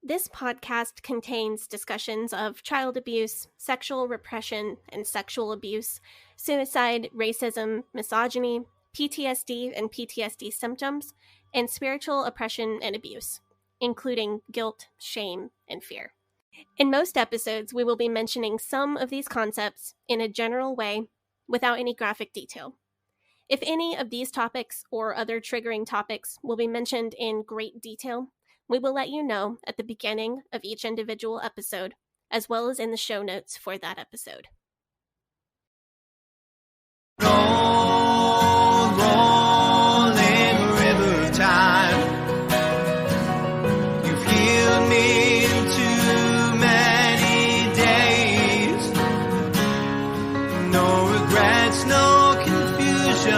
This podcast contains discussions of child abuse, sexual repression and sexual abuse, suicide, racism, misogyny, PTSD and PTSD symptoms, and spiritual oppression and abuse, including guilt, shame, and fear. In most episodes, we will be mentioning some of these concepts in a general way without any graphic detail. If any of these topics or other triggering topics will be mentioned in great detail, we will let you know at the beginning of each individual episode, as well as in the show notes for that episode. Rolling river of time, you've healed me in too many days. No regrets, no confusion,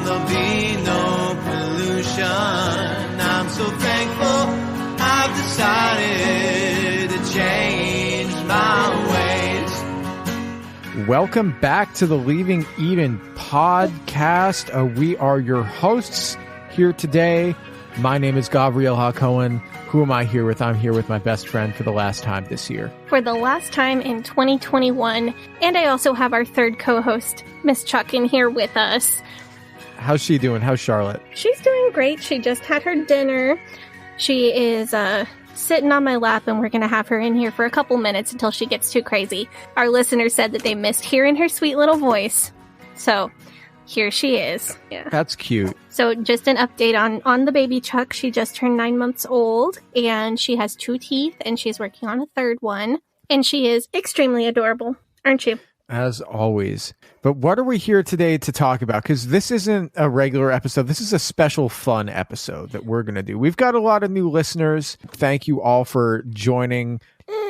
there'll be no pollution. I'm so thankful I've decided to change my ways. Welcome back to the Leaving Eden podcast. We are your hosts here today. My name is Gavri'el Hakohen. Who am I here with? I'm here with my best friend for the last time this year. For the last time in 2021. And I also have our third co-host, Miss Chuck, in here with us. How's she doing? How's Charlotte? She's doing great. She just had her dinner. She is sitting on my lap, and we're going to have her in here for a couple minutes until she gets too crazy. Our listeners said that they missed hearing her sweet little voice. So here she is. Yeah. That's cute. So just an update on the baby Chuck. She just turned 9 months old, and she has 2 teeth, and she's working on a third one. And she is extremely adorable, aren't you? As always. But what are we here today to talk about? Because this isn't a regular episode. This is a special fun episode that we're going to do. We've got a lot of new listeners. Thank you all for joining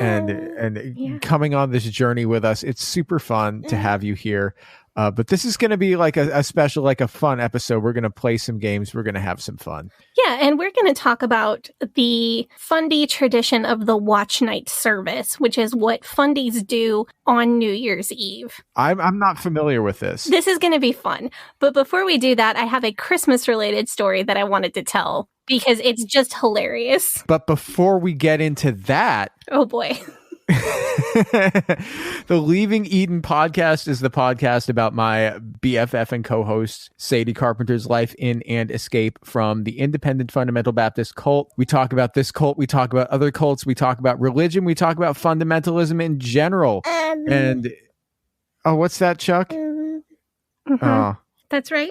and coming on this journey with us. It's super fun to have you here. But this is going to be like a special, like a fun episode. We're going to play some games. We're going to have some fun. Yeah, and we're going to talk about the fundie tradition of the watch night service, which is what fundies do on New Year's Eve. I'm not familiar with this. This is going to be fun. But before we do that, I have a Christmas-related story that I wanted to tell because it's just hilarious. But before we get into that... Oh, boy. The Leaving Eden podcast is the podcast about my BFF and co-host Sadie Carpenter's life in and escape from the Independent Fundamental Baptist cult. We talk about this cult, we talk about other cults, we talk about religion, we talk about fundamentalism in general. And what's that, Chuck? That's right.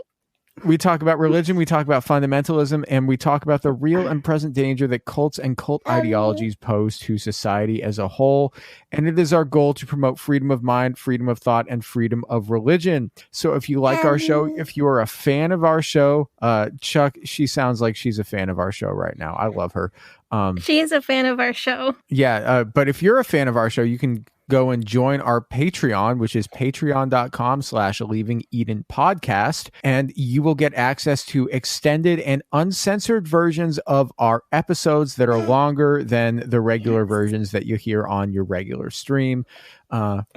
We talk about religion, we talk about fundamentalism, and we talk about the real and present danger that cults and cult ideologies pose to society as a whole. And it is our goal to promote freedom of mind, freedom of thought, and freedom of religion. So if you like our show, if you are a fan of our show, Chuck, she sounds like she's a fan of our show right now. I love her. She is a fan of our show. Yeah, but if you're a fan of our show, you can go and join our Patreon, which is patreon.com/Leaving Eden podcast. And you will get access to extended and uncensored versions of our episodes that are longer than the regular versions that you hear on your regular stream,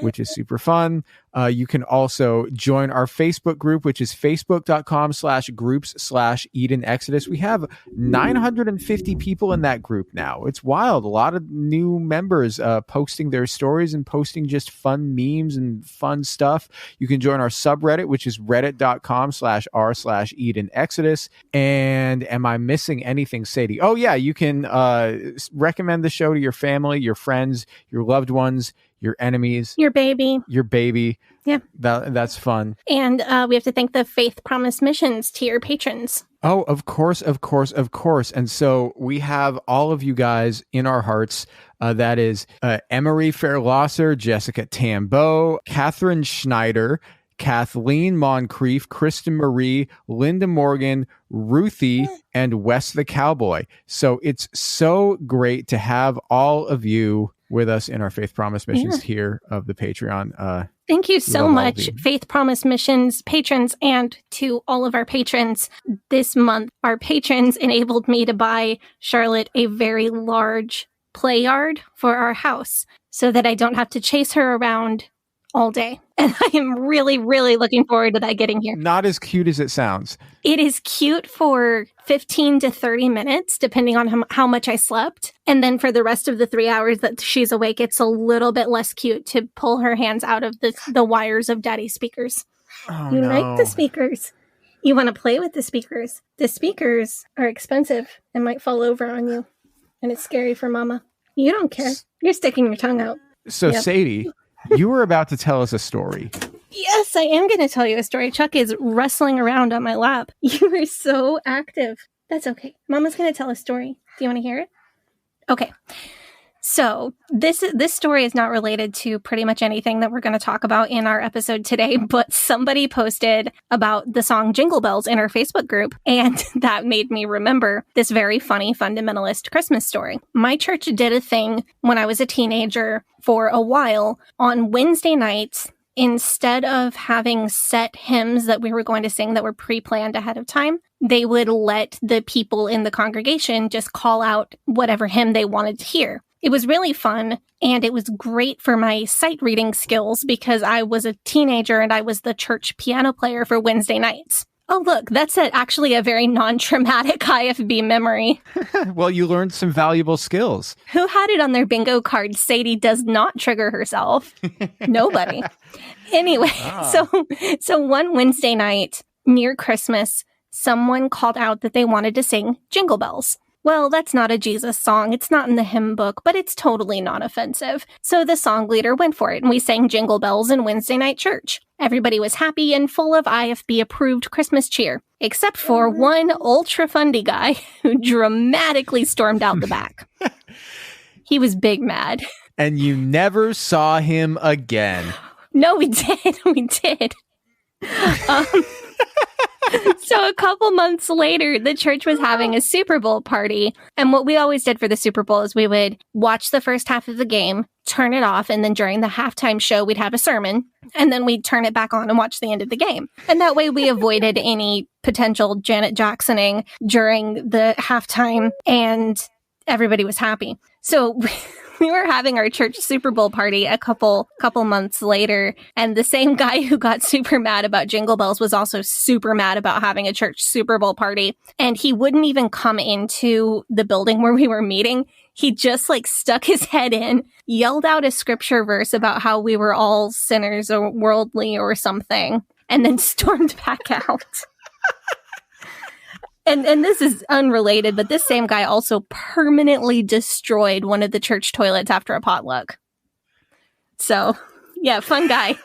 which is super fun. You can also join our Facebook group, which is facebook.com/groups/Eden Exodus. We have 950 people in that group now. It's wild. A lot of new members posting their stories and posting just fun memes and fun stuff. You can join our subreddit, which is reddit.com/r/Eden Exodus. And am I missing anything, Sadie? Oh, yeah. You can recommend the show to your family, your friends, your loved ones, your enemies, your baby. Yeah. That's fun. And we have to thank the Faith Promise Missions tier patrons. Oh, of course. And so we have all of you guys in our hearts. That is Emery Fairlosser, Jessica Tambo, Catherine Schneider, Kathleen Moncrief, Kristen Marie, Linda Morgan, Ruthie, and Wes the Cowboy. So it's so great to have all of you with us in our Faith Promise Missions tier of the Patreon. Thank you so much, Faith Promise Missions patrons, and to all of our patrons. This month, our patrons enabled me to buy Charlotte a very large play yard for our house so that I don't have to chase her around all day. And I am really, really looking forward to that getting here. Not as cute as it sounds. It is cute for 15 to 30 minutes, depending on how much I slept. And then for the rest of the 3 hours that she's awake, it's a little bit less cute to pull her hands out of the wires of Daddy's speakers. Oh, You no. like the speakers. You want to play with the speakers. The speakers are expensive and might fall over on you. And it's scary for Mama. You don't care. You're sticking your tongue out. So, Yep. Sadie, you were about to tell us a story. Yes, I am going to tell you a story. Chuck is wrestling around on my lap. You are so active. That's okay. Mama's going to tell a story. Do you want to hear it? Okay. So this story is not related to pretty much anything that we're going to talk about in our episode today, but somebody posted about the song Jingle Bells in our Facebook group, and that made me remember this very funny fundamentalist Christmas story. My church did a thing when I was a teenager for a while on Wednesday nights. Instead of having set hymns that we were going to sing that were pre-planned ahead of time, they would let the people in the congregation just call out whatever hymn they wanted to hear. It was really fun, and it was great for my sight reading skills because I was a teenager and I was the church piano player for Wednesday nights. Oh, look, that's actually a very non-traumatic IFB memory. Well, you learned some valuable skills. Who had it on their bingo card? Sadie does not trigger herself. Nobody. Anyway, so one Wednesday night near Christmas, someone called out that they wanted to sing Jingle Bells. Well, that's not a Jesus song. It's not in the hymn book, but it's totally not offensive. So the song leader went for it, and we sang Jingle Bells in Wednesday night church. Everybody was happy and full of IFB-approved Christmas cheer, except for one ultra-fundie guy who dramatically stormed out the back. He was big mad. And you never saw him again. No, we did. We did. So a couple months later, the church was having a Super Bowl party. And what we always did for the Super Bowl is we would watch the first half of the game, turn it off, and then during the halftime show, we'd have a sermon. And then we'd turn it back on and watch the end of the game. And that way we avoided any potential Janet Jacksoning during the halftime, and everybody was happy. So we were having our church Super Bowl party a couple months later, and the same guy who got super mad about Jingle Bells was also super mad about having a church Super Bowl party, and he wouldn't even come into the building where we were meeting. He just stuck his head in, yelled out a scripture verse about how we were all sinners or worldly or something, and then stormed back out. And this is unrelated, but this same guy also permanently destroyed one of the church toilets after a potluck. So, yeah, fun guy.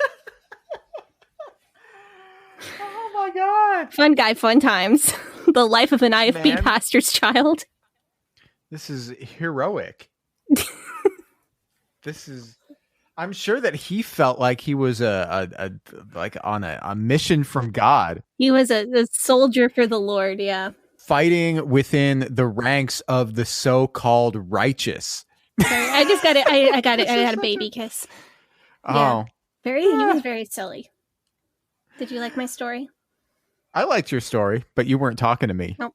Oh my God. Fun guy, fun times. The life of an IFB pastor's child. This is heroic. I'm sure that he felt like he was on a mission from God. He was a soldier for the Lord, yeah. Fighting within the ranks of the so-called righteous. Sorry, I just got it. I got it. I had a baby kiss. Oh. Yeah. He was very silly. Did you like my story? I liked your story, but you weren't talking to me. Nope.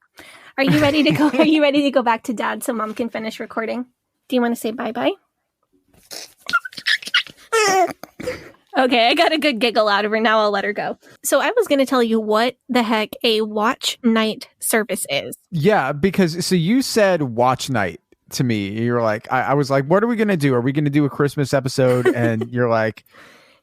Are you ready to go? Are you ready to go back to Dad so Mom can finish recording? Do you want to say bye-bye? Okay, I got a good giggle out of her. Now I'll let her go. So I was going to tell you what the heck a watch night service is. Yeah, because so you said watch night to me. You're like, I was like, what are we going to do? Are we going to do a Christmas episode? And you're like,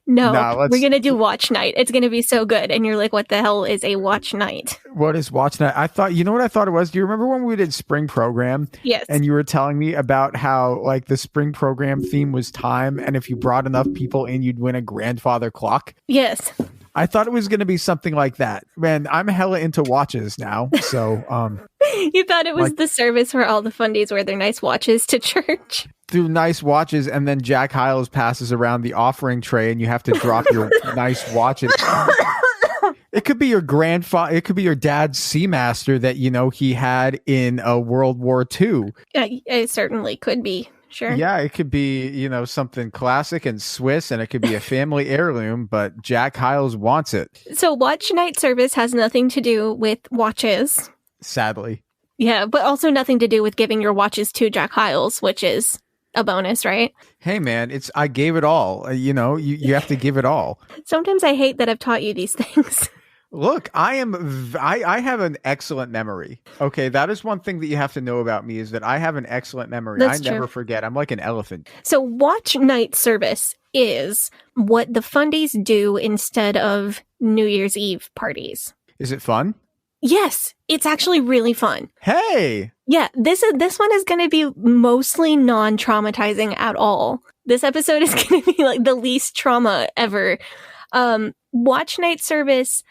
no, we're going to do watch night. It's going to be so good. And you're like, what the hell is a watch night? What is watch night? I thought, you know what I thought it was? Do you remember when we did spring program? Yes. And you were telling me about how the spring program theme was time. And if you brought enough people in, you'd win a grandfather clock. Yes. I thought it was going to be something like that. Man, I'm hella into watches now. So, you thought it was the service where all the fundies wear their nice watches to church? Do nice watches, and then Jack Hiles passes around the offering tray, and you have to drop your nice watches. It could be your grandfather. It could be your dad's Seamaster that he had in World War II. It certainly could be. Sure. Yeah, it could be something classic and Swiss, and it could be a family heirloom. But Jack Hiles wants it. So watch night service has nothing to do with watches. Sadly. Yeah, but also nothing to do with giving your watches to Jack Hiles, which is a bonus, right? Hey, man, I gave it all. You have to give it all. Sometimes I hate that I've taught you these things. Look, I have an excellent memory. Okay, that is one thing that you have to know about me is that I have an excellent memory. That's I never true. forget. I'm like an elephant. So watch night service is what the fundies do instead of New Year's Eve parties. Is it fun? Yes, it's actually really fun. Hey! Yeah, this one is going to be mostly non-traumatizing at all. This episode is going to be like the least trauma ever. Watch night service,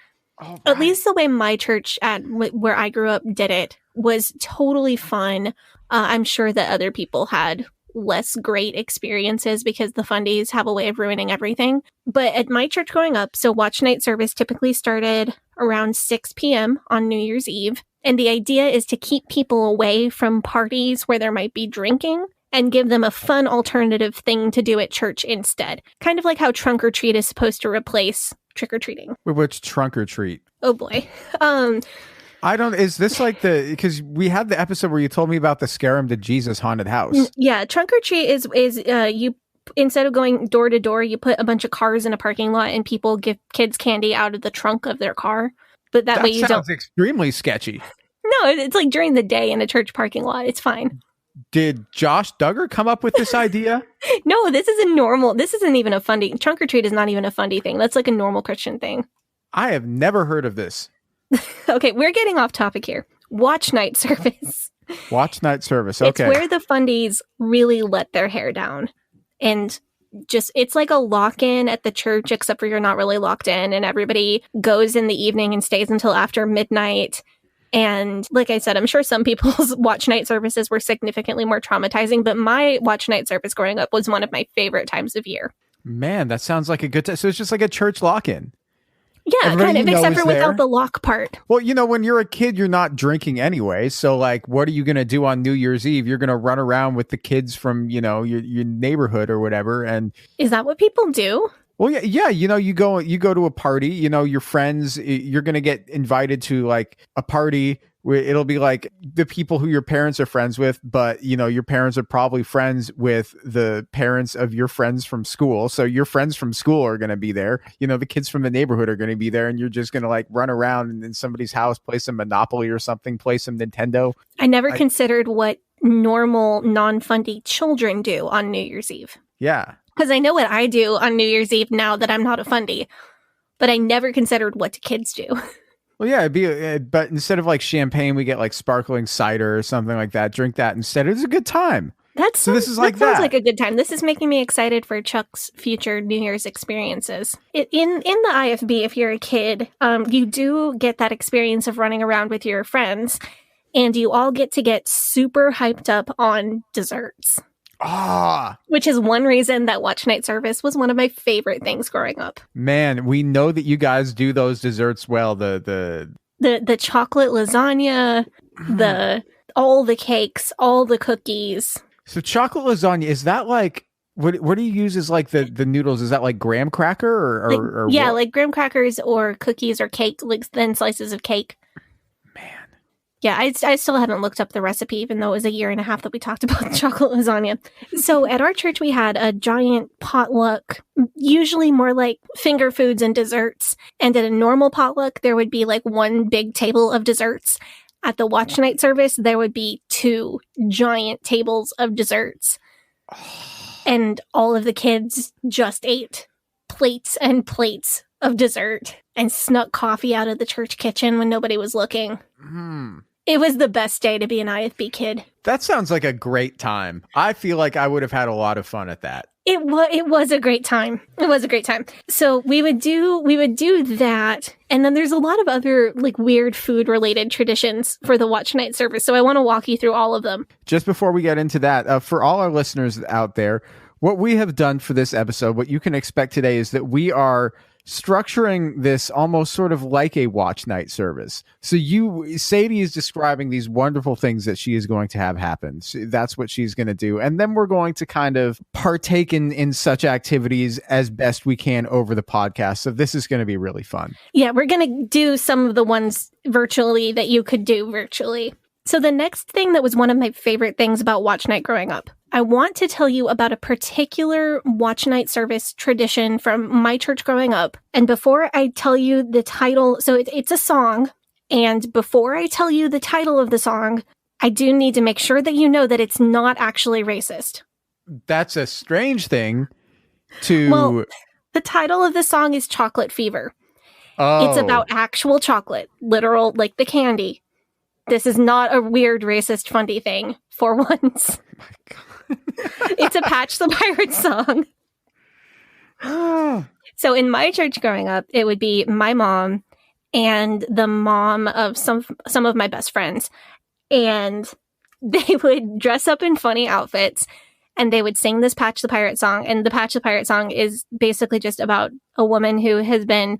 Right. At least the way my church where I grew up did it, was totally fun. I'm sure that other people had less great experiences because the fundies have a way of ruining everything. But at my church growing up, so watch night service typically started around 6 p.m. on New Year's Eve. And the idea is to keep people away from parties where there might be drinking and give them a fun alternative thing to do at church instead. Kind of like how trunk or treat is supposed to replace trick-or-treating. Which trunk or treat? Oh boy. Is this like because we had the episode where you told me about the Scare 'em to Jesus haunted house. Yeah, trunk or treat is you, instead of going door to door, you put a bunch of cars in a parking lot and people give kids candy out of the trunk of their car. But that way you sounds extremely sketchy. No, it's like during the day in a church parking lot. It's fine. Did Josh Duggar come up with this idea? No, this isn't even a fundie. Trunk or treat is not even a fundie thing. That's like a normal Christian thing. I have never heard of this. Okay, we're getting off topic here. Watch night service. Watch night service. Okay. It's where the fundies really let their hair down. And it's like a lock-in at the church, except for you're not really locked in, and everybody goes in the evening and stays until after midnight. And like I said, I'm sure some people's watch night services were significantly more traumatizing, but my watch night service growing up was one of my favorite times of year. Man, that sounds like a good time. So it's just like a church lock-in. Yeah, Everybody kind of, except for there. without the lock part. Well, when you're a kid, you're not drinking anyway. So, like, what are you going to do on New Year's Eve? You're going to run around with the kids from, your neighborhood or whatever. And is that what people do? Well, yeah. You go to a party. Your friends. You're going to get invited to like a party where it'll be like the people who your parents are friends with, but your parents are probably friends with the parents of your friends from school. So your friends from school are going to be there. The kids from the neighborhood are going to be there, and you're just going to like run around in somebody's house, play some Monopoly or something, play some Nintendo. I never considered what normal non-fundie children do on New Year's Eve. Yeah. Because I know what I do on New Year's Eve now that I'm not a fundie, but I never considered what kids do. Well, yeah, but instead of like champagne, we get like sparkling cider or something like that. Drink that instead. It's a good time. This is like that. Sounds like a good time. This is making me excited for Chuck's future New Year's experiences. In the IFB, if you're a kid, you do get that experience of running around with your friends, and you all get to get super hyped up on desserts. Which is one reason that watch night service was one of my favorite things growing up. Man, we know that you guys do those desserts well. The chocolate lasagna, all the cakes, all the cookies. So chocolate lasagna, is that like what do you use as like the noodles? Is that like graham cracker or yeah, what? like graham crackers or cookies or cake, like thin slices of cake. Yeah, I still haven't looked up the recipe, even though it was a year and a half that we talked about chocolate lasagna. So at our church, we had a giant potluck, usually more like finger foods and desserts. And at a normal potluck, there would be like one big table of desserts. At the watch night service, there would be 2 giant tables of desserts. And all of the kids just ate plates and plates of dessert and snuck coffee out of the church kitchen when nobody was looking. It was the best day to be an IFB kid. That sounds like a great time. I feel like I would have had a lot of fun at that. It was a great time. It was a great time. So we would do that, and then there's a lot of other like weird food related traditions for the watch night service. So I want to walk you through all of them. Just before we get into that, for all our listeners out there, what we have done for this episode, what you can expect today is that we are structuring this almost sort of like a watch night service. So Sadie is describing these wonderful things that she is going to have happen. So that's what she's going to do. And then we're going to kind of partake in such activities as best we can over the podcast. So this is going to be really fun. Yeah, we're going to do some of the ones virtually that you could do virtually. So the next thing that was one of my favorite things about watch night growing up, I want to tell you about a particular watch night service tradition from my church growing up. And before I tell you the title, so it's a song. And before I tell you the title of the song, I do need to make sure that you know that it's not actually racist. That's a strange thing to... Well, the title of the song is Chocolate Fever. Oh. It's about actual chocolate, literal, like the candy. This is not a weird racist fundy thing, for once. Oh my God. It's a Patch the Pirate song. So in my church growing up, it would be my mom and the mom of some of my best friends. And they would dress up in funny outfits and they would sing this Patch the Pirate song. And the Patch the Pirate song is basically just about a woman who has been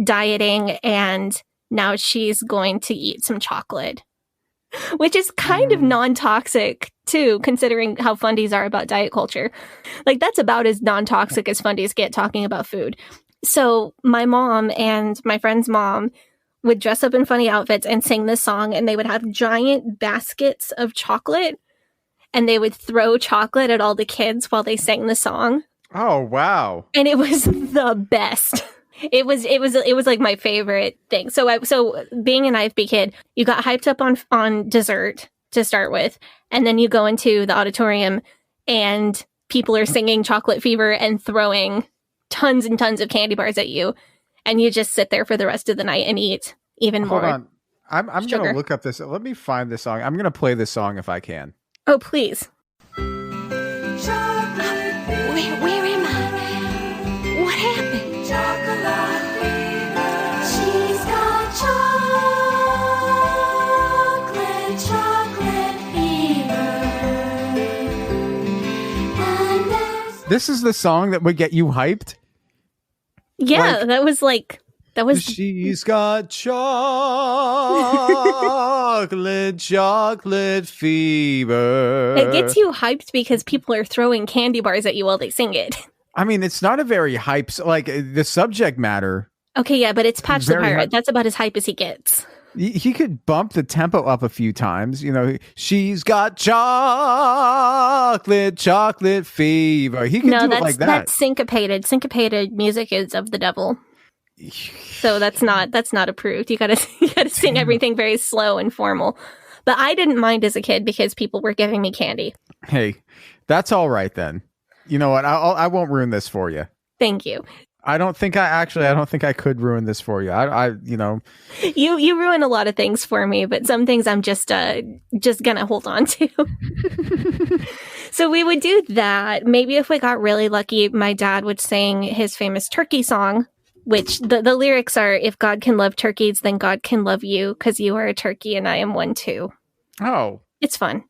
dieting and now she's going to eat some chocolate, which is kind of non-toxic too, considering how fundies are about diet culture. Like, that's about as non-toxic as fundies get talking about food. So my mom and my friend's mom would dress up in funny outfits and sing this song, and they would have giant baskets of chocolate, and they would throw chocolate at all the kids while they sang the song. Oh, wow. And it was the best. It was like my favorite thing. So being an IFB kid, you got hyped up on dessert to start with, and then you go into the auditorium and people are singing Chocolate Fever and throwing tons and tons of candy bars at you, and you just sit there for the rest of the night and eat even more. Hold on. I'm going to look up this. Let me find this song. I'm going to play this song if I can. Oh, please. Where am I? What happened? Chocolate fever. She's got chocolate fever. This is the song that would get you hyped? Yeah, Like, that was. She's got chocolate fever. It gets you hyped because people are throwing candy bars at you while they sing it. I mean, it's not a very hype, like the subject matter. Okay, yeah, but it's Patch the Very Pirate. hype. That's about as hype as he gets. He could bump the tempo up a few times. You know, she's got chocolate fever. He could do it like that. That's syncopated. Syncopated music is of the devil. So that's not approved. You gotta sing everything very slow and formal. But I didn't mind as a kid because people were giving me candy. Hey, that's all right then. You know what? I won't ruin this for you. Thank you. I don't think I could ruin this for you. You ruin a lot of things for me, but some things I'm just gonna hold on to. So we would do that. Maybe if we got really lucky, my dad would sing his famous turkey song, which the lyrics are, "If God can love turkeys, then God can love you, because you are a turkey and I am one too." Oh, It's fun.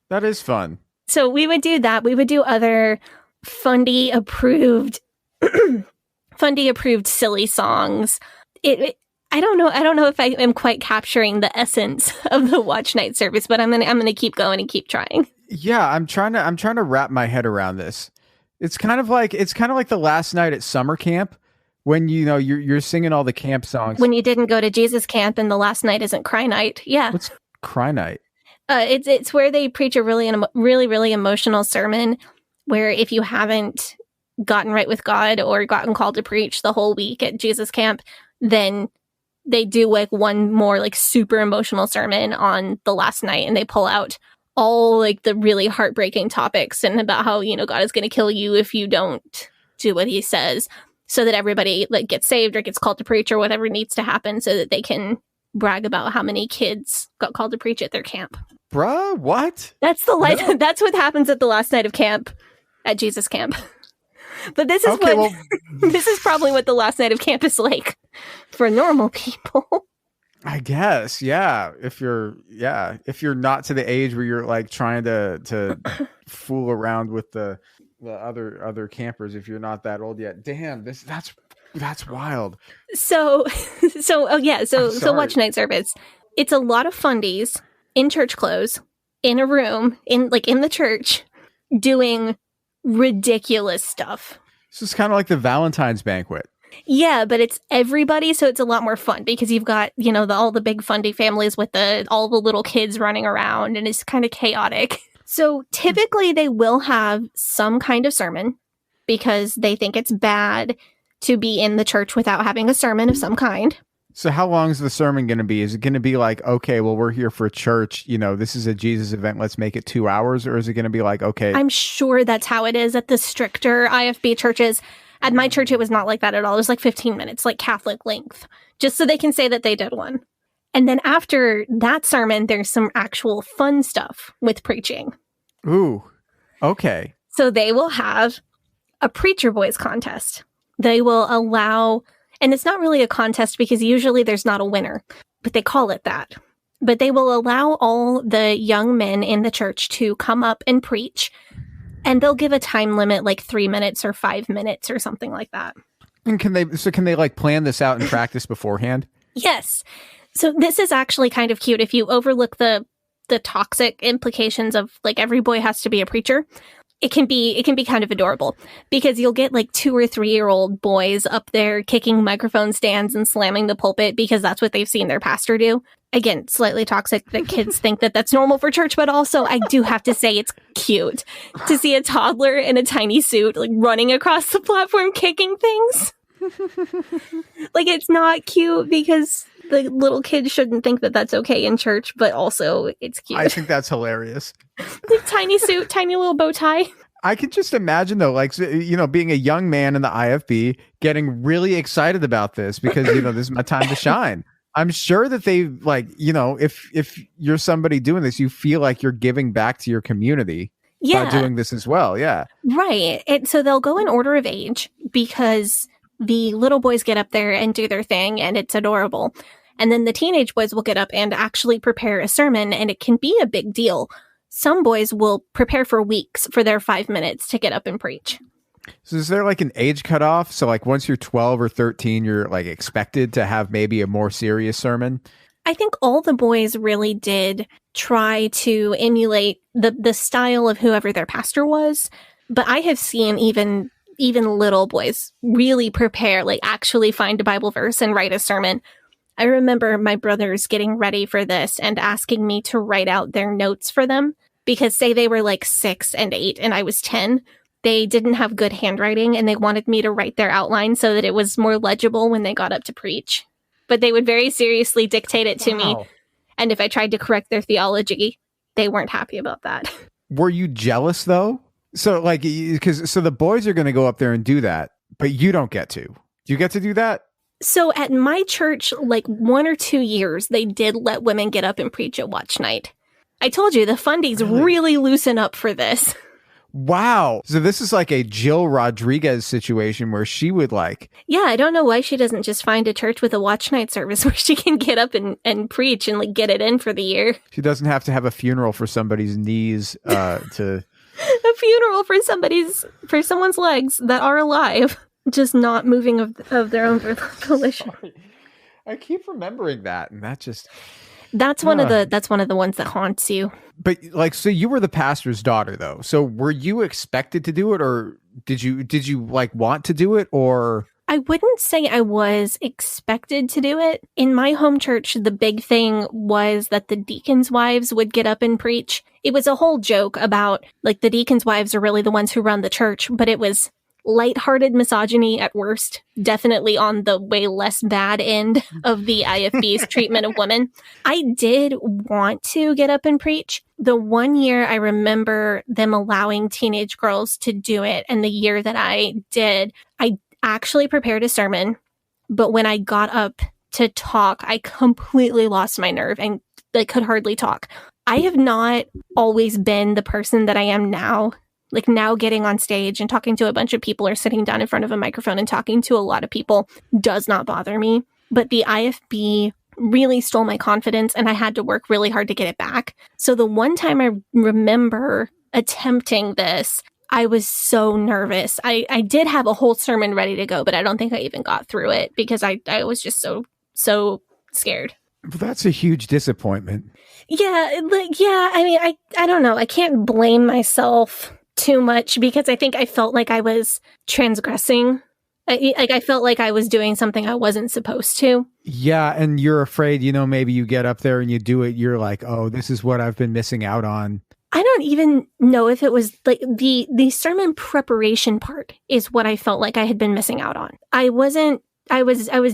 that is fun. So we would do that. We would do other Fundy approved silly songs. I don't know if I am quite capturing the essence of the watch night service, but I'm gonna keep going and keep trying. Yeah, I'm trying to wrap my head around this. It's kind of like the last night at summer camp when you're singing all the camp songs. When you didn't go to Jesus camp and the last night isn't cry night. Yeah. What's cry night? It's where they preach a really emotional sermon where if you haven't gotten right with God or gotten called to preach the whole week at Jesus camp, then they do like one more like super emotional sermon on the last night, and they pull out all like the really heartbreaking topics and about how, God is going to kill you if you don't do what he says, so that everybody like gets saved or gets called to preach or whatever needs to happen so that they can brag about how many kids got called to preach at their camp. Bruh, what? That's that's what happens at the last night of camp at Jesus camp. But this is this is probably what the last night of camp is like for normal people. I guess, yeah. If you're not to the age where you're like trying to fool around with the other campers, if you're not that old yet. Damn, that's wild. So watch night service. It's a lot of fundies in church clothes, in a room, in the church, doing ridiculous stuff. This is kind of like the Valentine's banquet. Yeah, but it's everybody, so it's a lot more fun because you've got, all the big fundy families with all the little kids running around, and it's kind of chaotic. So typically they will have some kind of sermon because they think it's bad to be in the church without having a sermon of some kind. So how long is the sermon going to be? Is it going to be like, okay, well, we're here for church. This is a Jesus event. Let's make it 2 hours. Or is it going to be like, okay. I'm sure that's how it is at the stricter IFB churches. At my church, it was not like that at all. It was like 15 minutes, like Catholic length, just so they can say that they did one. And then after that sermon, there's some actual fun stuff with preaching. Ooh, okay. So they will have a preacher boys contest. They will allow... And it's not really a contest because usually there's not a winner, but they call it that. But they will allow all the young men in the church to come up and preach, and they'll give a time limit like 3 minutes or 5 minutes or something like that. And can they like plan this out and practice beforehand? Yes. So this is actually kind of cute. If you overlook the toxic implications of like every boy has to be a preacher, it can be kind of adorable because you'll get like 2 or 3 year old boys up there kicking microphone stands and slamming the pulpit because that's what they've seen their pastor do. Again, slightly toxic that kids think that that's normal for church, but also I do have to say it's cute to see a toddler in a tiny suit like running across the platform kicking things. Like, it's not cute because the little kid shouldn't think that that's okay in church, but also it's cute. I think that's hilarious. Tiny suit, tiny little bow tie. I can just imagine though, like, being a young man in the IFB getting really excited about this because, this is my time to shine. I'm sure that they if you're somebody doing this, you feel like you're giving back to your community by doing this as well. Yeah. Right. And so they'll go in order of age because the little boys get up there and do their thing and it's adorable. And then the teenage boys will get up and actually prepare a sermon, and it can be a big deal. Some boys will prepare for weeks for their 5 minutes to get up and preach. So is there like an age cutoff? So like once you're 12 or 13, you're like expected to have maybe a more serious sermon? I think all the boys really did try to emulate the style of whoever their pastor was. But I have seen even little boys really prepare, like actually find a Bible verse and write a sermon. I remember my brothers getting ready for this and asking me to write out their notes for them because say they were like 6 and 8 and I was 10. They didn't have good handwriting and they wanted me to write their outline so that it was more legible when they got up to preach. But they would very seriously dictate it to me. And if I tried to correct their theology, they weren't happy about that. Were you jealous though? So like, so the boys are going to go up there and do that, but you don't get to. Do you get to do that? So at my church, like 1 or 2 years, they did let women get up and preach at watch night. I told you, the fundies really loosen up for this. Wow. So this is like a Jill Rodriguez situation where she would like... Yeah, I don't know why she doesn't just find a church with a watch night service where she can get up and preach and like get it in for the year. She doesn't have to have a funeral for somebody's knees to... A funeral for someone's legs that are alive, just not moving of their own volition. I keep remembering that, and that just... That's one of the ones that haunts you. But like, so you were the pastor's daughter though. So were you expected to do it, or did you like want to do it, or? I wouldn't say I was expected to do it. In my home church, the big thing was that the deacons' wives would get up and preach. It was a whole joke about like the deacons' wives are really the ones who run the church, but it was lighthearted misogyny at worst, definitely on the way less bad end of the IFB's treatment of women. I did want to get up and preach. The one year I remember them allowing teenage girls to do it, and the year that I did, I actually prepared a sermon, but when I got up to talk, I completely lost my nerve and I could hardly talk. I have not always been the person that I am now. Like now getting on stage and talking to a bunch of people or sitting down in front of a microphone and talking to a lot of people does not bother me. But the IFB really stole my confidence and I had to work really hard to get it back. So the one time I remember attempting this, I was so nervous. I did have a whole sermon ready to go, but I don't think I even got through it because I was just so scared. Well, that's a huge disappointment. Yeah. I mean, I don't know. I can't blame myself too much because I think I felt like I was transgressing. I felt like I was doing something I wasn't supposed to. Yeah, and you're afraid, maybe you get up there and you do it, you're like, oh, this is what I've been missing out on. I don't even know if it was like the sermon preparation part is what I felt like I had been missing out on. I was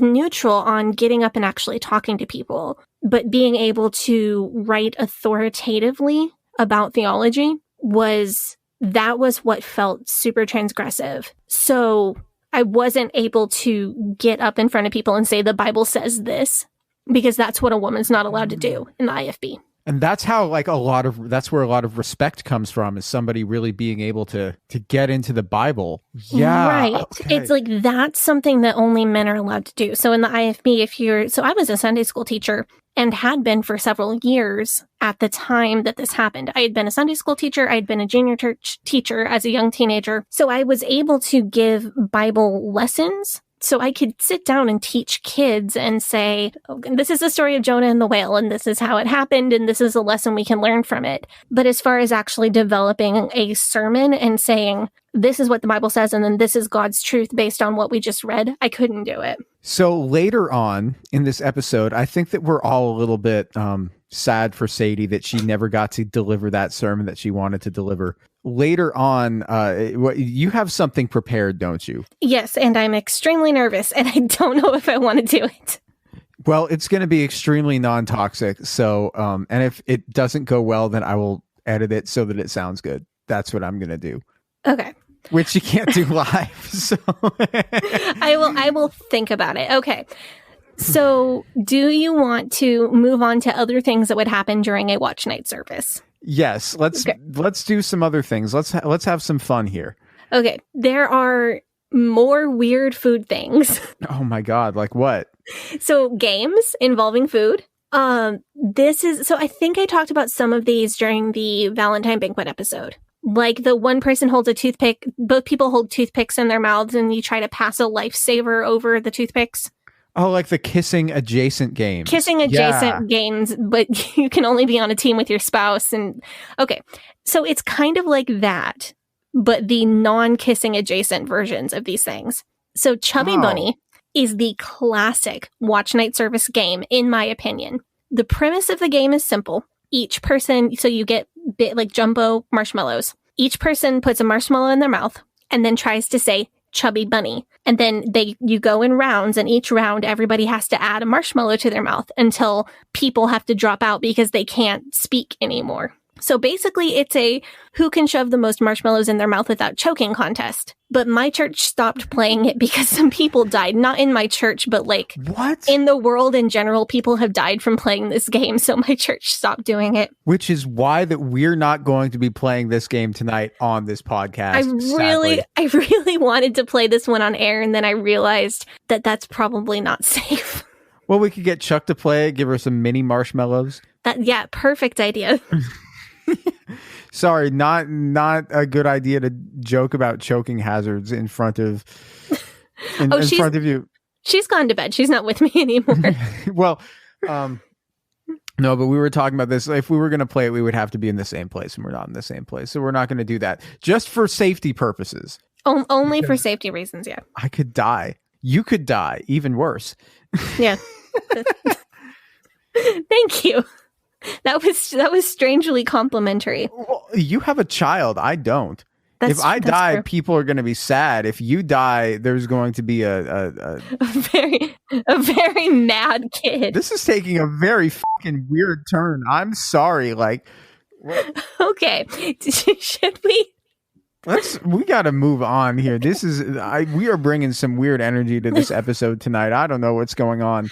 neutral on getting up and actually talking to people, but being able to write authoritatively about theology was what felt super transgressive. So I wasn't able to get up in front of people and say the Bible says this, because that's what a woman's not allowed to do in the IFB. And that's how that's where a lot of respect comes from, is somebody really being able to get into the Bible. Yeah. Right. Okay. It's like, that's something that only men are allowed to do. So in the IFB, so I was a Sunday school teacher and had been for several years at the time that this happened. I had been a Sunday school teacher. I had been a junior church teacher as a young teenager. So I was able to give Bible lessons. So I could sit down and teach kids and say, oh, this is the story of Jonah and the whale, and this is how it happened, and this is a lesson we can learn from it. But as far as actually developing a sermon and saying, this is what the Bible says, and then this is God's truth based on what we just read, I couldn't do it. So later on in this episode, I think that we're all a little bit sad for Sadie that she never got to deliver that sermon that she wanted to deliver. Later on, you have something prepared, don't you? Yes, and I'm extremely nervous, and I don't know if I want to do it. Well, it's going to be extremely non-toxic. So, and if it doesn't go well, then I will edit it so that it sounds good. That's what I'm going to do. Okay. Which you can't do live. So I will think about it. Okay. So do you want to move on to other things that would happen during a watch night service? Yes, let's do some other things. Let's have some fun here. Okay, there are more weird food things. Oh my God, like what? So games involving food. So I think I talked about some of these during the Valentine Banquet episode. Like the one person holds a toothpick, both people hold toothpicks in their mouths, and you try to pass a lifesaver over the toothpicks. Oh, like the kissing adjacent games. Games, but you can only be on a team with your spouse. And okay, so it's kind of like that, but the non-kissing adjacent versions of these things. So Chubby Bunny is the classic watch night service game, in my opinion. The premise of the game is simple. Each person, so you get like jumbo marshmallows. Each person puts a marshmallow in their mouth and then tries to say Chubby Bunny. And then you go in rounds, and each round everybody has to add a marshmallow to their mouth until people have to drop out because they can't speak anymore. So basically it's a who can shove the most marshmallows in their mouth without choking contest. But my church stopped playing it because some people died. Not in my church, but like what? In the world in general, people have died from playing this game. So my church stopped doing it. Which is why that we're not going to be playing this game tonight on this podcast. I really wanted to play this one on air, and then I realized that that's probably not safe. Well, we could get Chuck to play it, give her some mini marshmallows. Yeah, perfect idea. Sorry, not a good idea to joke about choking hazards in front of in front of you. She's gone to bed. She's not with me anymore. Well, no, but we were talking about this. If we were going to play it, we would have to be in the same place, and we're not in the same place. So we're not going to do that. Just for safety purposes. Only for safety reasons, yeah. I could die. You could die. Even worse. Yeah. Thank you. That was strangely complimentary. Well, you have a child. I don't. If I die, true. People are going to be sad. If you die, there's going to be a very mad kid. This is taking a very fucking weird turn. I'm sorry. Like, what? Okay, should we? We got to move on here. We are bringing some weird energy to this episode tonight. I don't know what's going on.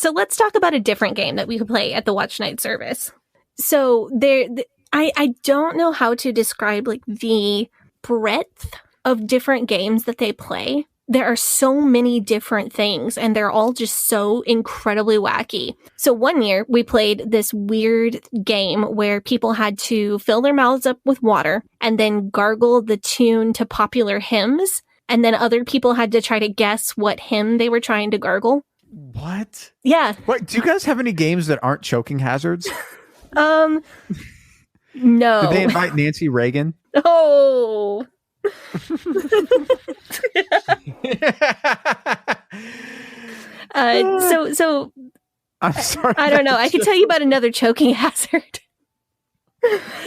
So let's talk about a different game that we could play at the watch night service. So I don't know how to describe like the breadth of different games that they play. There are so many different things, and they're all just so incredibly wacky. So one year we played this weird game where people had to fill their mouths up with water and then gargle the tune to popular hymns. And then other people had to try to guess what hymn they were trying to gargle. What? Yeah. What? Do you guys have any games that aren't choking hazards? No. Did they invite Nancy Reagan? Oh. So I'm sorry. I don't know. I could tell you about another choking hazard.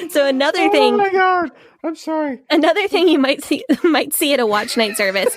So another Oh thing, my god! I'm sorry. another thing you might see at a watch night service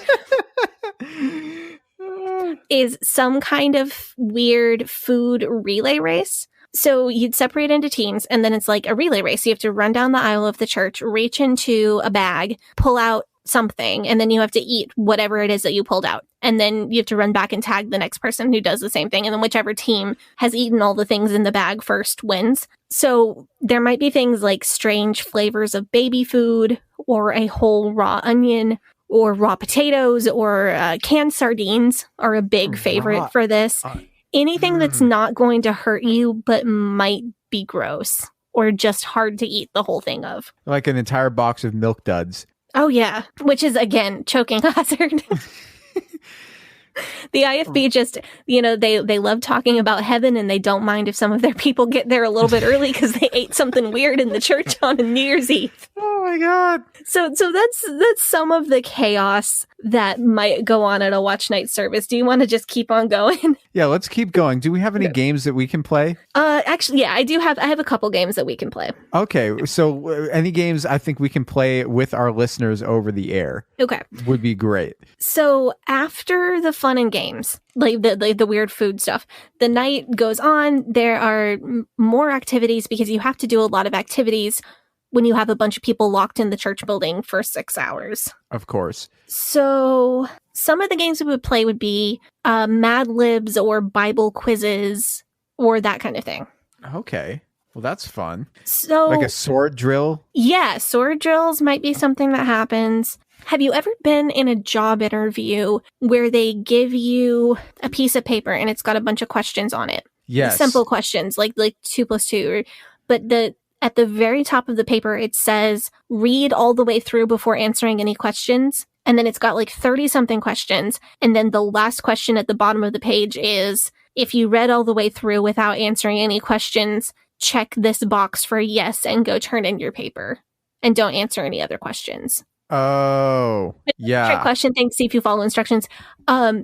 is some kind of weird food relay race. So you'd separate into teams, and then it's like a relay race. You have to run down the aisle of the church, reach into a bag, pull out something, and then you have to eat whatever it is that you pulled out. And then you have to run back and tag the next person who does the same thing. And then whichever team has eaten all the things in the bag first wins. So there might be things like strange flavors of baby food, or a whole raw onion, or raw potatoes, or canned sardines are a big favorite for this. Anything that's not going to hurt you, but might be gross or just hard to eat the whole thing of. Like an entire box of Milk Duds. Oh, yeah. Which is, again, choking hazard. The IFB just, they love talking about heaven, and they don't mind if some of their people get there a little bit early because they ate something weird in the church on New Year's Eve. Oh my god. So that's some of the chaos that might go on at a watch night service. Do you want to just keep on going? Yeah, let's keep going. Do we have any games that we can play? Actually, yeah, I have a couple games that we can play. Okay, so any games I think we can play with our listeners over the air. Okay. Would be great. So after the fun and games, like the weird food stuff, the night goes on. There are more activities because you have to do a lot of activities when you have a bunch of people locked in the church building for 6 hours. Of course. So some of the games we would play would be Mad Libs or Bible quizzes or that kind of thing. Okay. Well, that's fun. So like a sword drill? Yeah, sword drills might be something that happens. Have you ever been in a job interview where they give you a piece of paper and it's got a bunch of questions on it? Yes. Simple questions like 2 + 2. But at the very top of the paper, it says, read all the way through before answering any questions. And then it's got like 30-something questions. And then the last question at the bottom of the page is, if you read all the way through without answering any questions, check this box for yes and go turn in your paper. And don't answer any other questions. Oh, yeah. Trick question, thanks, see if you follow instructions.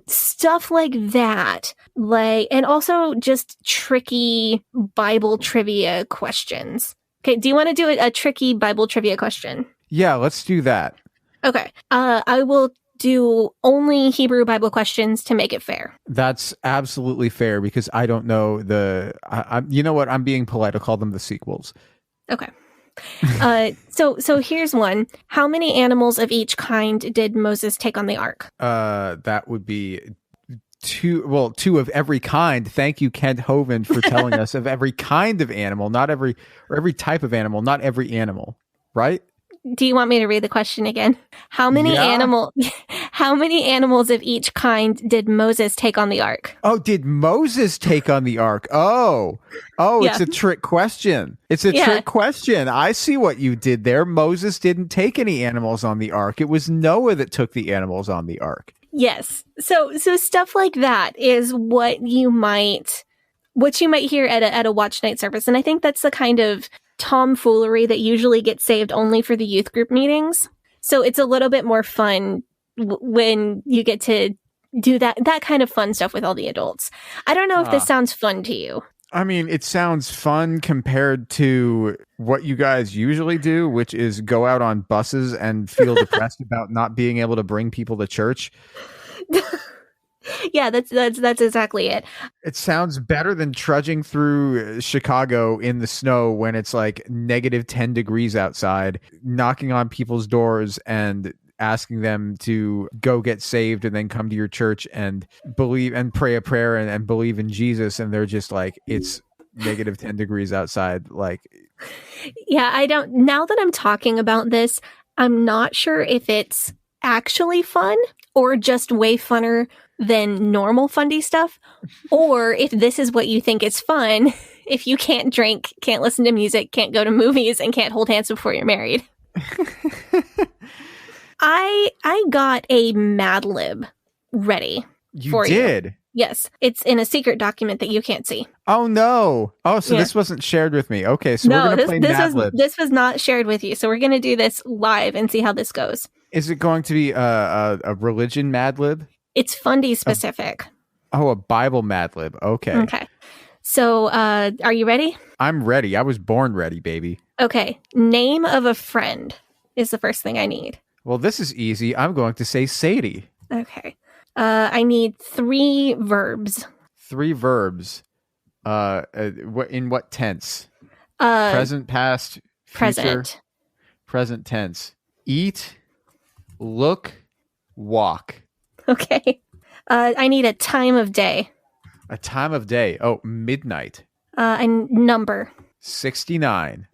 Stuff like that. And also just tricky Bible trivia questions. Okay, do you want to do a tricky Bible trivia question? Yeah, let's do that. Okay. I will do only Hebrew Bible questions to make it fair. That's absolutely fair because I don't know you know what? I'm being polite. I'll call them the sequels. Okay. So here's one. How many animals of each kind did Moses take on the ark? That would be two of every kind. Thank you, Kent Hovind, for telling us of every kind of animal, every type of animal, not every animal, right? Do you want me to read the question again? How many animals of each kind did Moses take on the ark? Oh, did Moses take on the ark? Oh, yeah. It's a trick question. Trick question. I see what you did there. Moses didn't take any animals on the ark. It was Noah that took the animals on the ark. Yes. So stuff like that is what you might hear at a watch night service. And I think that's the kind of tomfoolery that usually gets saved only for the youth group meetings. So it's a little bit more fun when you get to do that kind of fun stuff with all the adults. I don't know if this sounds fun to you. I mean, it sounds fun compared to what you guys usually do, which is go out on buses and feel depressed about not being able to bring people to church. Yeah, that's exactly it. It sounds better than trudging through Chicago in the snow when it's like -10 degrees outside, knocking on people's doors and asking them to go get saved and then come to your church and believe and pray a prayer and believe in Jesus. And they're just like, it's -10 degrees outside. Like, yeah, now that I'm talking about this, I'm not sure if it's actually fun or just way funner than normal fundie stuff, or if this is what you think is fun if you can't drink, can't listen to music, can't go to movies, and can't hold hands before you're married. I got a Mad Lib ready for you. You did? Yes. It's in a secret document that you can't see. Oh, no. Oh, so this wasn't shared with me. Okay, so we're going to play Mad Lib. This was not shared with you, so we're going to do this live and see how this goes. Is it going to be a religion Mad Lib? It's fundie specific. A Bible Mad Lib. Okay. Okay. So, are you ready? I'm ready. I was born ready, baby. Okay. Name of a friend is the first thing I need. Well, this is easy. I'm going to say Sadie. Okay. I need 3 verbs. 3 verbs. In what tense? Present. Present, past, future. Present tense. Eat, look, walk. Okay. I need a time of day. A time of day. Oh, midnight. And number. 69.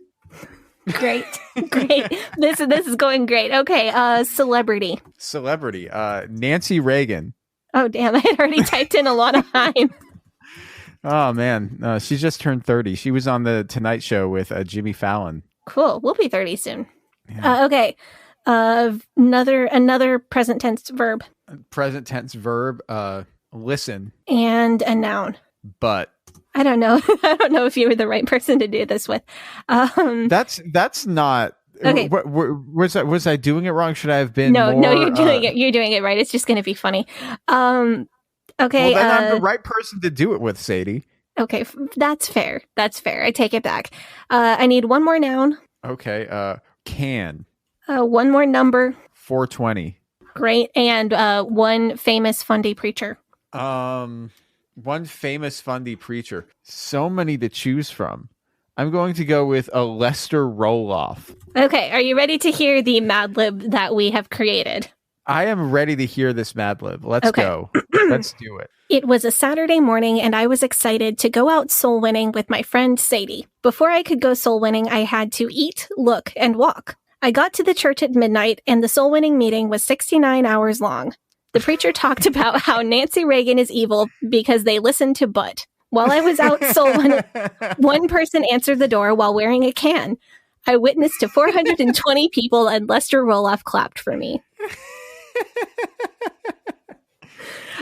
Great. Great. This is going great. Okay. Celebrity. Celebrity. Nancy Reagan. Oh, damn. I had already typed in a lot of time. Oh, man. She just turned 30. She was on the Tonight Show with Jimmy Fallon. Cool. We'll be 30 soon. Yeah. Okay. Another present tense verb. Present tense verb. Listen. And a noun. But. I don't know. I don't know if you were the right person to do this with. That's not. Okay. Was I doing it wrong? Should I have been? No, more, you're doing it. You're doing it right. It's just going to be funny. Okay. Well, then I'm the right person to do it with, Sadie. Okay, that's fair. That's fair. I take it back. I need one more noun. Okay. Can. One more number. 420. Great. And one famous fundie preacher. One famous fundie preacher. So many to choose from. I'm going to go with a Lester Roloff. Okay, are you ready to hear the Mad Lib that we have created? I am ready to hear this Mad Lib. Let's go. Let's do it. It was a Saturday morning, and I was excited to go out soul winning with my friend Sadie. Before I could go soul winning, I had to eat, look, and walk. I got to the church at midnight, and the soul winning meeting was 69 hours long. The preacher talked about how Nancy Reagan is evil because they listened to Butt. While I was out soul winning, one person answered the door while wearing a can. I witnessed to 420 people, and Lester Roloff clapped for me.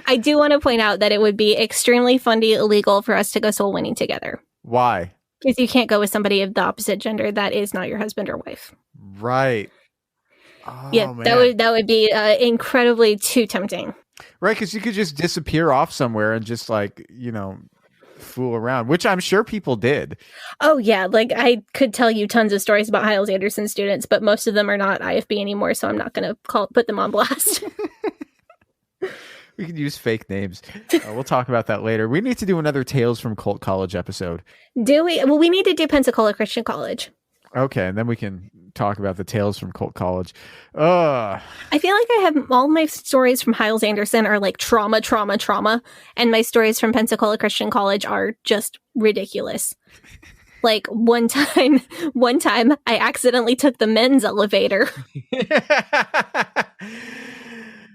I do want to point out that it would be extremely fundie illegal for us to go soul winning together. Why? Because you can't go with somebody of the opposite gender that is not your husband or wife. Right. Oh, yeah, man. that would be incredibly too tempting. Right, because you could just disappear off somewhere and just fool around, which I'm sure people did. Oh yeah, I could tell you tons of stories about Hyles-Anderson students, but most of them are not IFB anymore, so I'm not going to put them on blast. We could use fake names. We'll talk about that later. We need to do another Tales from Colt College episode. Do we? Well, we need to do Pensacola Christian College. Okay, and then we can talk about the Tales from Colt College. I feel like I have all my stories from Hyles-Anderson are trauma, and my stories from Pensacola Christian College are just ridiculous. One time I accidentally took the men's elevator.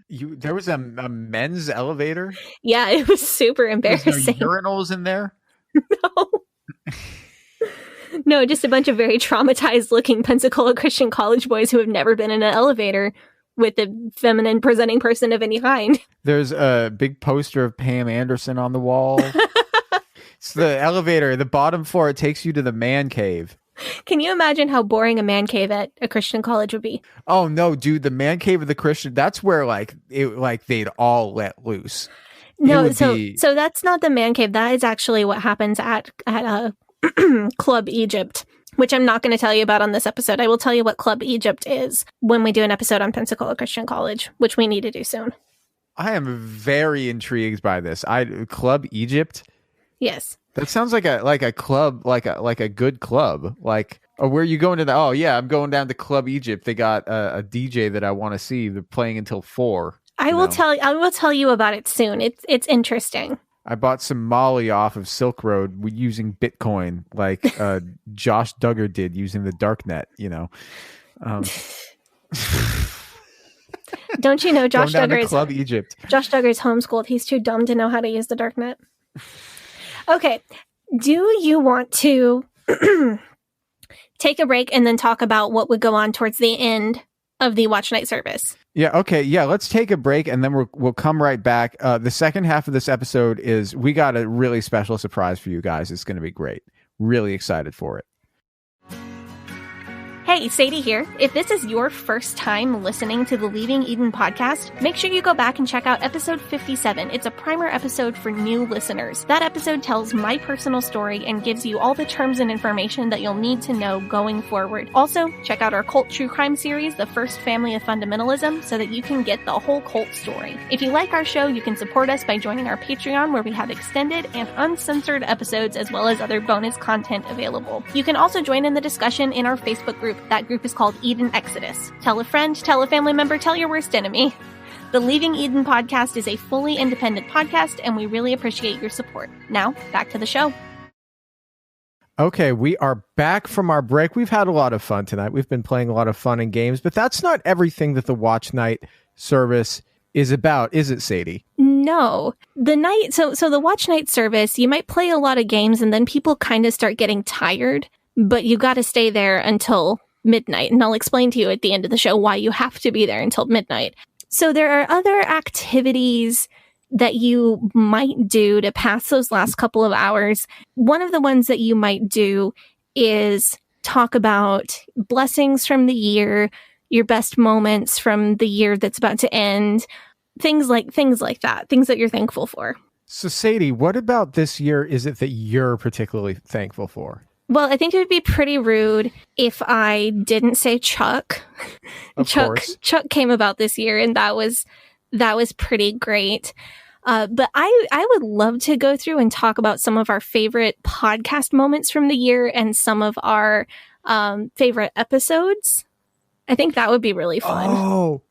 There was a men's elevator? Yeah, it was super embarrassing. Was there urinals in there? No. No, just a bunch of very traumatized looking Pensacola Christian College boys who have never been in an elevator with a feminine presenting person of any kind. There's a big poster of Pam Anderson on the wall. It's the elevator, the bottom floor, it takes you to the man cave. Can you imagine how boring a man cave at a Christian college would be? Oh no, dude, the man cave of the Christian, that's where they'd all let loose. No, so that's not the man cave. That is actually what happens at Club Egypt, which I'm not going to tell you about on this episode. I will tell you what Club Egypt is when we do an episode on Pensacola Christian College, which we need to do soon. I am very intrigued by this. Club Egypt? Yes. That sounds like a club, like a good club. Where are you going to the? Oh yeah, I'm going down to Club Egypt. They got a DJ that I want to see. They're playing until 4. I will tell you about it soon. It's interesting. I bought some Molly off of Silk Road using Bitcoin, like Josh Duggar did using the darknet. Don't you know Josh Duggar is Club Egypt? Josh Duggar is homeschooled. He's too dumb to know how to use the darknet. Okay, do you want to take a break and then talk about what would go on towards the end of the Watch Night service? Yeah, okay. Yeah, let's take a break and then we'll come right back. The second half of this episode is we got a really special surprise for you guys. It's going to be great. Really excited for it. Hey, Sadie here. If this is your first time listening to the Leaving Eden podcast, make sure you go back and check out episode 57. It's a primer episode for new listeners. That episode tells my personal story and gives you all the terms and information that you'll need to know going forward. Also, check out our cult true crime series, The First Family of Fundamentalism, so that you can get the whole cult story. If you like our show, you can support us by joining our Patreon, where we have extended and uncensored episodes as well as other bonus content available. You can also join in the discussion in our Facebook group. That group is called Eden Exodus. Tell a friend, tell a family member, tell your worst enemy. The Leaving Eden podcast is a fully independent podcast, and we really appreciate your support. Now, back to the show. Okay, we are back from our break. We've had a lot of fun tonight. We've been playing a lot of fun and games, but that's not everything that the Watch Night service is about, is it, Sadie? No. So the Watch Night service, you might play a lot of games and then people kind of start getting tired, but you got to stay there until midnight. And I'll explain to you at the end of the show why you have to be there until midnight. So there are other activities that you might do to pass those last couple of hours. One of the ones that you might do is talk about blessings from the year, your best moments from the year that's about to end, things like that, things that you're thankful for. So Sadie, what about this year is it that you're particularly thankful for? Well, I think it would be pretty rude if I didn't say Chuck. Of course. Chuck came about this year, and that was pretty great. But I would love to go through and talk about some of our favorite podcast moments from the year and some of our favorite episodes. I think that would be really fun. Oh,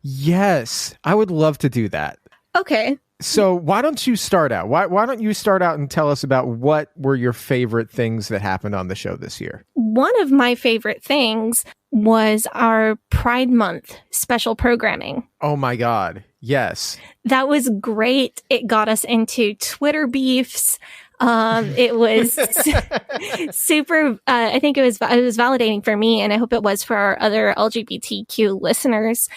yes. I would love to do that. Okay. So why don't you start out? Why don't you start out and tell us about what were your favorite things that happened on the show this year? One of my favorite things was our Pride Month special programming. Oh my God. Yes. That was great. It got us into Twitter beefs. It was super, I think it was validating for me, and I hope it was for our other LGBTQ listeners.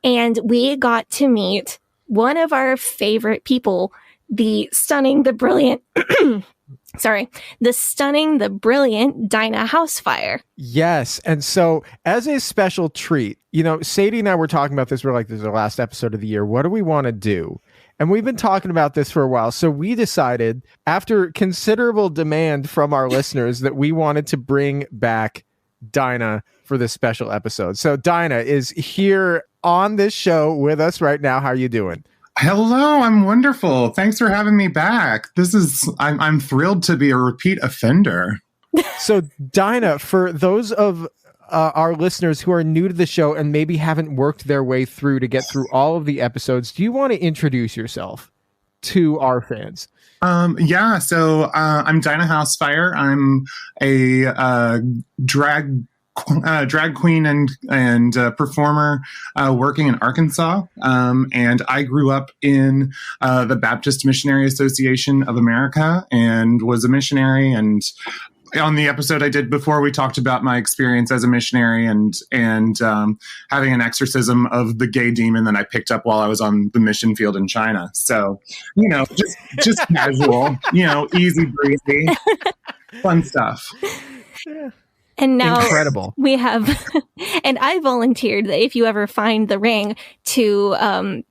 And we got to meet one of our favorite people, the stunning, the brilliant Dinah House-Fire. Yes. And so as a special treat, Sadie and I were talking about this. We're like, this is the last episode of the year. What do we want to do? And we've been talking about this for a while. So we decided, after considerable demand from our listeners, that we wanted to bring back Dinah for this special episode. So Dinah is here on this show with us right now. How are you doing? Hello, I'm wonderful. Thanks for having me back. I'm thrilled to be a repeat offender. So Dinah, for those of our listeners who are new to the show and maybe haven't worked their way through to get through all of the episodes, do you want to introduce yourself to our fans? Yeah, so I'm Dinah House-Fire. I'm a drag queen and performer working in Arkansas. And I grew up in the Baptist Missionary Association of America and was a missionary. And on the episode I did before, we talked about my experience as a missionary and having an exorcism of the gay demon that I picked up while I was on the mission field in China. So, just casual, easy breezy, fun stuff. Yeah. And now Incredible. We have, and I volunteered that if you ever find the ring to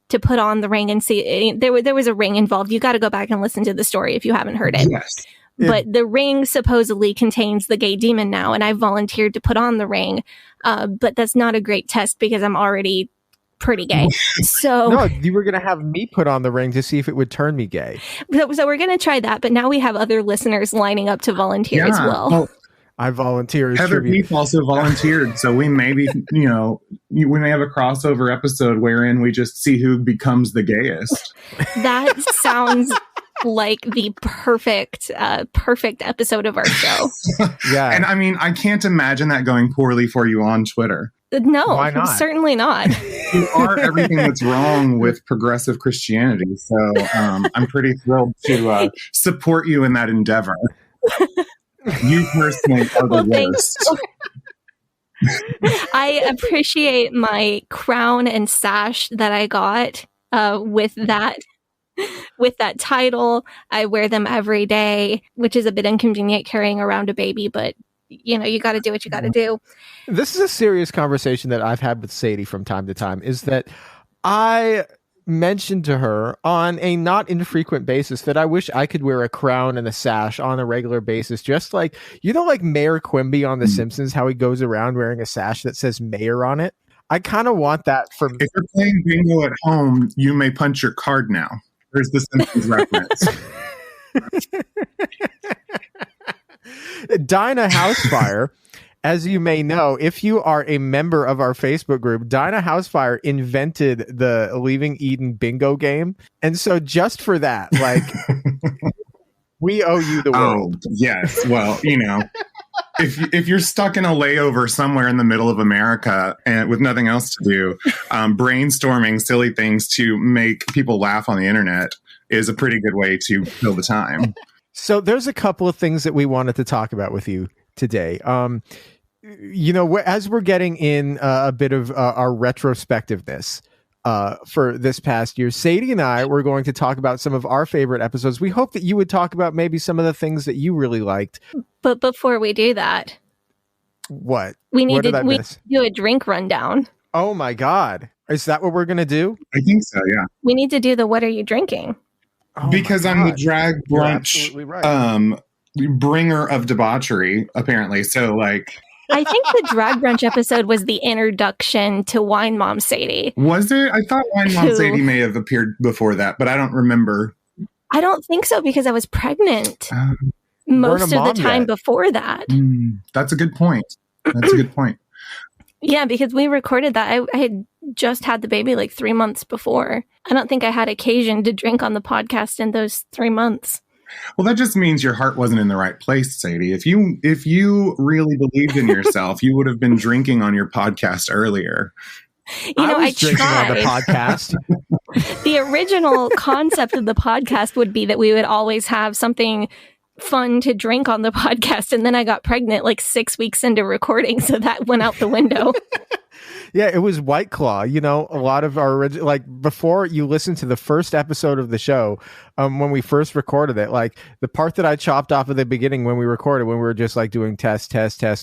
put on the ring and see, there was a ring involved. You got to go back and listen to the story if you haven't heard it. Yes. But the ring supposedly contains the gay demon now, and I volunteered to put on the ring. But that's not a great test because I'm already pretty gay. So no, you were going to have me put on the ring to see if it would turn me gay. So we're going to try that. But now we have other listeners lining up to volunteer as well. I volunteer as Heather tribute. Heath also volunteered, so we may be, we may have a crossover episode wherein we just see who becomes the gayest. That sounds like the perfect episode of our show. Yeah. And I mean, I can't imagine that going poorly for you on Twitter. No, Why not? Certainly not. You are everything that's wrong with progressive Christianity, so I'm pretty thrilled to support you in that endeavor. You personally are the worst. I appreciate my crown and sash that I got with that title. I wear them every day, which is a bit inconvenient carrying around a baby, but you got to do what you got to do. This is a serious conversation that I've had with Sadie from time to time, is that I mentioned to her on a not infrequent basis that I wish I could wear a crown and a sash on a regular basis, just like, like Mayor Quimby on The Simpsons, how he goes around wearing a sash that says mayor on it. I kind of want that for... If you're playing bingo at home, you may punch your card now. There's the Simpsons reference. Dinah House-Fire, as you may know, if you are a member of our Facebook group, Dinah House-Fire invented the Leaving Eden bingo game. And so just for that, like, we owe you the world. Oh, yes. Well, if you're stuck in a layover somewhere in the middle of America and with nothing else to do, brainstorming silly things to make people laugh on the internet is a pretty good way to fill the time. So there's a couple of things that we wanted to talk about with you today. As we're getting in a bit of our retrospectiveness for this past year, Sadie and I were going to talk about some of our favorite episodes. We hope that you would talk about maybe some of the things that you really liked. But before we do that, what? We need to do a drink rundown. Oh my God. Is that what we're going to do? I think so, yeah. We need to do the what are you drinking? Oh because I'm the drag brunch right. Bringer of debauchery, apparently. So, like... I think the drag brunch episode was the introduction to Wine Mom Sadie. Was it? I thought Wine Mom Sadie may have appeared before that, but I don't remember. I don't think so because I was pregnant most of the time before that. That's a good point. Yeah, because we recorded that. I had just had the baby like 3 months before. I don't think I had occasion to drink on the podcast in those 3 months. Well, that just means your heart wasn't in the right place, Sadie. If you really believed in yourself, you would have been drinking on your podcast earlier. I was drinking tried. on the podcast. The original concept of the podcast would be that we would always have something fun to drink on the podcast, and then I got pregnant like 6 weeks into recording, so that went out the window. Yeah, it was White Claw. A lot of our original, like, before you listen to the first episode of the show, when we first recorded it, like the part that I chopped off at the beginning when we recorded, when we were just like doing test,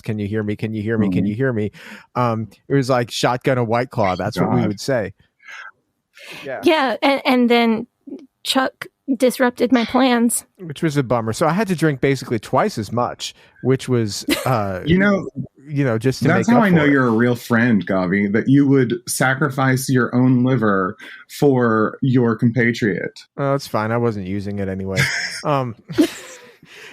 can you hear me? Can you hear me? Can you hear me? It was like shotgun a White Claw. That's what we would say. Yeah, and then Chuck disrupted my plans, which was a bummer. So I had to drink basically twice as much, which was just to that's make how up I know for it. You're a real friend, Gavi, that you would sacrifice your own liver for your compatriot. Oh, it's fine. I wasn't using it anyway.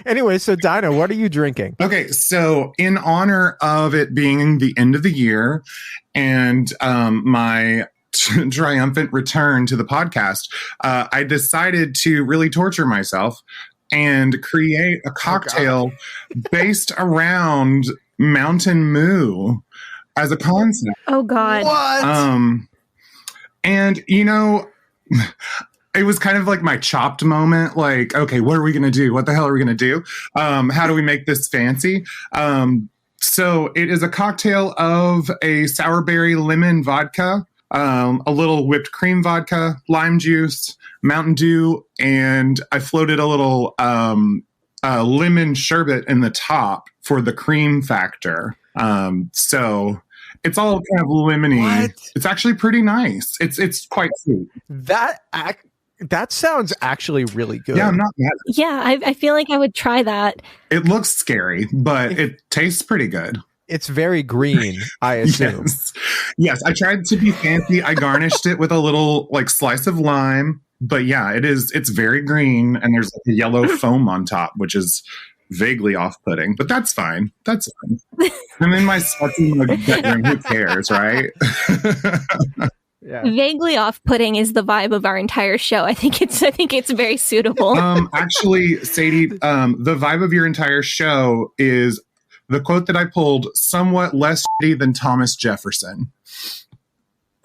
Anyway, so Dinah, what are you drinking? Okay, so in honor of it being the end of the year and my triumphant return to the podcast, I decided to really torture myself and create a cocktail based around Mountain Moo as a concept. Oh God. What? And it was kind of like my Chopped moment. Like, okay, what are we going to do? What the hell are we going to do? How do we make this fancy? So it is a cocktail of a sour berry lemon vodka, a little whipped cream vodka, lime juice, Mountain Dew, and I floated a little lemon sherbet in the top for the cream factor. So it's all kind of lemony. What? It's actually pretty nice. It's quite sweet. That sounds actually really good. Yeah, I'm not mad. Yeah, I feel like I would try that. It looks scary, but it tastes pretty good. It's very green, I assume. Yes, I tried to be fancy. I garnished it with a little like slice of lime. But yeah, it's very green, and there's like a yellow foam on top, which is vaguely off-putting. But that's fine. That's fine. I'm in my sweaty bedroom. Who cares, right? Yeah. Vaguely off-putting is the vibe of our entire show. I think it's very suitable. Actually, Sadie, the vibe of your entire show is the quote that I pulled: somewhat less shitty than Thomas Jefferson.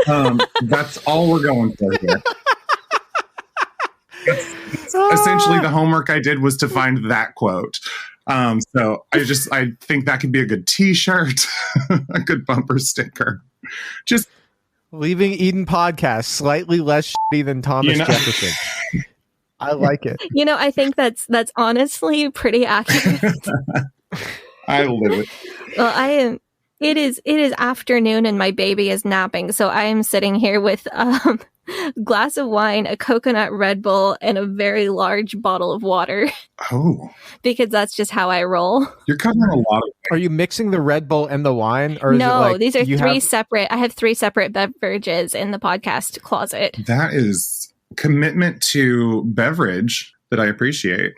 That's all we're going for here. Essentially, the homework I did was to find that quote. So I think that could be a good T-shirt, a good bumper sticker. Just Leaving Eden podcast, slightly less shitty than Thomas Jefferson. I like it. I think that's honestly pretty accurate. I live it. Well, I am. It is afternoon and my baby is napping, so I am sitting here with glass of wine, a coconut Red Bull, and a very large bottle of water. Oh, because that's just how I roll. you're covering a lot of. Are you mixing the Red Bull and the wine? Or No, is it like these are you three have- separate. I have 3 separate beverages in the podcast closet. That is commitment to beverage that I appreciate.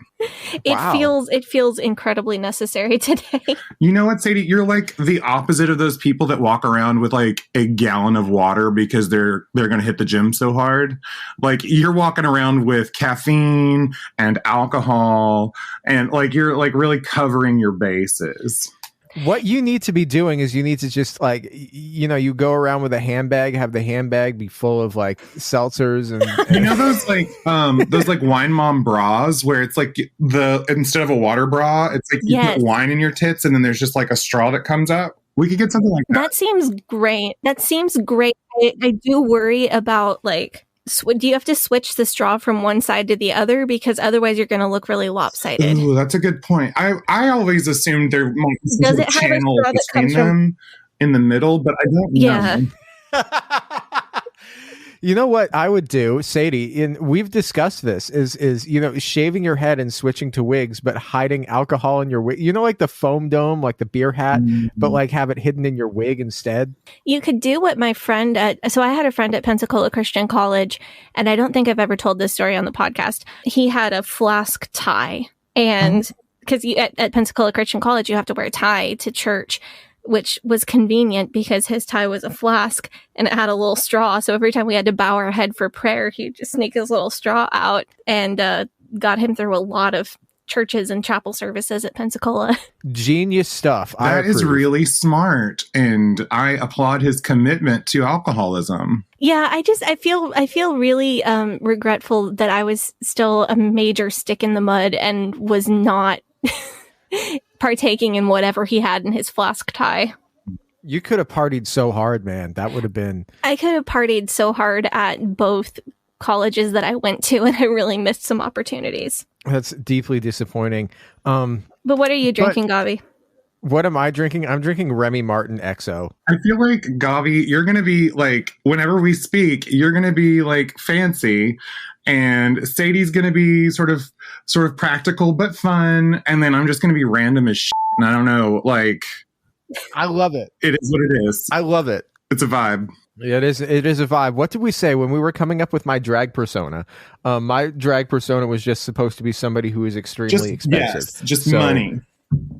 Wow. It feels incredibly necessary today. You know what, Sadie? You're like the opposite of those people that walk around with like a gallon of water because they're going to hit the gym so hard. Like you're walking around with caffeine and alcohol, and like you're like really covering your bases. What you need to be doing is you need to just like, you go around with a handbag, have the handbag be full of like seltzers and You know those like wine mom bras where it's like instead of a water bra, it's like you Yes. put wine in your tits and then there's just like a straw that comes up. We could get something like that. That seems great. I do worry about like, do you have to switch the straw from one side to the other? Because otherwise you're going to look really lopsided. Ooh, that's a good point. I always assumed there might be some Does sort it of have a channel straw that between comes from- them in the middle, but I don't Yeah. know. You know what I would do, Sadie, we've discussed this, is shaving your head and switching to wigs, but hiding alcohol in your wig. Like the foam dome, like the beer hat, but like have it hidden in your wig instead. You could do what my friend so I had a friend at Pensacola Christian College, and I don't think I've ever told this story on the podcast. He had a flask tie, and because at Pensacola Christian College, you have to wear a tie to church, which was convenient because his tie was a flask and it had a little straw. So every time we had to bow our head for prayer, he'd just sneak his little straw out, and got him through a lot of churches and chapel services at Pensacola. Genius stuff. I That is approve. really smart, and I applaud his commitment to alcoholism. Yeah, I feel really regretful that I was still a major stick in the mud and was not partaking in whatever he had in his flask tie. You could have partied so hard, man. That would have been. I could have partied so hard at both colleges that I went to, and I really missed some opportunities. That's deeply disappointing. But what are you drinking, Gavi? What am I drinking? I'm drinking Remy Martin XO. I feel like, Gavi, you're going to be like, whenever we speak, you're going to be like fancy, and Sadie's going to be sort of practical but fun, and then I'm just going to be random as shit, and I don't know, like, I love it. it is what it is. I love it. It's a vibe. It is a vibe. What did we say when we were coming up with my drag persona? My drag persona was just supposed to be somebody who is extremely expensive. Yes, just So- money.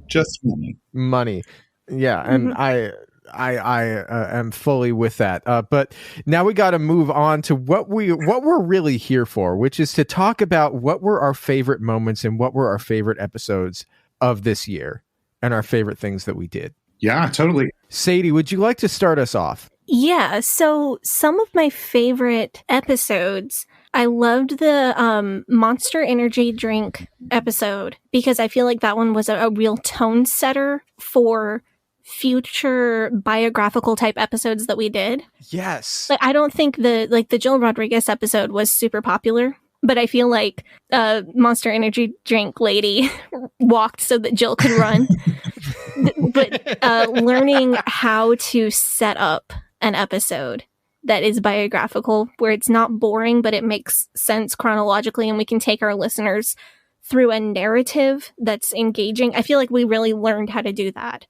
Just money. Money. Yeah, and I am fully with that. But now we got to move on to what we're really here for, which is to talk about what were our favorite moments and what were our favorite episodes of this year and our favorite things that we did. Yeah, totally. Sadie, would you like to start us off? Yeah, so some of my favorite episodes, I loved the Monster Energy drink episode because I feel like that one was a real tone setter for future biographical type episodes that we did. Yes. Like, I don't think the Jill Rodriguez episode was super popular, but I feel like Monster Energy drink lady walked so that Jill could run. But learning how to set up an episode that is biographical, where it's not boring, but it makes sense chronologically, and we can take our listeners through a narrative that's engaging. I feel like we really learned how to do that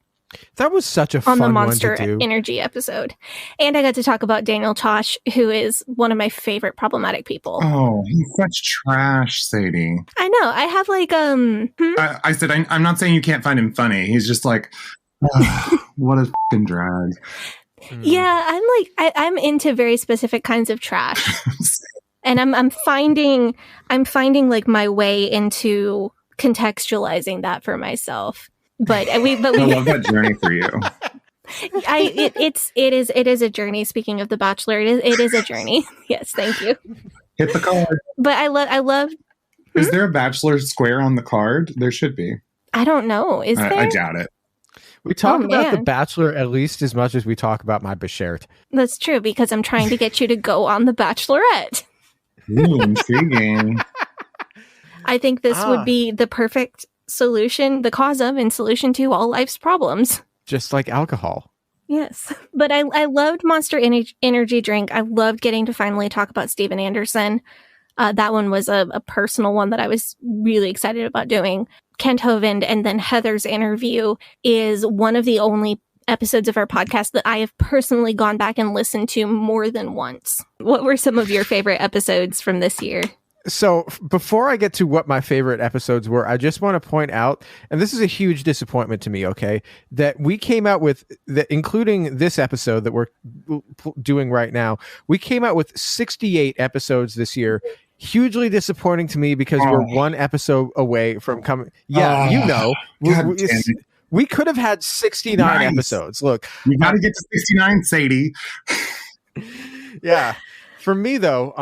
That was such a on fun the one Monster to do. Energy episode. And I got to talk about Daniel Tosh, who is one of my favorite problematic people. Oh, he's such trash, Sadie. I know. I have like I said, I'm not saying you can't find him funny. He's just like, what a fucking drag. yeah, I'm into very specific kinds of trash. And I'm finding like my way into contextualizing that for myself. But we I love that journey for you. it is a journey. Speaking of The Bachelor, it is a journey. Yes, thank you. Hit the card. But I love. Is there a Bachelor square on the card? There should be. I don't know. Is there? I doubt it. We talk Oh, about The man. Bachelor at least as much as we talk about my Beshert. That's true, because I'm trying to get you to go on The Bachelorette. Ooh, intriguing. I think this would be the perfect solution, the cause of and solution to all life's problems. Just like alcohol. Yes. But I loved Monster Energy Drink. I loved getting to finally talk about Steven Anderson. That one was a personal one that I was really excited about doing. Kent Hovind and then Heather's interview is one of the only episodes of our podcast that I have personally gone back and listened to more than once. What were some of your favorite episodes from this year? So before I get to what my favorite episodes were, I just want to point out, and this is a huge disappointment to me, okay, that we came out with, including this episode that we're doing right now, we came out with 68 episodes this year. Hugely disappointing to me because we're one episode away from coming. Yeah, you know. We could have had 69 episodes. Look. You got to get to 69, Sadie. Yeah. For me, though,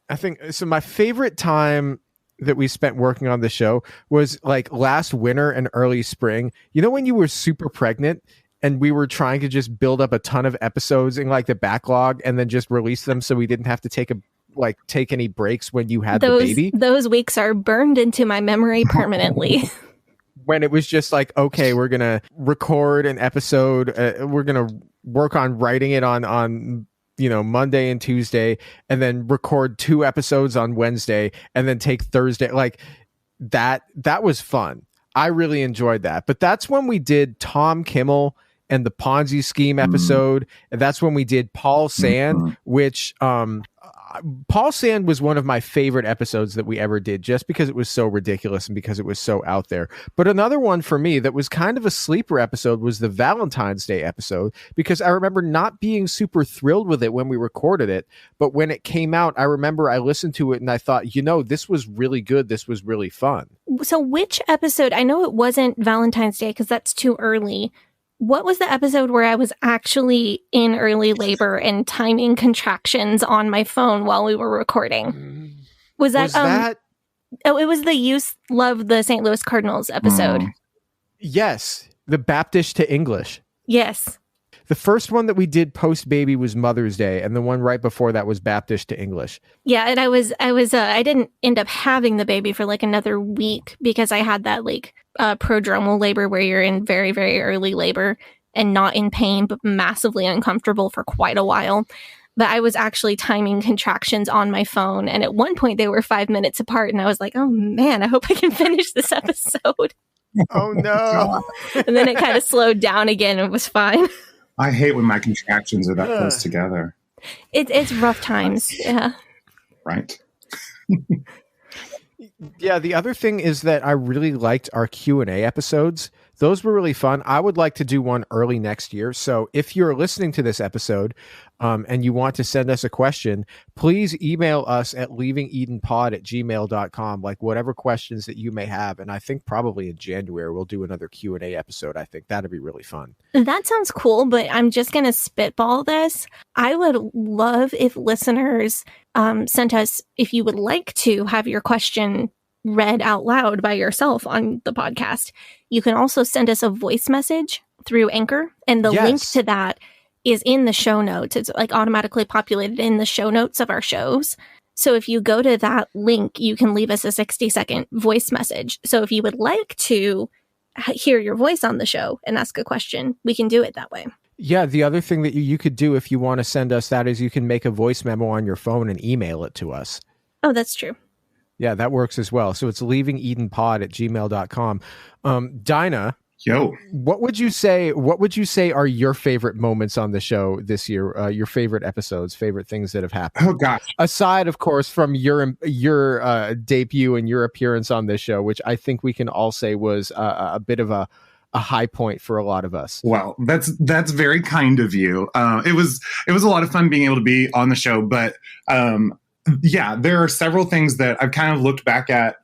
I think so. My favorite time that we spent working on the show was like last winter and early spring. You know, when you were super pregnant and we were trying to just build up a ton of episodes in like the backlog and then just release them so we didn't have to take any breaks when you had the baby. Those weeks are burned into my memory permanently. When it was just like, okay, we're going to record an episode. We're going to work on writing it on Monday and Tuesday, and then record 2 episodes on Wednesday, and then take Thursday. Like that was fun. I really enjoyed that. But that's when we did Tom Kimmel and the Ponzi scheme episode. And that's when we did Paul Sand, which Paul Sand was one of my favorite episodes that we ever did, just because it was so ridiculous and because it was so out there. But another one for me that was kind of a sleeper episode was the Valentine's Day episode, because I remember not being super thrilled with it when we recorded it. But when it came out, I remember I listened to it and I thought, this was really good. This was really fun. So which episode? I know it wasn't Valentine's Day because that's too early. What was the episode where I was actually in early labor and timing contractions on my phone while we were recording? Was that? Oh, it was the You Love the St. Louis Cardinals episode. Yes. The Baptist to English. Yes. The first one that we did post baby was Mother's Day, and the one right before that was Baptist to English. Yeah, and I didn't end up having the baby for like another week because I had that like prodromal labor where you're in very, very early labor and not in pain, but massively uncomfortable for quite a while. But I was actually timing contractions on my phone, and at one point they were 5 minutes apart, and I was like, oh man, I hope I can finish this episode. Oh no. And then it kind of slowed down again and it was fine. I hate when my contractions are that close together. It's rough times. Yeah. Right. Yeah, the other thing is that I really liked our Q&A episodes. Those were really fun. I would like to do one early next year. So if you're listening to this episode and you want to send us a question, please email us at leavingedenpod@gmail.com, like whatever questions that you may have. And I think probably in January, we'll do another Q&A episode. I think that'd be really fun. That sounds cool, but I'm just going to spitball this. I would love if listeners sent us, if you would like to have your question read out loud by yourself on the podcast. You can also send us a voice message through Anchor, and the link to that is in the show notes. It's like automatically populated in the show notes of our shows. So if you go to that link, you can leave us a 60-second voice message. So if you would like to hear your voice on the show and ask a question, we can do it that way. Yeah, the other thing that you could do if you want to send us that is you can make a voice memo on your phone and email it to us. Oh, that's true. Yeah, that works as well. So it's leavingedenpod@gmail.com. Dinah, what would you say are your favorite moments on the show this year? Your favorite episodes, favorite things that have happened? Oh gosh. Aside, of course, from your debut and your appearance on this show, which I think we can all say was a bit of a high point for a lot of us. Well, that's very kind of you. It was a lot of fun being able to be on the show, but yeah, there are several things that I've kind of looked back at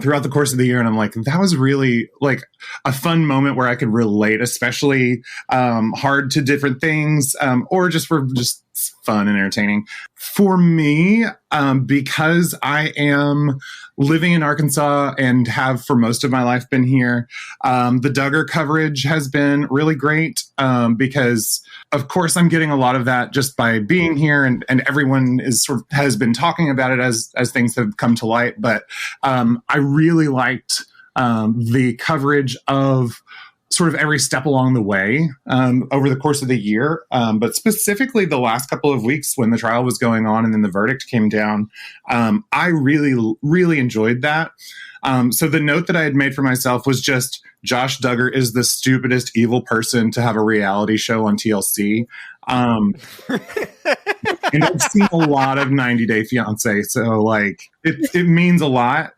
throughout the course of the year, and I'm like, that was really like a fun moment where I could relate, especially hard to different things, or just for just fun and entertaining. For me, because I am living in Arkansas and have for most of my life been here, the Duggar coverage has been really great because, of course, I'm getting a lot of that just by being here, and everyone has been talking about it as things have come to light. But I really liked the coverage of sort of every step along the way over the course of the year. But specifically the last couple of weeks when the trial was going on and then the verdict came down, I really, really enjoyed that. So the note that I had made for myself was just, Josh Duggar is the stupidest evil person to have a reality show on TLC. And I've seen a lot of 90 Day Fiancé, so like it means a lot.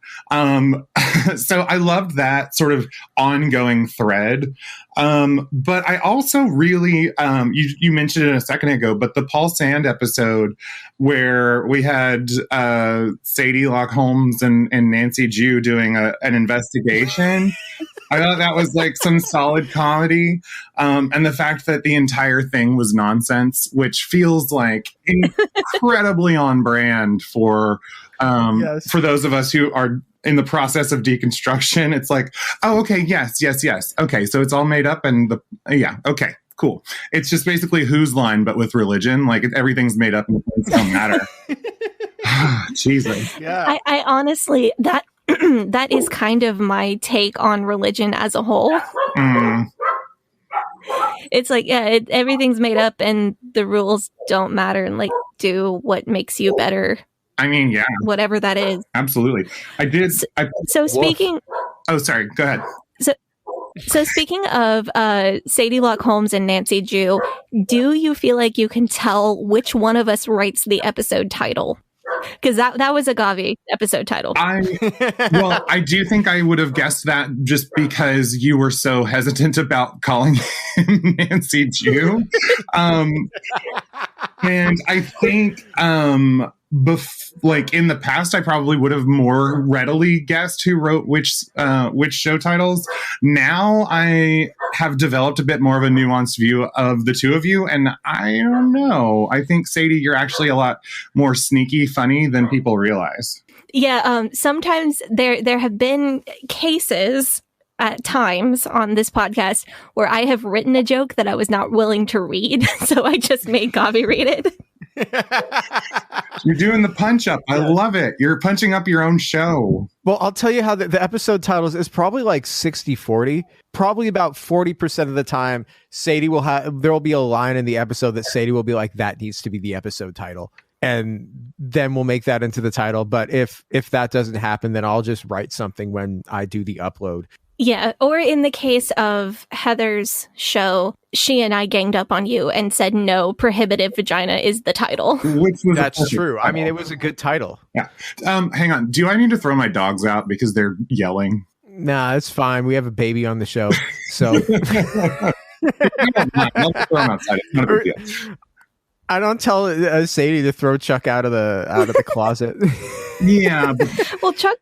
So I loved that sort of ongoing thread. But I also really, you mentioned it a second ago, but the Paul Sand episode where we had Sadie Locke Holmes and Nancy Jew doing an investigation. I thought that was like some solid comedy. And the fact that the entire thing was nonsense, which feels like incredibly on brand for those of us who are in the process of deconstruction. It's like, oh, okay, yes. Okay, so it's all made up and okay, cool. It's just basically Who's Line, but with religion. Like everything's made up and it don't matter. Jesus. Yeah. I honestly, that is kind of my take on religion as a whole. It's like, everything's made up and the rules don't matter, and like do what makes you better. I mean, yeah. Whatever that is. Absolutely. So speaking... Oh, sorry. Go ahead. So speaking of Sadie Locke Holmes and Nancy Jew, do you feel like you can tell which one of us writes the episode title? Because that was a Gavi episode title. I do think I would have guessed that just because you were so hesitant about calling him Nancy Jew. And I think like in the past, I probably would have more readily guessed who wrote which show titles. Now I have developed a bit more of a nuanced view of the two of you, and I don't know. I think, Sadie, you're actually a lot more sneaky funny than people realize. Yeah, sometimes there have been cases at times on this podcast where I have written a joke that I was not willing to read, so I just made Gavi read it. You're doing the punch up. I love it. You're punching up your own show. Well, I'll tell you how the episode titles is probably like 60-40. Probably about 40% of the time, Sadie there will be a line in the episode that Sadie will be like, that needs to be the episode title. And then we'll make that into the title. But if that doesn't happen, then I'll just write something when I do the upload. Yeah, or in the case of Heather's show, she and I ganged up on you and said, no, Prohibitive Vagina is the title. That's true. I mean, it was a good title. Yeah. Hang on. Do I need to throw my dogs out because they're yelling? Nah, it's fine. We have a baby on the show. So Let's throw them outside. It's not a big deal. I don't tell Sadie to throw Chuck out of the closet. Yeah. Well, Chuck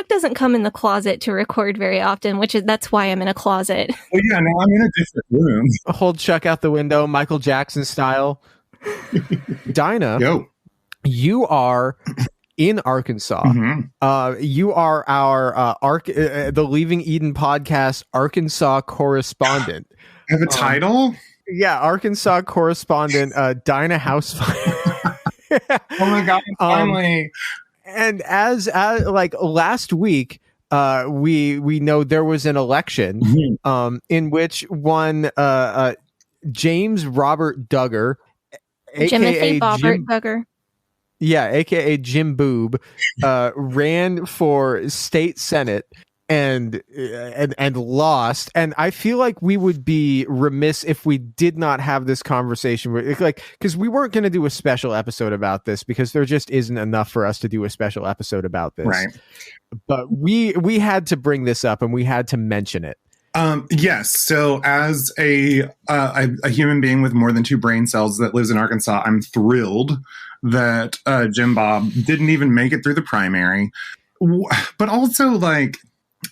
doesn't come in the closet to record very often, that's why I'm in a closet. Well, yeah, no, I'm in a different room. Hold Chuck out the window, Michael Jackson style. Dinah, you are in Arkansas. Mm-hmm. You are our the Leaving Eden podcast Arkansas correspondent. I have a title? Yeah, Arkansas correspondent Dinah House-Fire. Oh my God, finally. And as like last week, we know there was an election in which one James Robert Duggar, Timothy Bobbert Duggar. Yeah, aka Jim Boob, ran for state senate and lost. And I feel like we would be remiss if we did not have this conversation, because we weren't going to do a special episode about this because there just isn't enough for us to do a special episode about this. Right. But we had to bring this up and we had to mention it. Yes. So as a human being with more than 2 brain cells that lives in Arkansas, I'm thrilled that Jim Bob didn't even make it through the primary. But also, like,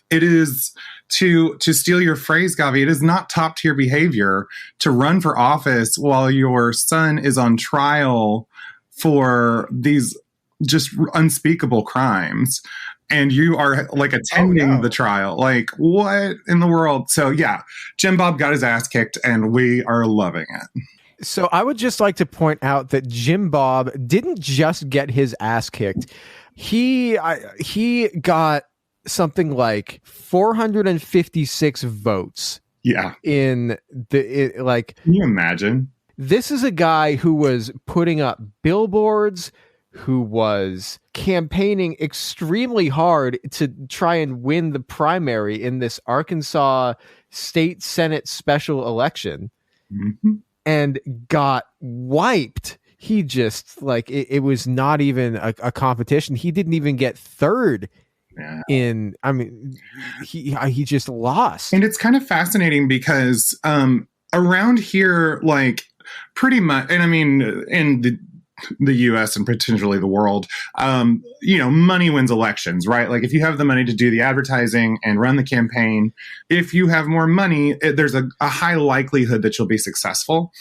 it is, to steal your phrase, Gavi, it is not top tier behavior to run for office while your son is on trial for these just unspeakable crimes. And you are like attending the trial. Like, what in the world? So yeah, Jim Bob got his ass kicked and we are loving it. So I would just like to point out that Jim Bob didn't just get his ass kicked. He got something like 456 votes. Yeah. In the can you imagine? This is a guy who was putting up billboards, who was campaigning extremely hard to try and win the primary in this Arkansas State Senate special election, and got wiped. He just it was not even a competition. He didn't even get third. Yeah. He just lost. And it's kind of fascinating because around here, pretty much, and I mean, in the US and potentially the world, money wins elections, right? Like if you have the money to do the advertising and run the campaign, if you have more money, there's a high likelihood that you'll be successful.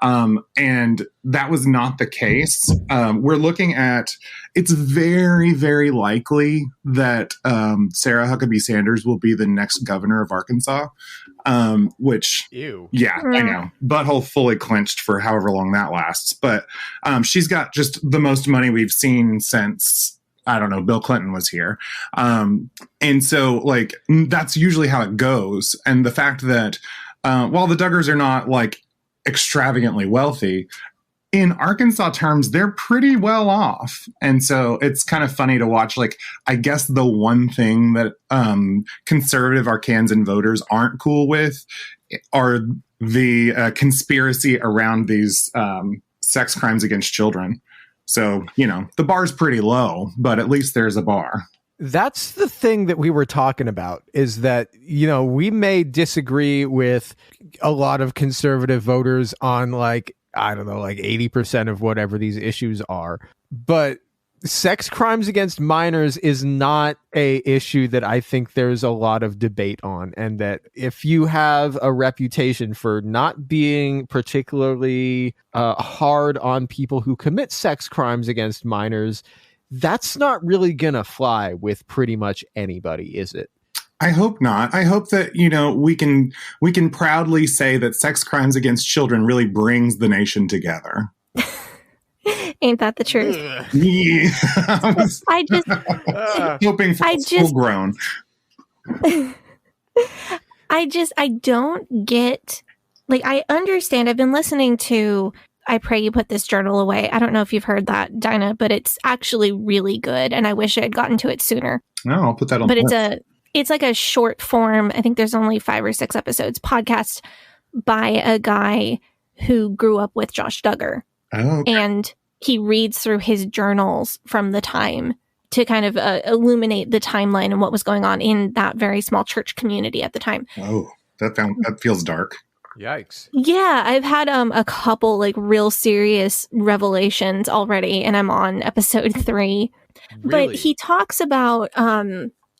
And that was not the case. We're looking at, it's very, very likely that Sarah Huckabee Sanders will be the next governor of Arkansas, which, ew. Yeah, I know. Butthole fully clenched for however long that lasts. But she's got just the most money we've seen since, I don't know, Bill Clinton was here. And so, that's usually how it goes. And the fact that while the Duggars are not, extravagantly wealthy, in Arkansas terms, they're pretty well off. And so it's kind of funny to watch, I guess the one thing that conservative Arkansan voters aren't cool with are the conspiracy around these sex crimes against children. So, the bar's pretty low, but at least there's a bar. That's the thing that we were talking about, is that, we may disagree with a lot of conservative voters on 80% of whatever these issues are. But sex crimes against minors is not a issue that I think there's a lot of debate on. And that if you have a reputation for not being particularly hard on people who commit sex crimes against minors, that's not really gonna fly with pretty much anybody, is it? I hope not. I hope that, we can proudly say that sex crimes against children really brings the nation together. Ain't that the truth? Yeah. I just hoping for full grown. I don't get, I understand. I've been listening to I Pray You Put This Journal Away. I don't know if you've heard that, Dinah, but it's actually really good, and I wish I had gotten to it sooner. No, I'll put that on. But it's like a short form, I think there's only 5 or 6 episodes, podcast by a guy who grew up with Josh Duggar. Oh, okay. And he reads through his journals from the time to kind of illuminate the timeline and what was going on in that very small church community at the time. Oh, that feels dark. Yikes. Yeah, I've had a couple real serious revelations already, and I'm on episode 3. Really? But he talks about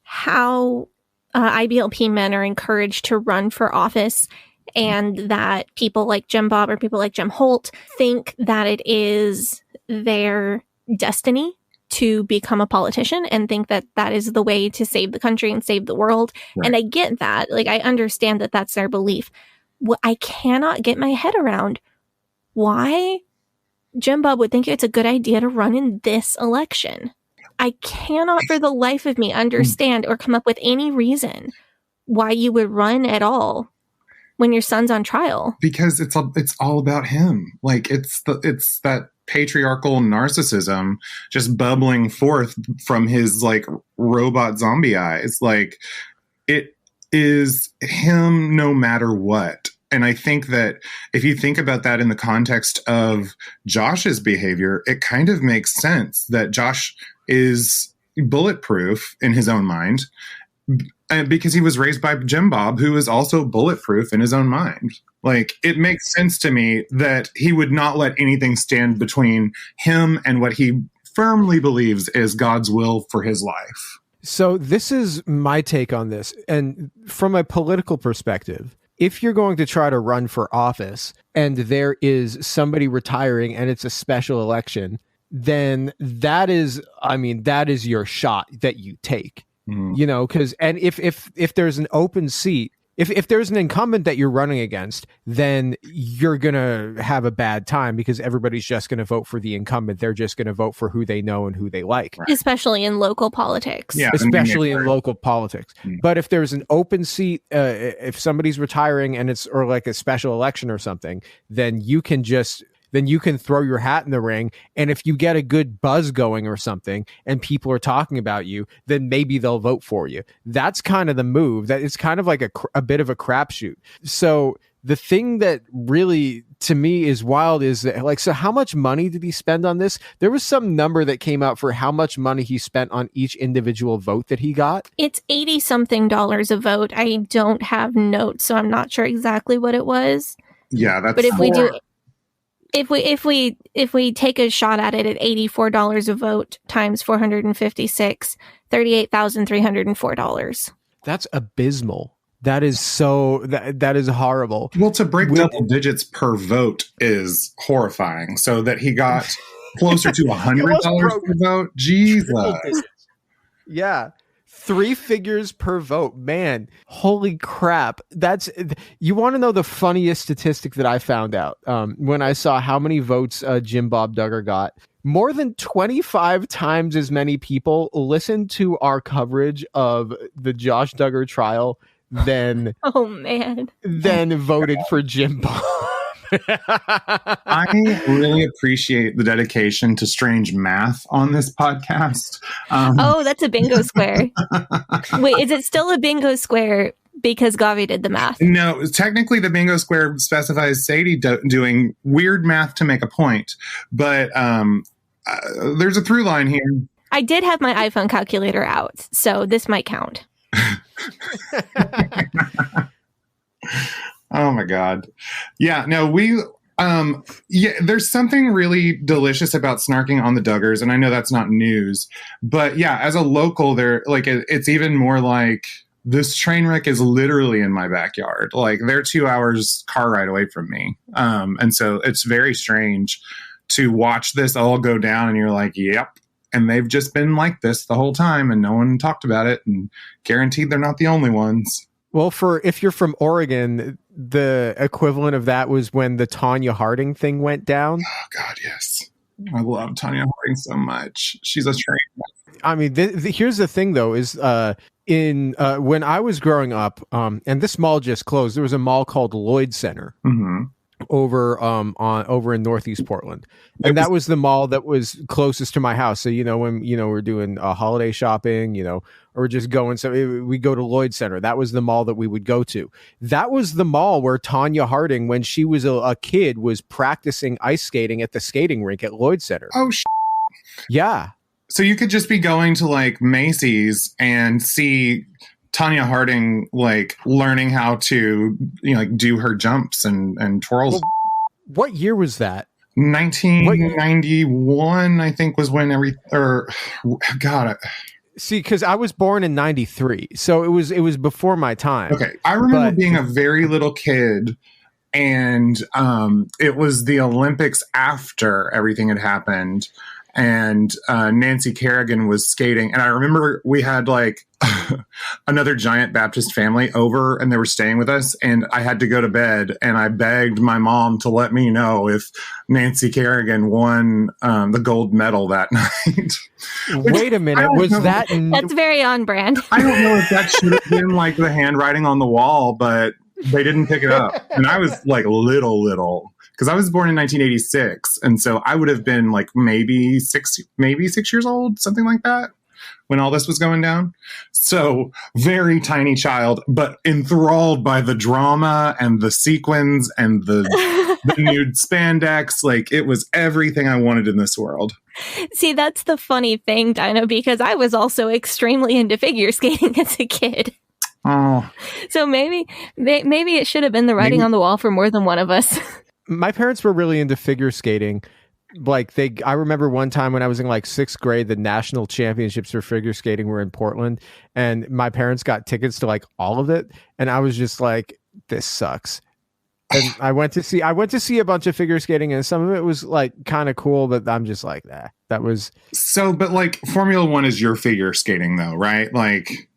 how IBLP men are encouraged to run for office, and that people like Jim Bob or people like Jim Holt think that it is their destiny to become a politician and think that that is the way to save the country and save the world. Right. And I get that. I understand that that's their belief. What I cannot get my head around why Jim Bob would think it's a good idea to run in this election. I cannot for the life of me understand or come up with any reason why you would run at all when your son's on trial. Because it's all about him. It's that patriarchal narcissism just bubbling forth from his robot zombie eyes. It is him no matter what. And I think that if you think about that in the context of Josh's behavior, it kind of makes sense that Josh is bulletproof in his own mind because he was raised by Jim Bob, who is also bulletproof in his own mind. It makes sense to me that he would not let anything stand between him and what he firmly believes is God's will for his life. So this is my take on this. And from a political perspective, if you're going to try to run for office and there is somebody retiring and it's a special election, then that is your shot that you take, because if there's an open seat If there's an incumbent that you're running against, then you're going to have a bad time because everybody's just going to vote for the incumbent. They're just going to vote for who they know and who they like. Right. Especially in local politics. Yeah, Especially in local politics. Mm. But if there's an open seat, if somebody's retiring and it's or like a special election or something, then you can throw your hat in the ring. And if you get a good buzz going or something and people are talking about you, then maybe they'll vote for you. That's kind of the move. That it's kind of like a bit of a crapshoot. So the thing that really to me is wild is that, like, so how much money did he spend on this? There was some number that came out for how much money he spent on each individual vote that he got. It's $80-something a vote. I don't have notes, so I'm not sure exactly what it was. Yeah, that's. But if we take a shot at it at $84 a vote times 456, $38,304. That's abysmal. That is that is horrible. Well, to break double digits per vote is horrifying. So that he got closer to $100 per vote. Jesus. Yeah. 3 figures per vote. Man, holy crap. You want to know the funniest statistic that I found out when I saw how many votes Jim Bob Duggar got. More than 25 times as many people listened to our coverage of the Josh Duggar trial than voted for Jim Bob. I really appreciate the dedication to strange math on this podcast. That's a bingo square. Wait, is it still a bingo square because Gavi did the math? No, technically the bingo square specifies Sadie doing weird math to make a point, but there's a through line here. I did have my iPhone calculator out, so this might count. Oh my God. Yeah, no, there's something really delicious about snarking on the Duggars, and I know that's not news, but yeah, as a local, it's even more like this train wreck is literally in my backyard. Like they're 2 hours car ride away from me. And so it's very strange to watch this all go down and you're like, yep. And they've just been like this the whole time and no one talked about it, and guaranteed they're not the only ones. Well, if you're from Oregon, the equivalent of that was when the Tonya Harding thing went down. Oh, God, yes. I love Tonya Harding so much. She's a train. I mean, here's the thing, though, is when I was growing up, and this mall just closed, there was a mall called Lloyd Center. Mm-hmm. over in Northeast Portland, and that was the mall that was closest to my house. So when we're doing holiday shopping, or just going, so we go to Lloyd Center. That was the mall that we would go to. That was the mall where Tonya Harding, when she was a kid, was practicing ice skating at the skating rink at Lloyd Center. Oh, yeah. So you could just be going to like Macy's and see Tonya Harding like learning how to do her jumps and twirls. Well, what year was that? 1991, I think, was when See, because I was born in 93, so it was before my time. Okay, I remember being a very little kid, and it was the Olympics after everything had happened, and Nancy Kerrigan was skating, and I remember we had like another giant Baptist family over, and they were staying with us, and I had to go to bed, and I begged my mom to let me know if Nancy Kerrigan won the gold medal that night. Wait a minute, was that? That's very on brand. I don't know if that should have been like the handwriting on the wall, but they didn't pick it up, and I was like little. Because I was born in 1986, and so I would have been like maybe 6 years old, something like that, when all this was going down. So very tiny child, but enthralled by the drama and the sequins and the nude spandex. Like it was everything I wanted in this world. See, that's the funny thing, Dinah, because I was also extremely into figure skating as a kid. Oh, so maybe it should have been the writing on the wall for more than one of us. My parents were really into figure skating. I remember one time when I was in like 6th grade, the national championships for figure skating were in Portland, and my parents got tickets to like all of it. And I was just like, this sucks. And I went to see a bunch of figure skating, and some of it was like kind of cool, but I'm just like, that was so, but like Formula One is your figure skating though, right? Like,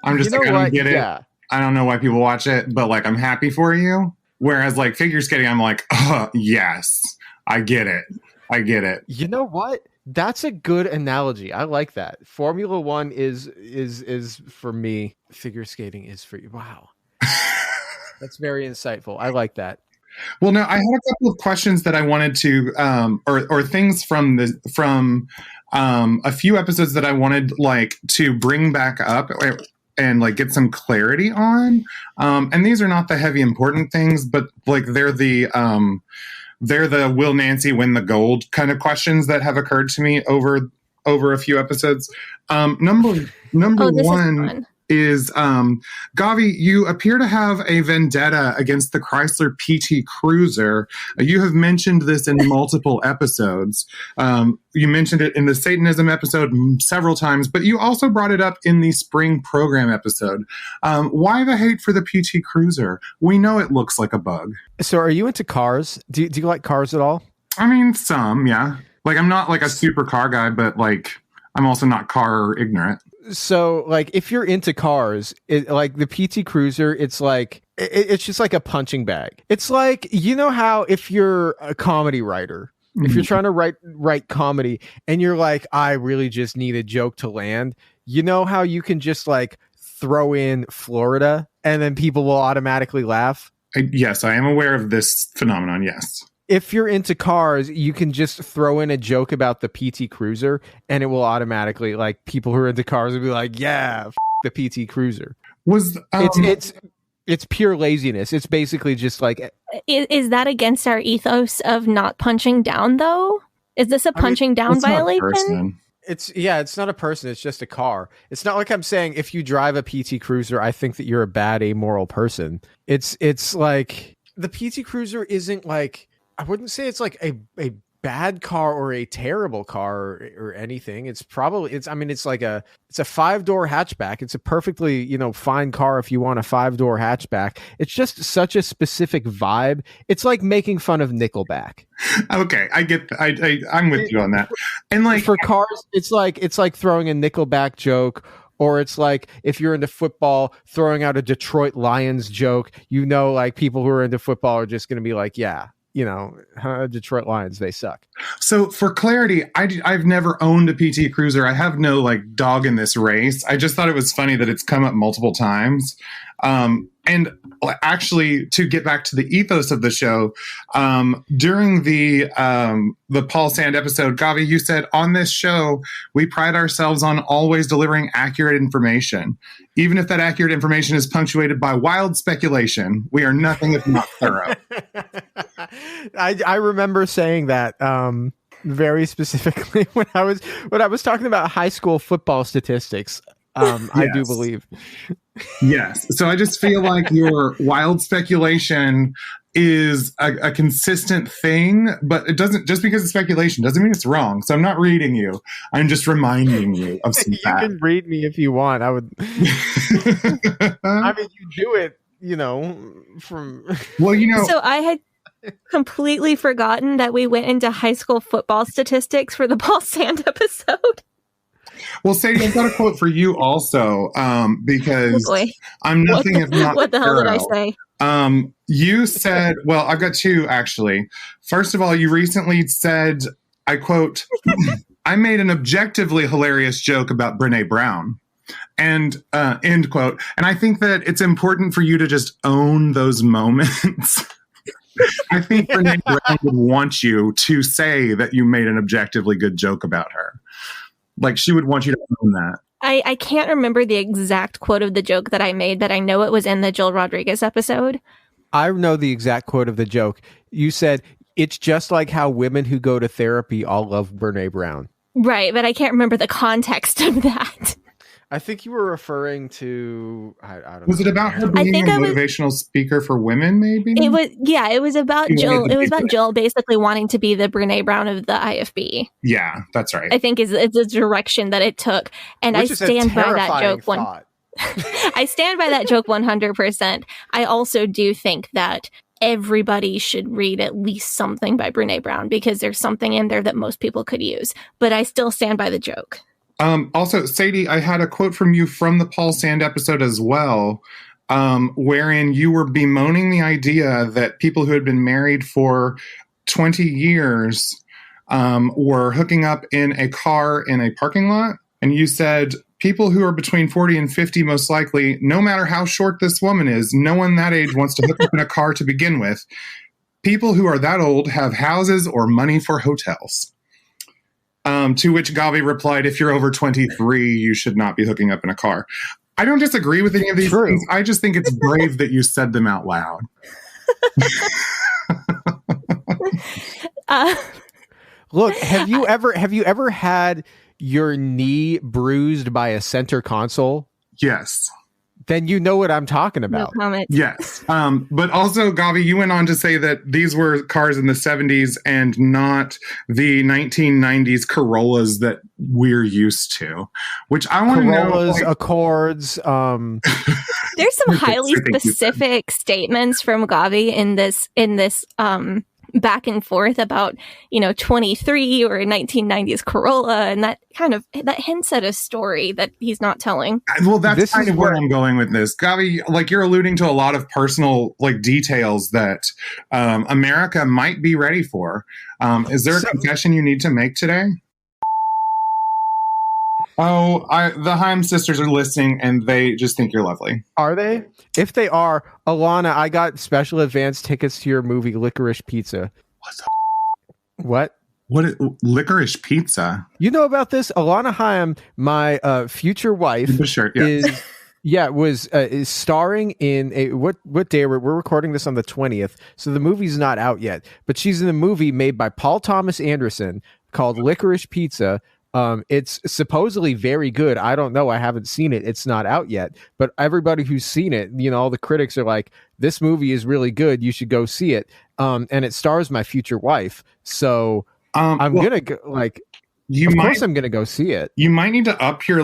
I'm just like, I don't get it. Yeah. I don't know why people watch it, but like I'm happy for you. Whereas like figure skating, I'm like, oh, yes, I get it. I get it. You know what? That's a good analogy. I like that. Formula One is for me. Figure skating is for you. Wow. That's very insightful. I like that. Well, no, I had a couple of questions that I wanted to, or things from a few episodes that I wanted like to bring back up and like get some clarity on. And these are not the heavy important things, but like they're the will Nancy win the gold kind of questions that have occurred to me over a few episodes. Number one is Gavi, you appear to have a vendetta against the Chrysler PT Cruiser. You have mentioned this in multiple episodes. You mentioned it in the Satanism episode several times, but you also brought it up in the spring program episode. Why the hate for the PT Cruiser? We know it looks like a bug. So are you into cars? Do you like cars at all? I mean, some, yeah. Like, I'm not like a super car guy, but like, I'm also not car ignorant. So, like, if you're into cars, like the PT Cruiser, it's like it's just like a punching bag. It's like, you know how if you're a comedy writer, if you're trying to write comedy, and you're like, I really just need a joke to land. You know how you can just like throw in Florida, and then people will automatically laugh. Yes, I am aware of this phenomenon. Yes. If you're into cars, you can just throw in a joke about the PT Cruiser, and it will automatically, like, people who are into cars will be like, yeah, the PT Cruiser. It's pure laziness. It's basically just like... Is that against our ethos of not punching down, though? Is this a punching down violation? It's not a person. It's just a car. It's not like I'm saying if you drive a PT Cruiser, I think that you're a bad, amoral person. It's like the PT Cruiser isn't like... I wouldn't say it's like a bad car or a terrible car or anything. It's like it's a 5-door hatchback. It's a perfectly, fine car if you want a 5-door hatchback. It's just such a specific vibe. It's like making fun of Nickelback. Okay, I get I'm with you on that. And like for cars, it's like throwing a Nickelback joke. Or it's like if you're into football, throwing out a Detroit Lions joke, like people who are into football are just going to be like, yeah, Detroit Lions, they suck. So for clarity, I've never owned a PT Cruiser. I have no like dog in this race. I just thought it was funny that it's come up multiple times. And actually, to get back to the ethos of the show, during the Paul Sand episode, Gavi, you said, on this show, we pride ourselves on always delivering accurate information. Even if that accurate information is punctuated by wild speculation, we are nothing if not thorough. I remember saying that very specifically when I was talking about high school football statistics. Yes. I do believe. Yes. So I just feel like your wild speculation is a consistent thing, but it doesn't, just because it's speculation doesn't mean it's wrong. So I'm not reading you. I'm just reminding you of some You can read me if you want. I would. I mean, you do it, from. Well, So I had completely forgotten that we went into high school football statistics for the Paul Sand episode. Well, Sadie, I've got a quote for you also, because I'm nothing if not what the hell did I say? You said, well, I've got two, actually. First of all, you recently said, I quote, I made an objectively hilarious joke about Brene Brown. And end quote. And I think that it's important for you to just own those moments. I think Brene Brown would want you to say that you made an objectively good joke about her. Like, she would want you to own that. I can't remember the exact quote of the joke that I made, but I know it was in the Jill Rodriguez episode. I know the exact quote of the joke. You said, it's just like how women who go to therapy all love Brene Brown. Right, but I can't remember the context of that. I think you were referring to... I don't know. Was it about her being a motivational speaker for women, maybe? It was about Jill. It was about Jill basically wanting to be the Brene Brown of the IFB. Yeah, that's right. I think it's the direction that it took. And I stand by that joke. I stand by that joke 100%. I also do think that everybody should read at least something by Brene Brown, because there's something in there that most people could use. But I still stand by the joke. Also, Sadie, I had a quote from you from the Paul Sand episode as well. wherein you were bemoaning the idea that people who had been married for 20 years were hooking up in a car in a parking lot. And you said people who are between 40 and 50, most likely, no matter how short this woman is, no one that age wants to hook up in a car to begin with. People who are that old have houses or money for hotels. To which Gavi replied, if you're over 23, you should not be hooking up in a car. I don't disagree with any of these things. I just think it's brave that you said them out loud. Look, have you ever had your knee bruised by a center console? Yes. Then you know what I'm talking about. No comment. Yes. But also, Gavi, you went on to say that these were cars in the 70s and not the 1990s Corollas that we're used to, which I want to know. Corollas, Accords. There's some highly specific statements from Gavi in this back and forth about, 23 or 1990s Corolla, and that hints at a story that he's not telling. Well, that's kind of where I'm going with this. Gavi, you're alluding to a lot of personal details that America might be ready for. Is there a confession you need to make today? Oh, the Haim sisters are listening, and they just think you're lovely. Are they? If they are, Alana, I got special advance tickets to your movie Licorice Pizza. What? What is Licorice Pizza? You know about this? Alana Haim, my future wife, is starring in a what day we're recording this on the 20th, so the movie's not out yet. But she's in a movie made by Paul Thomas Anderson called Licorice Pizza. It's supposedly very good. I don't know. I haven't seen it. It's not out yet. But everybody who's seen it, all the critics are like, this movie is really good. You should go see it. And it stars my future wife. So I'm going to go, of course I'm going to go see it. You might need to up your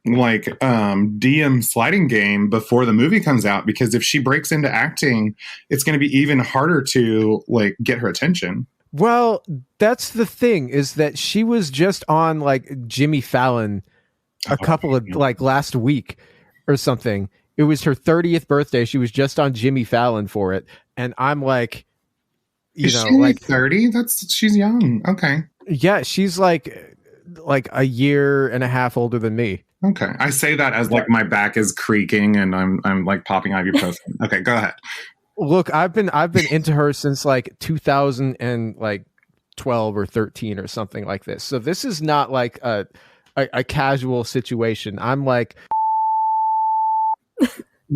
DM sliding game before the movie comes out, because if she breaks into acting, it's going to be even harder to get her attention. Well, that's the thing, is that she was just on Jimmy Fallon a couple of last week or something. It was her 30th birthday. She was just on Jimmy Fallon for it. And I'm like, is she 30? She's young. Okay. Yeah, she's like a year and a half older than me. Okay. I say that as my back is creaking and I'm popping ibuprofen. Okay, go ahead. Look, I've been into her since 2012 or 13 or something like this. So this is not a casual situation. I'm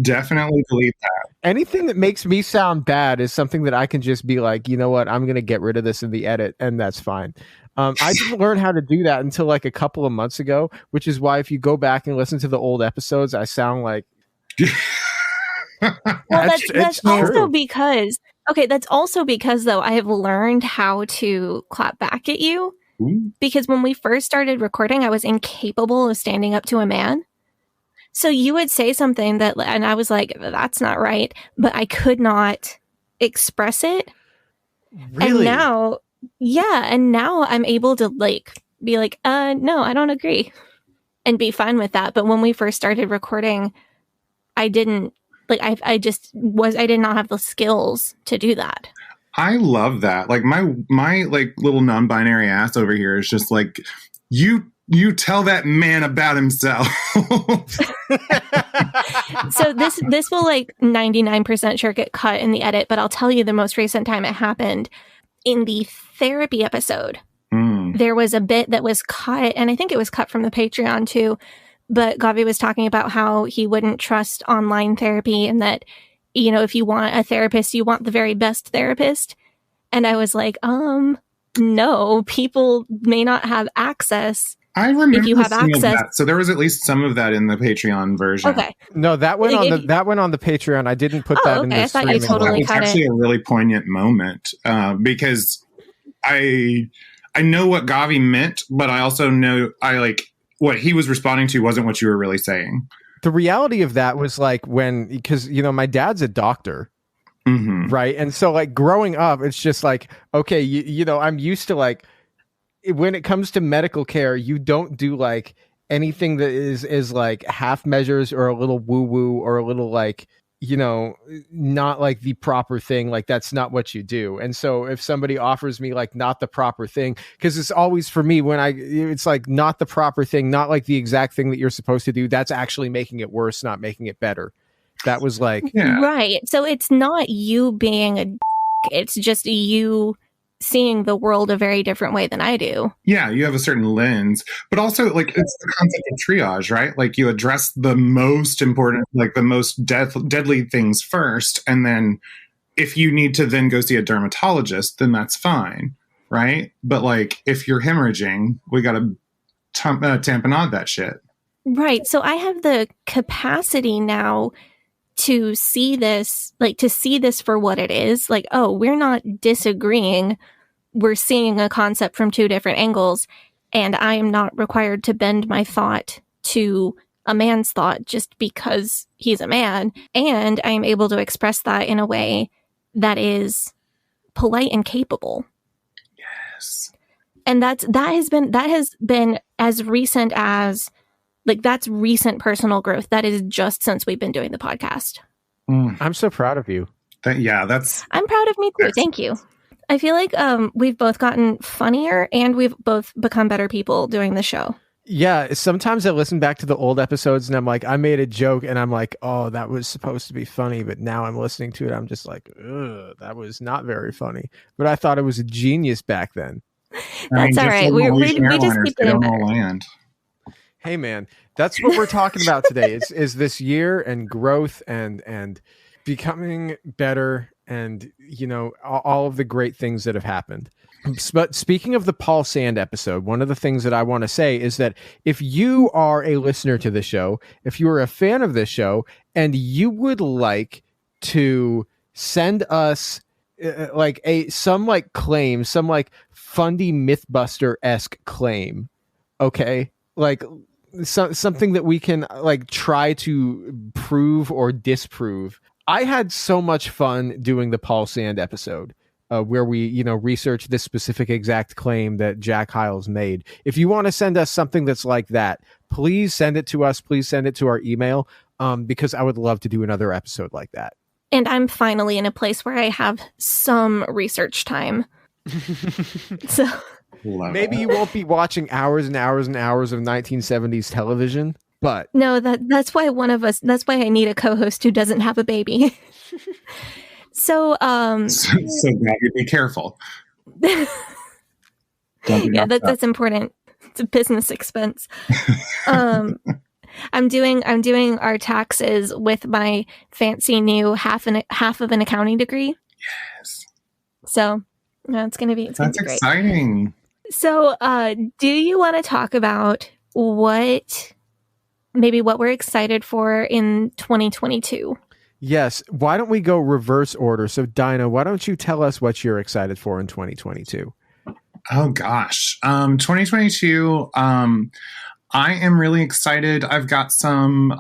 definitely believe that. Anything that makes me sound bad is something that I can just be like, you know what, I'm going to get rid of this in the edit, and that's fine. I didn't learn how to do that until a couple of months ago, which is why if you go back and listen to the old episodes, I sound like... Well, that's also because though I have learned how to clap back at you. Ooh. Because when we first started recording, I was incapable of standing up to a man. So you would say something and I was like, that's not right, but I could not express it. Really? And now I'm able to be like, no, I don't agree, and be fine with that. But when we first started recording, I didn't. I did not have the skills to do that. I love that. My little non-binary ass over here is just you tell that man about himself. So this will 99% sure get cut in the edit, but I'll tell you the most recent time it happened. In the therapy episode, there was a bit that was cut, and I think it was cut from the Patreon too. But Gavi was talking about how he wouldn't trust online therapy, and that, if you want a therapist, you want the very best therapist. And I was like, no, people may not have access. I remember if you have access. That. So there was at least some of that in the Patreon version. Okay. No, that went on the Patreon. I didn't put that in the I thought you totally It's cut actually it. a really poignant moment because I know what Gavi meant, but I also know what he was responding to wasn't what you were really saying. The reality of that was because my dad's a doctor, right? And so growing up, it's just okay, I'm used to when it comes to medical care, you don't do anything that is half measures or a little woo woo or a little not like the proper thing, like that's not what you do. And so if somebody offers me like not the proper thing, because it's always for me it's like not the proper thing, not like the exact thing that you're supposed to do, that's actually making it worse, not making it better. That was like, right. So it's not you being a it's just you seeing the world a very different way than I do. Yeah, you have a certain lens, but also like it's the concept of triage, right? Like you address the most important, like the most deadly things first, and then if you need to then go see a dermatologist, then that's fine, right? But like if you're hemorrhaging, we got to tamponade that shit. Right. So I have the capacity now to see this, for what it is. Like, oh, we're not disagreeing. We're seeing a concept from two different angles, and I am not required to bend my thought to a man's thought just because he's a man. And I am able to express that in a way that is polite and capable. Yes. And that has been as recent as, like, that's recent personal growth. That is just since we've been doing the podcast. I'm so proud of you. I'm proud of me too. Thank you. I feel like we've both gotten funnier and we've both become better people doing the show. Yeah, sometimes I listen back to the old episodes and I'm like, I made a joke and I'm like, oh, that was supposed to be funny. But now I'm listening to it, I'm just like, ugh, that was not very funny. But I thought it was a genius back then. That's all right. We just keep getting better. Hey, man, that's what we're talking about today. Is this year and growth and becoming better and, all of the great things that have happened. But speaking of the Paul Sand episode, one of the things that I want to say is that if you are a listener to the show, if you are a fan of this show, and you would like to send us some claim, some like Fundie Mythbuster-esque claim, okay? Like something that we can like try to prove or disprove. I had so much fun doing the Paul Sand episode. Where we, research this specific exact claim that Jack Hiles made. If you want to send us something that's like that, please send it to us. Please send it to our email, because I would love to do another episode like that. And I'm finally in a place where I have some research time. So maybe you won't be watching hours and hours and hours of 1970s television, but no, that's why that's why I need a co-host who doesn't have a baby. So glad you be careful. Yeah, that's important. It's a business expense. I'm doing our taxes with my fancy new half of an accounting degree. Yes. So it's gonna be great. Exciting. So do you want to talk about what we're excited for in 2022? Yes. Why don't we go reverse order? So, Dinah, why don't you tell us what you're excited for in 2022? Oh, gosh. 2022, I am really excited. I've got some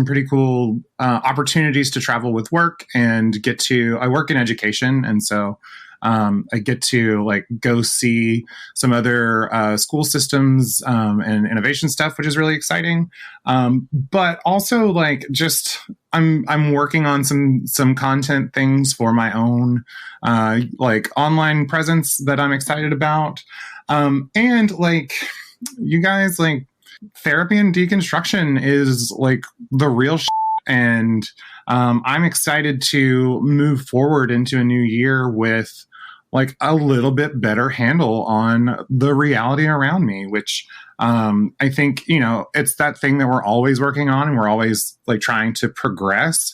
pretty cool opportunities to travel with work and I work in education. And so I get to like go see some other school systems and innovation stuff, which is really exciting. But also like just I'm working on some content things for my own like online presence that I'm excited about. And like you guys, like therapy and deconstruction is like the real shit. And I'm excited to move forward into a new year with like a little bit better handle on the reality around me, which I think, it's that thing that we're always working on and we're always like trying to progress.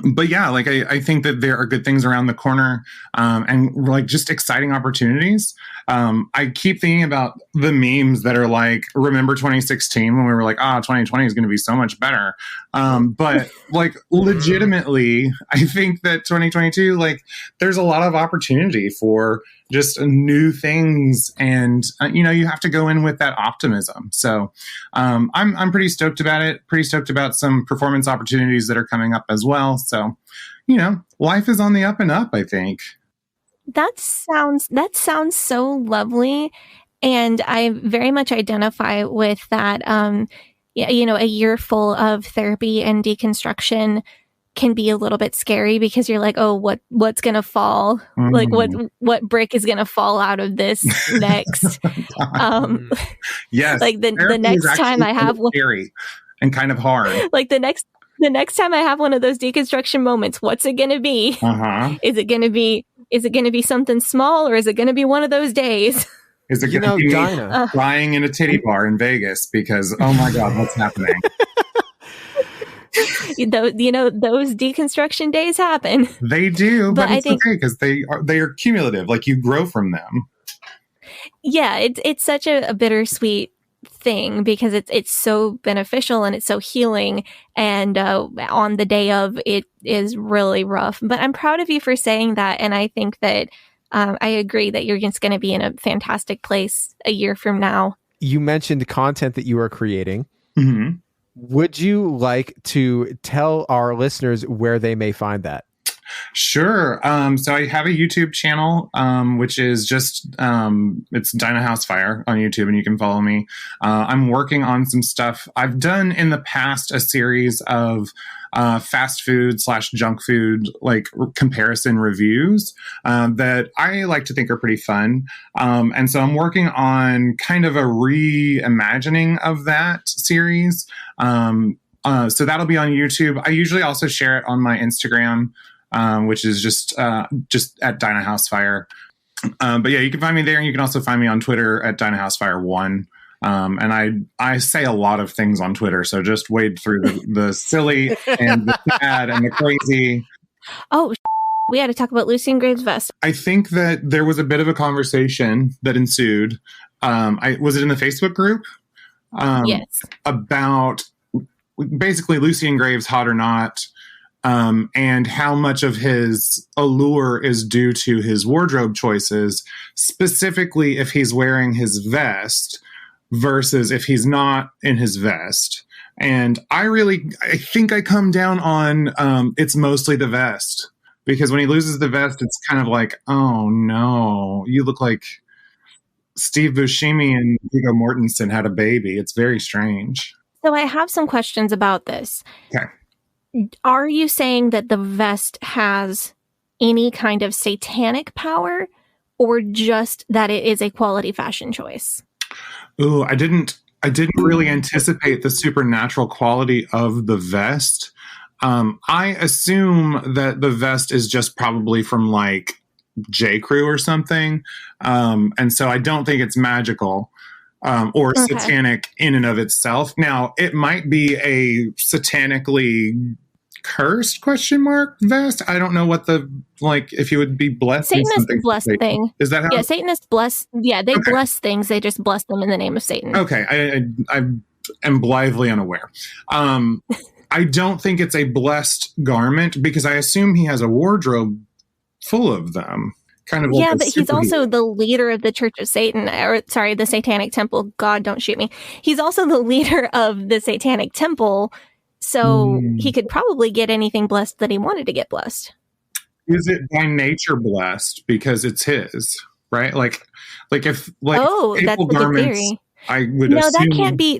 But yeah, like I think that there are good things around the corner and like just exciting opportunities. I keep thinking about the memes that are like, remember 2016 when we were like, 2020 is going to be so much better. But like legitimately, I think that 2022, like there's a lot of opportunity for just new things. And, you have to go in with that optimism. So I'm pretty stoked about it, pretty stoked about some performance opportunities that are coming up as well. So, life is on the up and up, I think. That sounds so lovely. And I very much identify with that. A year full of therapy and deconstruction can be a little bit scary because you're like, oh, what's gonna fall? Mm. Like what brick is gonna fall out of this next? Yes, Like the therapy is next time actually I have one, scary and kind of hard. like the next time I have one of those deconstruction moments, what's it gonna be? Uh-huh. Is it gonna be something small, or is it gonna be one of those days? Is it You going to know, be Dinah. flying in a titty bar in Vegas? Because, oh my God, what's happening? Those deconstruction days happen. They do, but I it's think- okay because they are cumulative. Like, you grow from them. Yeah, it's such a bittersweet thing because it's so beneficial and it's so healing, and on the day of it is really rough. But I'm proud of you for saying that, and I think that I agree that you're just going to be in a fantastic place a year from now. You mentioned content that you are creating. Mm-hmm. Would you like to tell our listeners where they may find that? Sure. So I have a YouTube channel, which is just, it's Dinah House-Fire on YouTube, and you can follow me. I'm working on some stuff. I've done in the past a series of fast food / junk food, like comparison reviews that I like to think are pretty fun. And so I'm working on kind of a reimagining of that series. So that'll be on YouTube. I usually also share it on my Instagram, which is just at Dinah House-Fire. But yeah, you can find me there, and you can also find me on Twitter at Dinah House-Fire 1. And I say a lot of things on Twitter, so just wade through the silly and the sad and the crazy. Oh, we had to talk about Lucy and Graves' vest. I think that there was a bit of a conversation that ensued. Was it in the Facebook group? Yes. About basically Lucy and Graves, hot or not, and how much of his allure is due to his wardrobe choices, specifically if he's wearing his vest versus if he's not in his vest. And I think I come down on it's mostly the vest, because when he loses the vest, it's kind of like, oh no, you look like Steve Buscemi and Viggo Mortensen had a baby. It's very strange. So I have some questions about this. Okay. Are you saying that the vest has any kind of satanic power, or just that it is a quality fashion choice? Ooh, I didn't really anticipate the supernatural quality of the vest. I assume that the vest is just probably from like J. Crew or something. And so I don't think it's magical or satanic in and of itself. Now, it might be a satanically cursed ? Vest. I don't know what if you would be blessed. Satanist blessed thing. Is that how? Yeah, Satanists bless. Yeah, they bless things. They just bless them in the name of Satan. Okay, I am blithely unaware. I don't think it's a blessed garment, because I assume he has a wardrobe full of them. Kind of. Yeah, but he's also the leader of the Church of Satan, or sorry, the Satanic Temple. God, don't shoot me. He's also the leader of the Satanic Temple, so he could probably get anything blessed that he wanted to get blessed. Is it by nature blessed because it's his, right? Like if that's a good theory. I would no, assume... that can't be.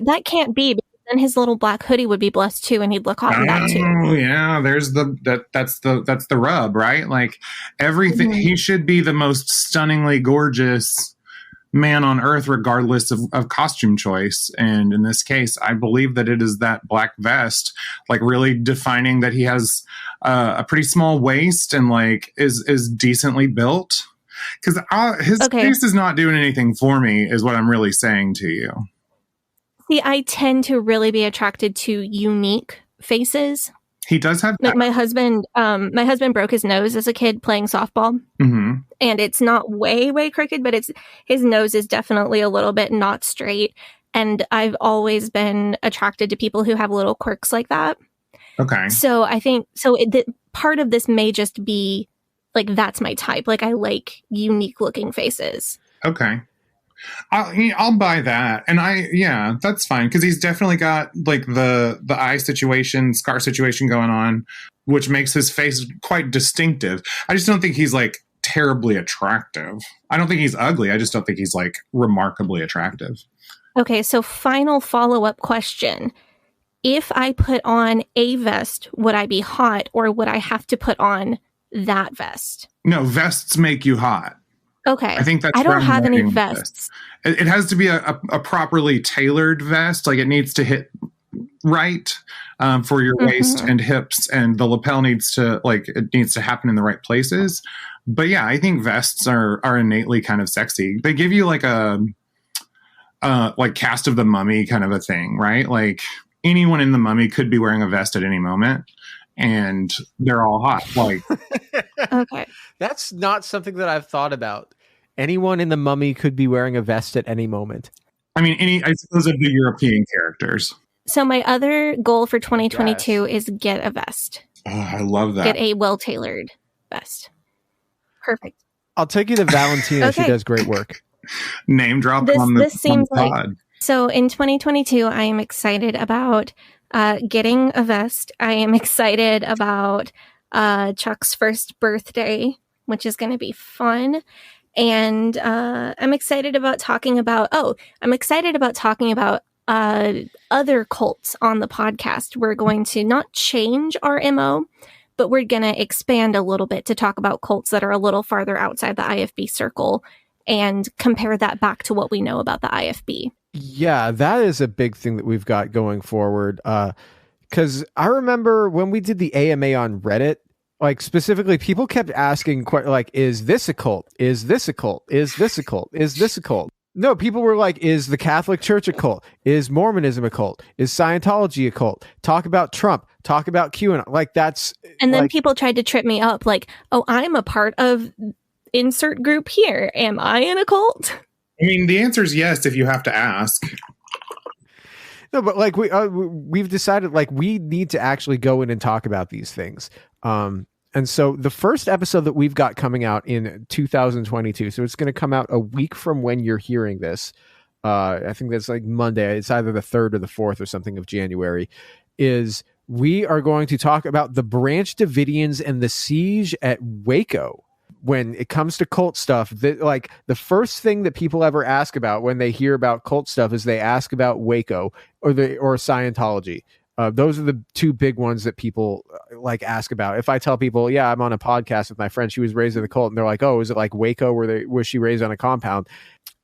Because then his little black hoodie would be blessed too, and he'd look hot in that too. Oh yeah, there's that's the rub, right? Like everything, he should be the most stunningly gorgeous man on earth, regardless of costume choice. And in this case, I believe that it is that black vest, like really defining that he has a pretty small waist and like is decently built. Because his face is not doing anything for me, is what I'm really saying to you. See, I tend to really be attracted to unique faces. He does have like my husband broke his nose as a kid playing softball. Mm-hmm. And it's not way crooked, but his nose is definitely a little bit not straight. And I've always been attracted to people who have little quirks like that. Okay. So I think part of this may just be like, that's my type. Like, I like unique looking faces. Okay. I'll buy that. And that's fine. Because he's definitely got like the eye situation, scar situation going on, which makes his face quite distinctive. I just don't think he's like terribly attractive. I don't think he's ugly. I just don't think he's like remarkably attractive. Okay. So final follow-up question. if I put on a vest, would I be hot, or would I have to put on that vest? No, vests make you hot. Okay. I think that's I where don't I'm have any going with vests. this. It has to be a properly tailored vest. Like, it needs to hit right for your waist and hips, and the lapel needs to, like, it needs to happen in the right places. But yeah, I think vests are innately kind of sexy. They give you like a like Cast of the Mummy kind of a thing, right? Like, anyone in the Mummy could be wearing a vest at any moment, and they're all hot. Like, Okay. That's not something that I've thought about. Anyone in the Mummy could be wearing a vest at any moment. I mean, I suppose of the European characters. So my other goal for 2022 is get a vest. Oh, I love that. Get a well-tailored vest. Perfect. I'll take you to Valentina. Okay. She does great work. Name drop This on the seems like- pod. So in 2022, I am excited about getting a vest. I am excited about Chuck's first birthday, which is going to be fun. And I'm excited about talking about other cults on the podcast. We're going to not change our MO, but we're going to expand a little bit to talk about cults that are a little farther outside the IFB circle and compare that back to what we know about the IFB. Yeah, that is a big thing that we've got going forward. Because I remember when we did the AMA on Reddit, like specifically, people kept asking, like, is this a cult? Is this a cult? Is this a cult? Is this a cult? No, people were like, is the Catholic Church a cult? Is Mormonism a cult? Is Scientology a cult? Talk about Trump. Talk about QAnon. Like, that's... And then like, people tried to trip me up, like, oh, I'm a part of insert group here. Am I in a cult? I mean, the answer is yes if you have to ask. No, but like we've decided, like, we need to actually go in and talk about these things. And so the first episode that we've got coming out in 2022, so it's going to come out a week from when you're hearing this. I think that's like Monday. It's either the 3rd or the 4th or something of January. Is we are going to talk about the Branch Davidians and the siege at Waco. When it comes to cult stuff, like the first thing that people ever ask about when they hear about cult stuff is they ask about Waco or Scientology. Those are the two big ones that people like ask about. If I tell people, yeah, I'm on a podcast with my friend, she was raised in a cult, and they're like, oh, is it like Waco was she raised on a compound?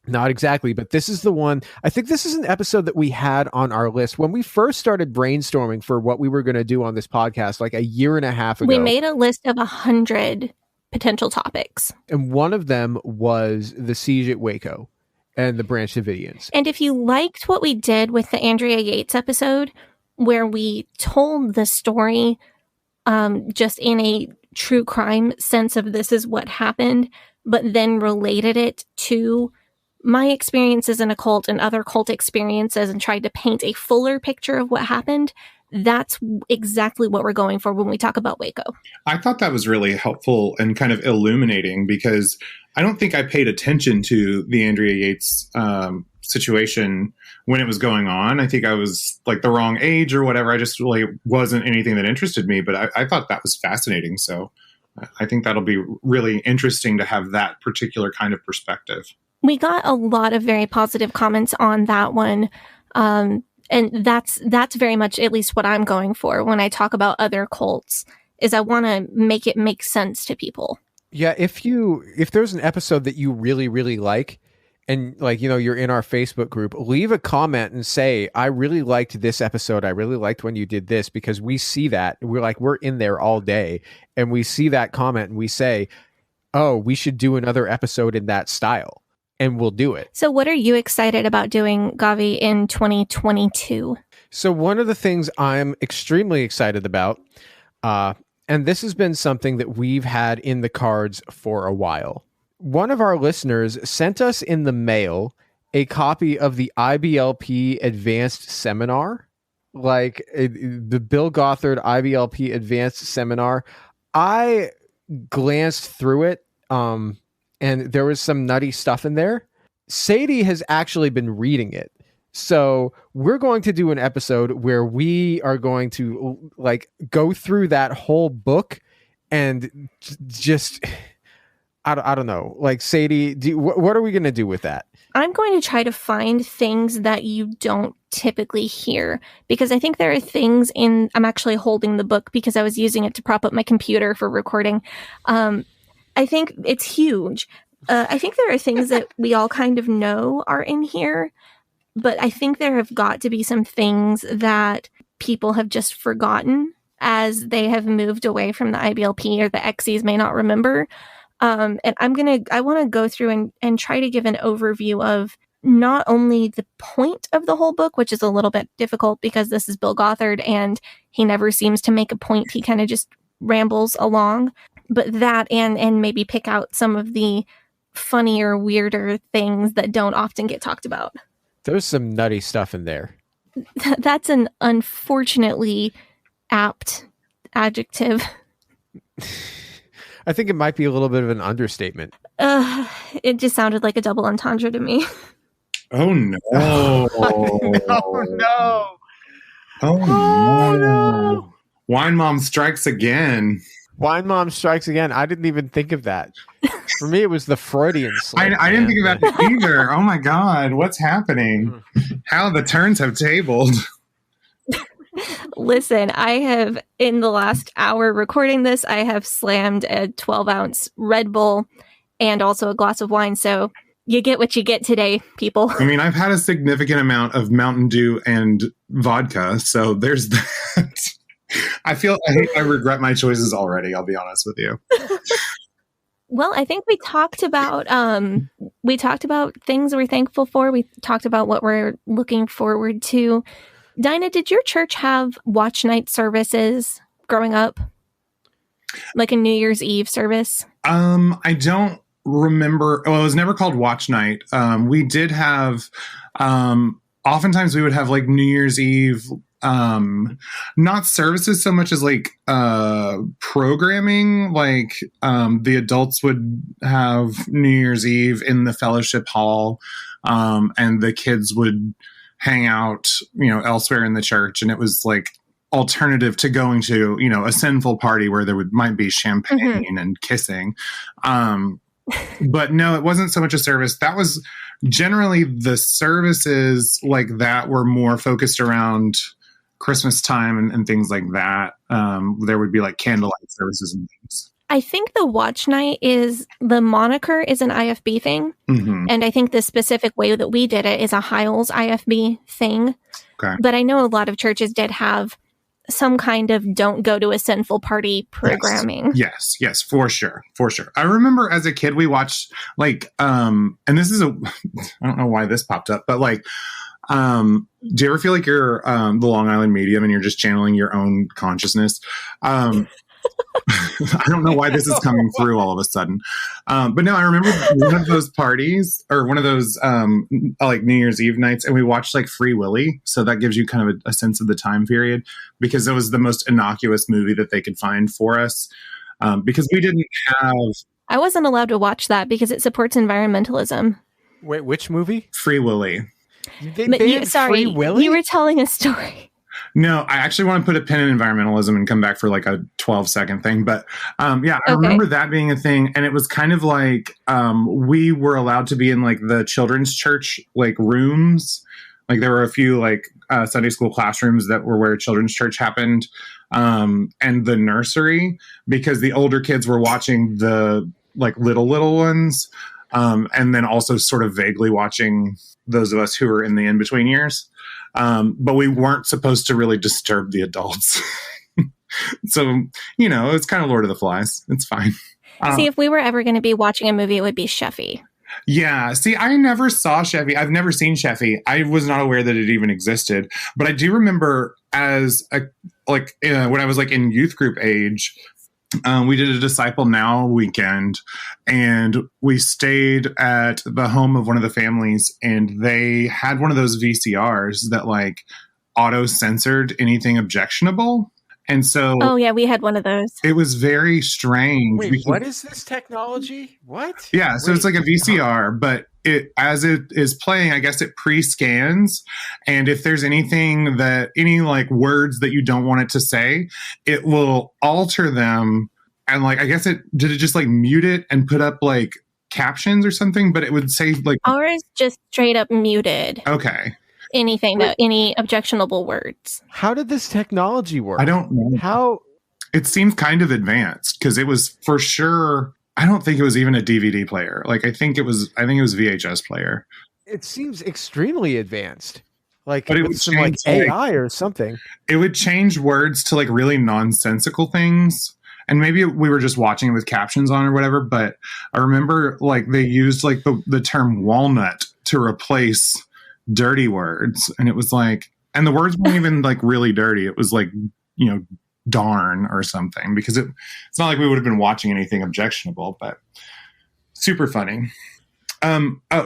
Not exactly, but this is the one. I think this is an episode that we had on our list when we first started brainstorming for what we were going to do on this podcast, like a year and a half ago. We made a list of 100 potential topics. And one of them was the siege at Waco and the Branch Davidians. And if you liked what we did with the Andrea Yates episode, where we told the story just in a true crime sense of this is what happened, but then related it to my experiences in a cult and other cult experiences and tried to paint a fuller picture of what happened, that's exactly what we're going for when we talk about Waco. I thought that was really helpful and kind of illuminating, because I don't think I paid attention to the Andrea Yates situation when it was going on. I think I was like the wrong age or whatever. I just really wasn't anything that interested me, but I thought that was fascinating. So I think that'll be really interesting to have that particular kind of perspective. We got a lot of very positive comments on that one. And that's very much at least what I'm going for when I talk about other cults, is I want to make it make sense to people. Yeah, if there's an episode that you really, really like, and like, you know, you're in our Facebook group, leave a comment and say, I really liked this episode. I really liked when you did this, because we see that. We're in there all day, and we see that comment and we say, oh, we should do another episode in that style. And we'll do it. So what are you excited about doing, Gavi, in 2022? So one of the things I'm extremely excited about, and this has been something that we've had in the cards for a while. One of our listeners sent us in the mail a copy of the IBLP Advanced Seminar, like the Bill Gothard IBLP Advanced Seminar. I glanced through it, and there was some nutty stuff in there. Sadie has actually been reading it. So we're going to do an episode where we are going to like go through that whole book and just, I don't know. Like, Sadie, what are we going to do with that? I'm going to try to find things that you don't typically hear, because I think there are things I'm actually holding the book because I was using it to prop up my computer for recording. I think it's huge. I think there are things that we all kind of know are in here, but I think there have got to be some things that people have just forgotten as they have moved away from the IBLP, or the X's may not remember. And I want to go through and try to give an overview of not only the point of the whole book, which is a little bit difficult because this is Bill Gothard and he never seems to make a point. He kind of just rambles along, but that and maybe pick out some of the funnier, weirder things that don't often get talked about. There's some nutty stuff in there. That's an unfortunately apt adjective. I think it might be a little bit of an understatement. It just sounded like a double entendre to me. Oh no! No! Oh no! Wine Mom strikes again. Wine Mom strikes again. I didn't even think of that. For me, it was the Freudian slip. I didn't think about that either. Oh my God, what's happening? How the turns have tabled. Listen, I have, in the last hour recording this, I have slammed a 12-ounce Red Bull and also a glass of wine. So you get what you get today, people. I mean, I've had a significant amount of Mountain Dew and vodka, so there's that. I regret my choices already, I'll be honest with you. Well, I think we talked about things we're thankful for. We talked about what we're looking forward to. Dinah, did your church have watch night services growing up? Like a New Year's Eve service? I don't remember. Well, it was never called watch night. We did have, oftentimes we would have like New Year's Eve, not services so much as like programming. Like the adults would have New Year's Eve in the fellowship hall, and the kids would hang out, elsewhere in the church. And it was like alternative to going to, a sinful party where there might be champagne and kissing. But no, it wasn't so much a service. That was generally the services like that were more focused around Christmas time and things like that. There would be like candlelight services and things. I think the watch night the moniker is an IFB thing. Mm-hmm. And I think the specific way that we did it is a Hiles IFB thing. Okay. But I know a lot of churches did have some kind of don't go to a sinful party programming. Yes, for sure. I remember as a kid, we watched like, and this is I don't know why this popped up, but like, do you ever feel like you're the Long Island medium and you're just channeling your own consciousness? I don't know why this is coming through all of a sudden. But no, I remember one of those parties or one of those like New Year's Eve nights, and we watched like Free Willy. So that gives you kind of a sense of the time period, because it was the most innocuous movie that they could find for us. Because we didn't have... I wasn't allowed to watch that because it supports environmentalism. Wait, which movie? Free Willy. Sorry, Free Willy? You were telling a story. No, I actually want to put a pin in environmentalism and come back for like a 12-second thing. But I remember that being a thing. And it was kind of like we were allowed to be in like the children's church like rooms. Like there were a few like Sunday school classrooms that were where children's church happened, and the nursery, because the older kids were watching the like little ones, and then also sort of vaguely watching those of us who were in the in-between years. But we weren't supposed to really disturb the adults. So, it's kind of Lord of the Flies. It's fine. See, if we were ever going to be watching a movie, it would be Sheffy. Yeah. See, I never saw Sheffy. I've never seen Sheffy. I was not aware that it even existed. But I do remember when I was like in youth group age, we did a Disciple Now weekend, and we stayed at the home of one of the families, and they had one of those VCRs that like auto censored anything objectionable. And so, oh yeah, we had one of those. It was very strange. Wait, what is this technology? What? Yeah, so it's like a VCR, but as it is playing, I guess it pre-scans, and if there's any like words that you don't want it to say, it will alter them. And like, I guess did it just like mute it and put up like captions or something, but it would say like, Ours just straight up muted okay. anything that any objectionable words. How did this technology work? I don't know. How? It seems kind of advanced because it was for sure. I don't think it was even a DVD player. Like I think it was VHS player. It seems extremely advanced. Like, But it with would some like change, AI or something. It would change words to like really nonsensical things. And maybe we were just watching it with captions on or whatever. But I remember like they used like the term walnut to replace dirty words. And it was like, and the words weren't even like really dirty. It was like, you know, darn or something, because it's not like we would have been watching anything objectionable, but super funny.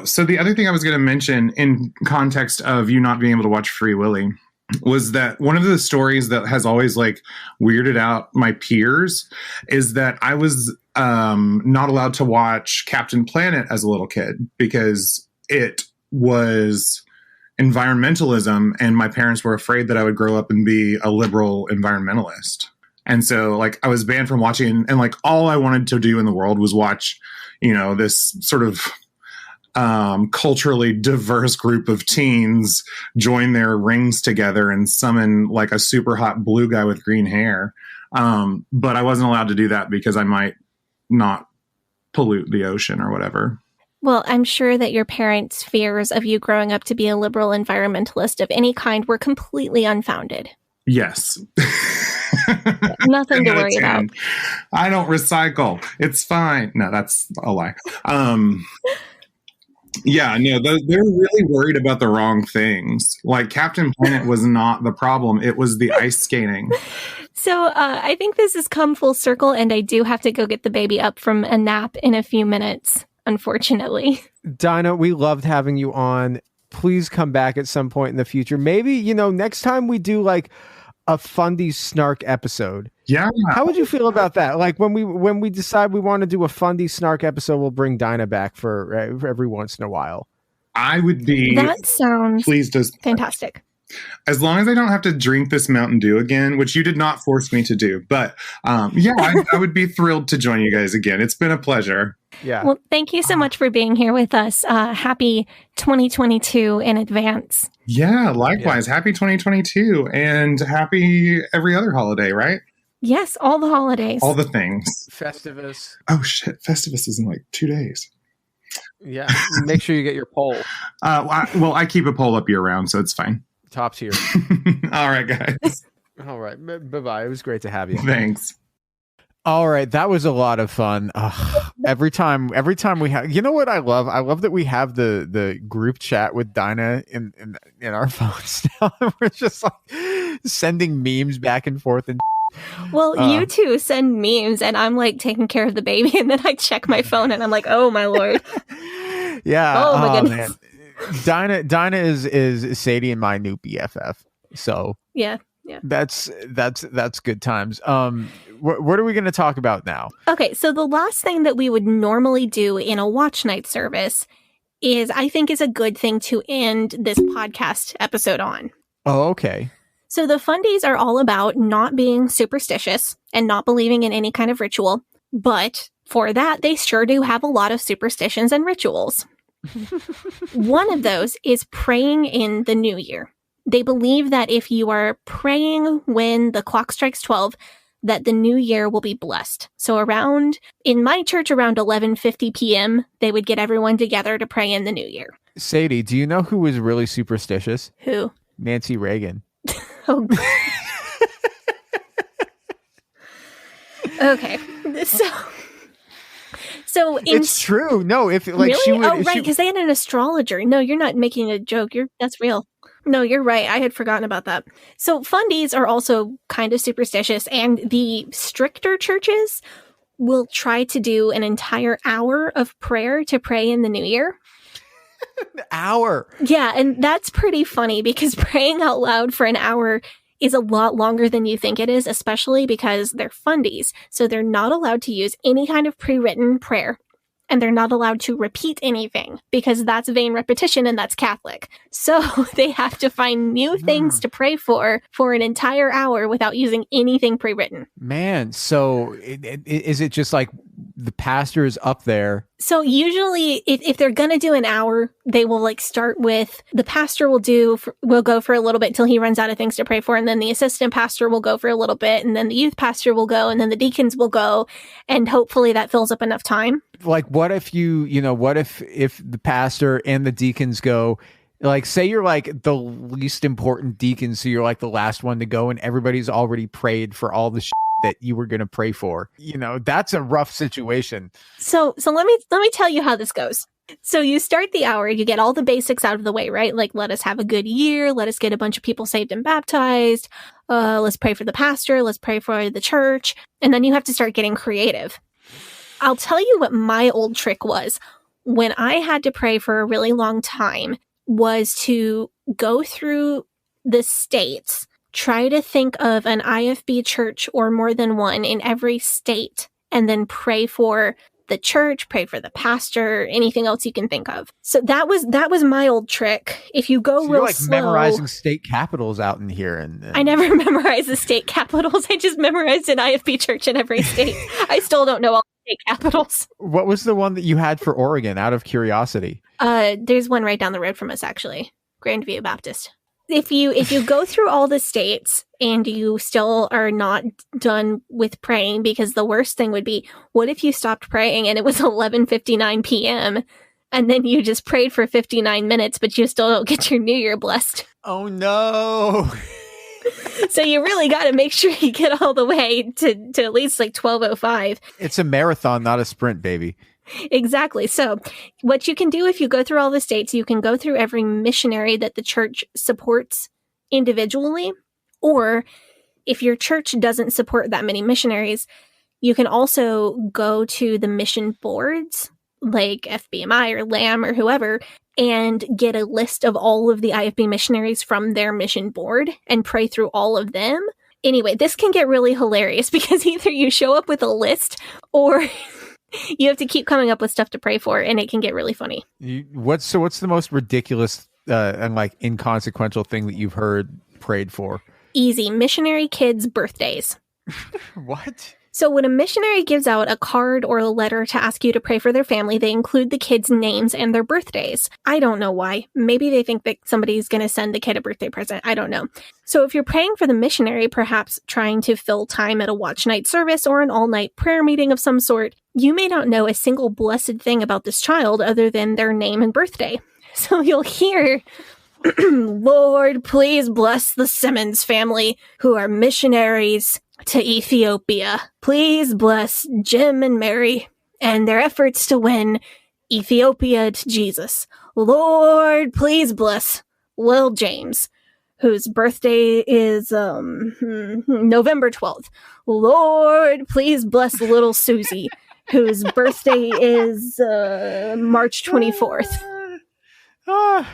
So the other thing I was going to mention in context of you not being able to watch Free Willy was that one of the stories that has always like weirded out my peers is that I was not allowed to watch Captain Planet as a little kid because it was environmentalism, and my parents were afraid that I would grow up and be a liberal environmentalist. And so like I was banned from watching, and like all I wanted to do in the world was watch, you know, this sort of culturally diverse group of teens join their rings together and summon like a super hot blue guy with green hair. But I wasn't allowed to do that because I might not pollute the ocean or whatever. Well, I'm sure that your parents' fears of you growing up to be a liberal environmentalist of any kind were completely unfounded. Yes. Nothing to worry about. I don't recycle. It's fine. No, that's a lie. Yeah, no, they're really worried about the wrong things. Like Captain Planet was not the problem. It was the ice skating. So I think this has come full circle, and I do have to go get the baby up from a nap in a few minutes, unfortunately. Dinah, we loved having you on. Please come back at some point in the future. Maybe, you know, next time we do like a Fundie Snark episode. Yeah. How would you feel about that? Like when we decide we want to do a Fundie Snark episode, we'll bring Dinah back for every once in a while. I would be. That sounds pleased as fantastic. As long as I don't have to drink this Mountain Dew again, which you did not force me to do. But yeah, I would be thrilled to join you guys again. It's been a pleasure. Yeah. Well, thank you so much for being here with us. Happy 2022 in advance. Yeah, likewise. Yeah. Happy 2022 and happy every other holiday, right? Yes, all the holidays. All the things. Festivus. Oh, shit. Festivus is in like 2 days. Yeah. Make sure you get your poll. Well, I keep a poll up year round, so it's fine. Top tier. All right, guys. All right. Bye-bye. It was great to have you. Thanks. All right, that was a lot of fun. Every time we have, you know what I love? I love that we have the group chat with Dinah in our phones now. We're just like sending memes back and forth. And well, you two send memes, and I'm like taking care of the baby, and then I check my phone, and I'm like, oh my lord. Yeah. Oh my goodness. Man. Dinah is Sadie and my new BFF. So yeah. That's good times. What are we going to talk about now? Okay, so the last thing that we would normally do in a watch night service is a good thing to end this podcast episode on. Oh, okay. So the Fundies are all about not being superstitious and not believing in any kind of ritual, but for that, they sure do have a lot of superstitions and rituals. One of those is praying in the new year. They believe that if you are praying when the clock strikes 12, that the new year will be blessed. So in my church, around 11:50 p.m., they would get everyone together to pray in the new year. Sadie, do you know who was really superstitious? Who? Nancy Reagan. Oh. Okay. So it's true. No, if like really? she would. Oh, right, because they had an astrologer. No, you're not making a joke. That's real. No, you're right. I had forgotten about that. So Fundies are also kind of superstitious, and the stricter churches will try to do an entire hour of prayer to pray in the new year. An hour? Yeah, and that's pretty funny because praying out loud for an hour is a lot longer than you think it is, especially because they're Fundies. So they're not allowed to use any kind of pre-written prayer. And they're not allowed to repeat anything because that's vain repetition and that's Catholic. So they have to find new things to pray for an entire hour without using anything pre-written. Man, so is it just like the pastor is up there. So usually if they're going to do an hour, they will like start with the pastor will go for a little bit till he runs out of things to pray for. And then the assistant pastor will go for a little bit. And then the youth pastor will go. And then the deacons will go. And hopefully that fills up enough time. Like what if what if the pastor and the deacons go, like say you're like the least important deacon. So you're like the last one to go and everybody's already prayed for all the that you were going to pray for. That's a rough situation. So let me tell you how this goes. So you start the hour, you get all the basics out of the way, right? Like, let us have a good year. Let us get a bunch of people saved and baptized. Let's pray for the pastor. Let's pray for the church. And then you have to start getting creative. I'll tell you what my old trick was when I had to pray for a really long time was to go through the states. Try to think of an IFB church or more than one in every state, and then pray for the church, pray for the pastor, anything else you can think of. So that was my old trick. If you go real slow, memorizing state capitals out in here, and I never memorized the state capitals. I just memorized an IFB church in every state. I still don't know all the state capitals. What was the one that you had for Oregon? Out of curiosity. There's one right down the road from us, actually, Grandview Baptist. If you go through all the states and you still are not done with praying, because the worst thing would be, what if you stopped praying and it was 11:59 p.m. and then you just prayed for 59 minutes, but you still don't get your New Year blessed? Oh no. So you really got to make sure you get all the way to at least like 12:05. It's a marathon, not a sprint, baby. Exactly. So what you can do if you go through all the states, you can go through every missionary that the church supports individually. Or if your church doesn't support that many missionaries, you can also go to the mission boards like FBMI or LAM or whoever and get a list of all of the IFB missionaries from their mission board and pray through all of them. Anyway, this can get really hilarious because either you show up with a list or you have to keep coming up with stuff to pray for, and it can get really funny. What's the most ridiculous and like inconsequential thing that you've heard prayed for? Easy. Missionary kids' birthdays. What? So when a missionary gives out a card or a letter to ask you to pray for their family, they include the kids' names and their birthdays. I don't know why. Maybe they think that somebody's going to send the kid a birthday present. I don't know. So if you're praying for the missionary, perhaps trying to fill time at a watch night service or an all-night prayer meeting of some sort, you may not know a single blessed thing about this child other than their name and birthday. So you'll hear, Lord, please bless the Simmons family who are missionaries to Ethiopia. Please bless Jim and Mary and their efforts to win Ethiopia to Jesus. Lord, please bless Lil James, whose birthday is November 12th. Lord, please bless little Susie, whose birthday is March 24th. No,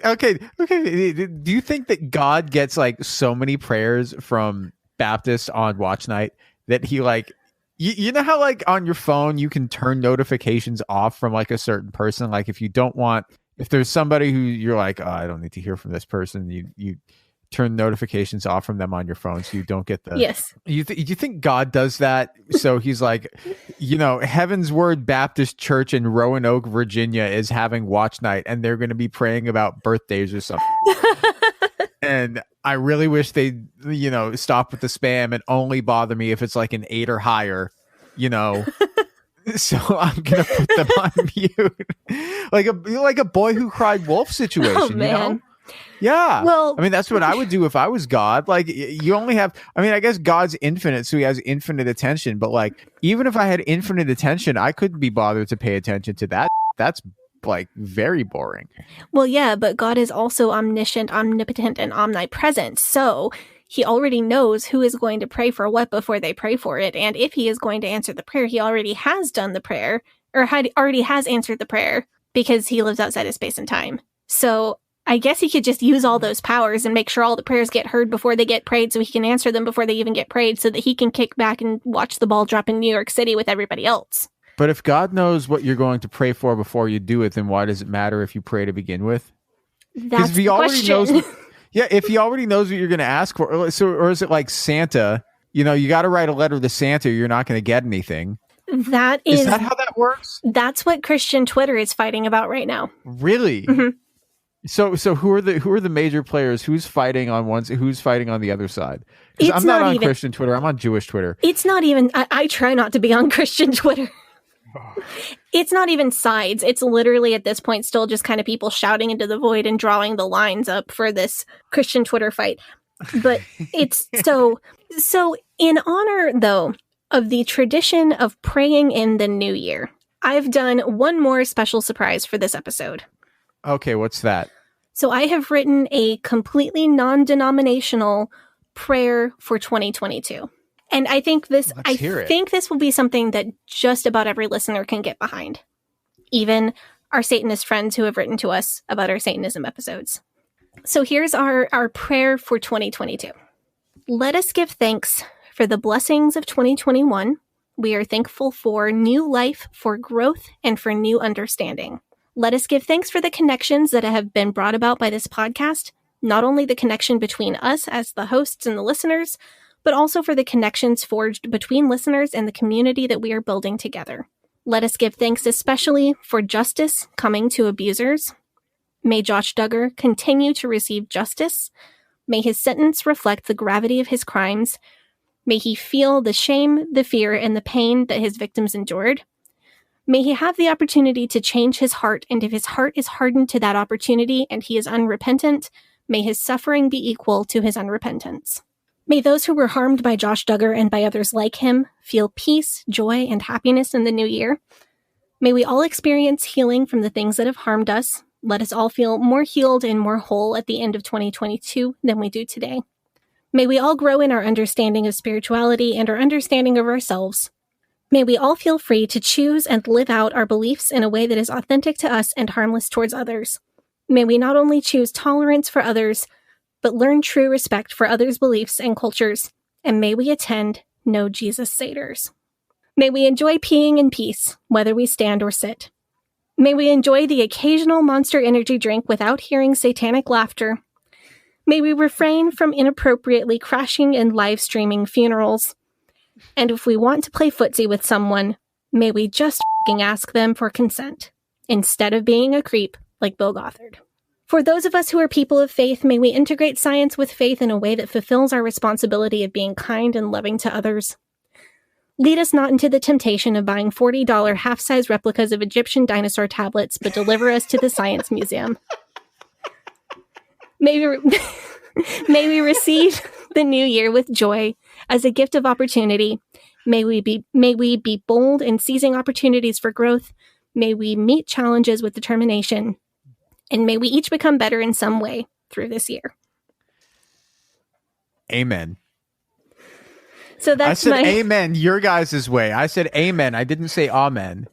okay. Do you think that God gets like so many prayers from Baptists on watch night that he like, you know how like on your phone you can turn notifications off from like a certain person? Like if there's somebody who you're like, oh, I don't need to hear from this person, you turn notifications off from them on your phone so you don't get the... Yes. You think God does that? So he's like, Heaven's Word Baptist Church in Roanoke, Virginia is having watch night and they're going to be praying about birthdays or something. And I really wish they'd, stop with the spam and only bother me if it's like an 8 or higher, So I'm going to put them on mute. like a boy who cried wolf situation, oh, man. Yeah. Well, I mean, that's what I would do if I was God. Like, you only have, I guess God's infinite, so he has infinite attention. But like, even if I had infinite attention, I couldn't be bothered to pay attention to that. That's like very boring. Well, yeah, but God is also omniscient, omnipotent, and omnipresent. So he already knows who is going to pray for what before they pray for it. And if he is going to answer the prayer, he already has done the prayer, or already has answered the prayer because he lives outside of space and time. So I guess he could just use all those powers and make sure all the prayers get heard before they get prayed so he can answer them before they even get prayed so that he can kick back and watch the ball drop in New York City with everybody else. But if God knows what you're going to pray for before you do it, then why does it matter if you pray to begin with? That's the question. If he already knows what you're going to ask for, or is it like Santa? You got to write a letter to Santa, or you're not going to get anything. That Is that how that works? That's what Christian Twitter is fighting about right now. Really? Mhm. So who are the major players? Who's fighting on who's fighting on the other side? Because It's I'm not not on even- Christian Twitter. I'm on Jewish Twitter. It's not even, I try not to be on Christian Twitter. It's not even sides. It's literally at this point still just kind of people shouting into the void and drawing the lines up for this Christian Twitter fight. But it's so in honor, though, of the tradition of praying in the new year, I've done one more special surprise for this episode. Okay, what's that? So I have written a completely non-denominational prayer for 2022. And I think this this will be something that just about every listener can get behind. Even our Satanist friends who have written to us about our Satanism episodes. So here's our prayer for 2022. Let us give thanks for the blessings of 2021. We are thankful for new life, for growth, and for new understanding. Let us give thanks for the connections that have been brought about by this podcast, not only the connection between us as the hosts and the listeners, but also for the connections forged between listeners and the community that we are building together. Let us give thanks especially for justice coming to abusers. May Josh Duggar continue to receive justice. May his sentence reflect the gravity of his crimes. May he feel the shame, the fear, and the pain that his victims endured. May he have the opportunity to change his heart, and if his heart is hardened to that opportunity and he is unrepentant, may his suffering be equal to his unrepentance. May those who were harmed by Josh Duggar and by others like him feel peace, joy, and happiness in the new year. May we all experience healing from the things that have harmed us. Let us all feel more healed and more whole at the end of 2022 than we do today. May we all grow in our understanding of spirituality and our understanding of ourselves. May we all feel free to choose and live out our beliefs in a way that is authentic to us and harmless towards others. May we not only choose tolerance for others, but learn true respect for others' beliefs and cultures, and may we attend No Jesus Seders. May we enjoy peeing in peace, whether we stand or sit. May we enjoy the occasional Monster Energy drink without hearing satanic laughter. May we refrain from inappropriately crashing and live streaming funerals. And if we want to play footsie with someone, may we just f***ing ask them for consent, instead of being a creep like Bill Gothard. For those of us who are people of faith, may we integrate science with faith in a way that fulfills our responsibility of being kind and loving to others. Lead us not into the temptation of buying $40 half-size replicas of Egyptian dinosaur tablets, but deliver us to the Science Museum. May we receive the new year with joy as a gift of opportunity. May we be bold in seizing opportunities for growth. May we meet challenges with determination. And may we each become better in some way through this year. Amen. So that's I said amen your guys' way. I said amen. I didn't say amen.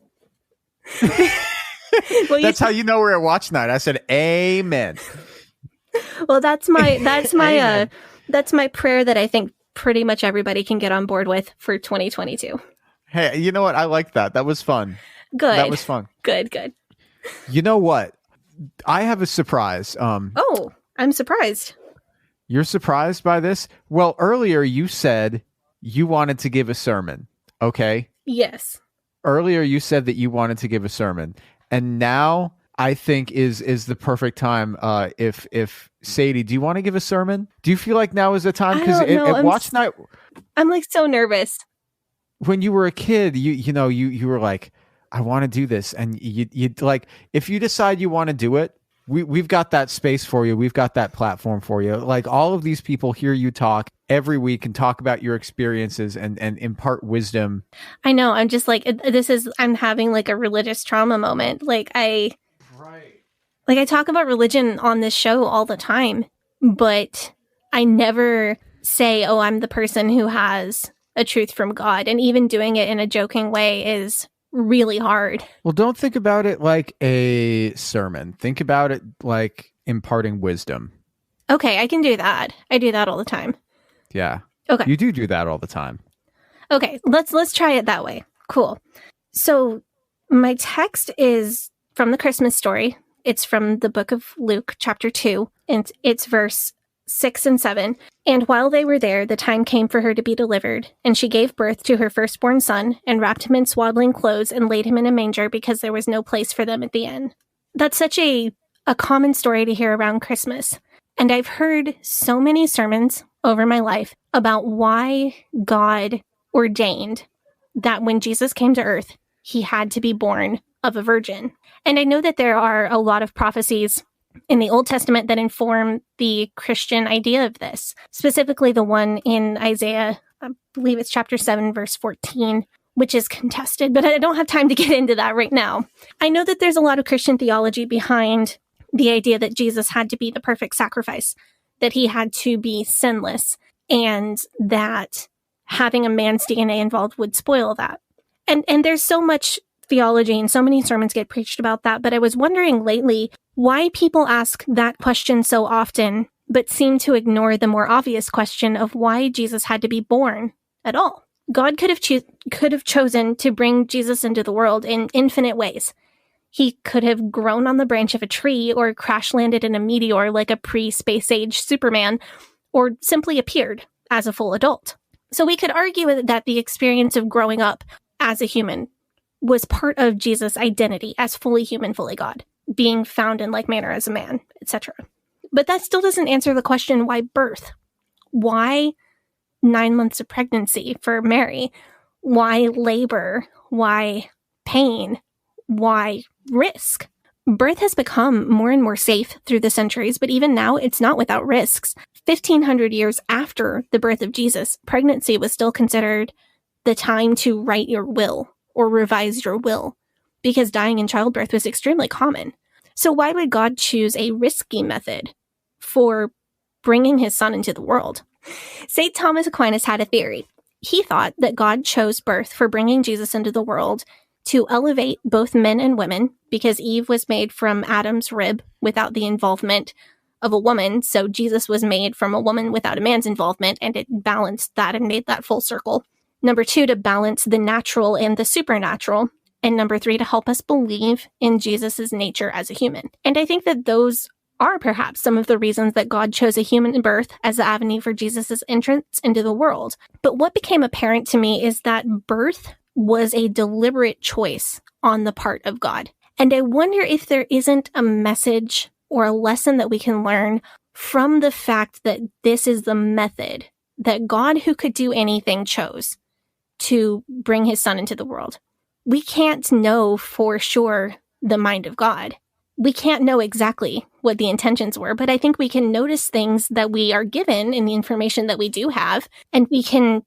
Well, that's how you know we're at watch night. I said amen. Well, that's my prayer that I think pretty much everybody can get on board with for 2022. Hey, you know what? I like that. That was fun. Good. That was fun. Good. You know what? I have a surprise. Oh, I'm surprised. You're surprised by this? Well, earlier you said you wanted to give a sermon. Okay? Yes. Earlier you said that you wanted to give a sermon. And now I think is the perfect time. If Sadie, do you want to give a sermon? Do you feel like now is the time? Because at watch night, I'm like so nervous. When you were a kid, you were like, I want to do this, and you like, if you decide you want to do it, we've got that space for you. We've got that platform for you. Like, all of these people hear you talk every week and talk about your experiences and impart wisdom. I know. I'm just like, I'm having like a religious trauma moment. Like I talk about religion on this show all the time, but I never say, oh, I'm the person who has a truth from God. And even doing it in a joking way is really hard. Well, don't think about it like a sermon. Think about it like imparting wisdom. Okay, I can do that. I do that all the time. Yeah. Okay. You do that all the time. Okay, let's try it that way. Cool. So my text is from the Christmas story. It's from the book of Luke, chapter 2, and it's verse 6 and 7. And while they were there, the time came for her to be delivered, and she gave birth to her firstborn son, and wrapped him in swaddling clothes, and laid him in a manger, because there was no place for them at the inn. That's such a common story to hear around Christmas. And I've heard so many sermons over my life about why God ordained that when Jesus came to earth, he had to be born of a virgin. And I know that there are a lot of prophecies in the Old Testament that inform the Christian idea of this, specifically the one in Isaiah, I believe it's chapter 7, verse 14, which is contested, but I don't have time to get into that right now. I know that there's a lot of Christian theology behind the idea that Jesus had to be the perfect sacrifice, that he had to be sinless, and that having a man's DNA involved would spoil that. And there's so much theology and so many sermons get preached about that, but I was wondering lately why people ask that question so often, but seem to ignore the more obvious question of why Jesus had to be born at all. God could have chosen to bring Jesus into the world in infinite ways. He could have grown on the branch of a tree, or crash landed in a meteor like a pre-space age Superman, or simply appeared as a full adult. So we could argue that the experience of growing up as a human was part of Jesus' identity as fully human, fully God, being found in like manner as a man, etc. But that still doesn't answer the question, why birth? Why 9 months of pregnancy for Mary? Why labor? Why pain? Why risk? Birth has become more and more safe through the centuries, but even now it's not without risks. 1,500 years after the birth of Jesus, pregnancy was still considered the time to write your will or revise your will, because dying in childbirth was extremely common. So why would God choose a risky method for bringing his son into the world? St. Thomas Aquinas had a theory. He thought that God chose birth for bringing Jesus into the world to elevate both men and women, because Eve was made from Adam's rib without the involvement of a woman, so Jesus was made from a woman without a man's involvement, and it balanced that and made that full circle. Number 2, to balance the natural and the supernatural. And number 3, to help us believe in Jesus' nature as a human. And I think that those are perhaps some of the reasons that God chose a human birth as the avenue for Jesus' entrance into the world. But what became apparent to me is that birth was a deliberate choice on the part of God. And I wonder if there isn't a message or a lesson that we can learn from the fact that this is the method that God, who could do anything, chose to bring his son into the world. We can't know for sure the mind of God. We can't know exactly what the intentions were, but I think we can notice things that we are given in the information that we do have, and we can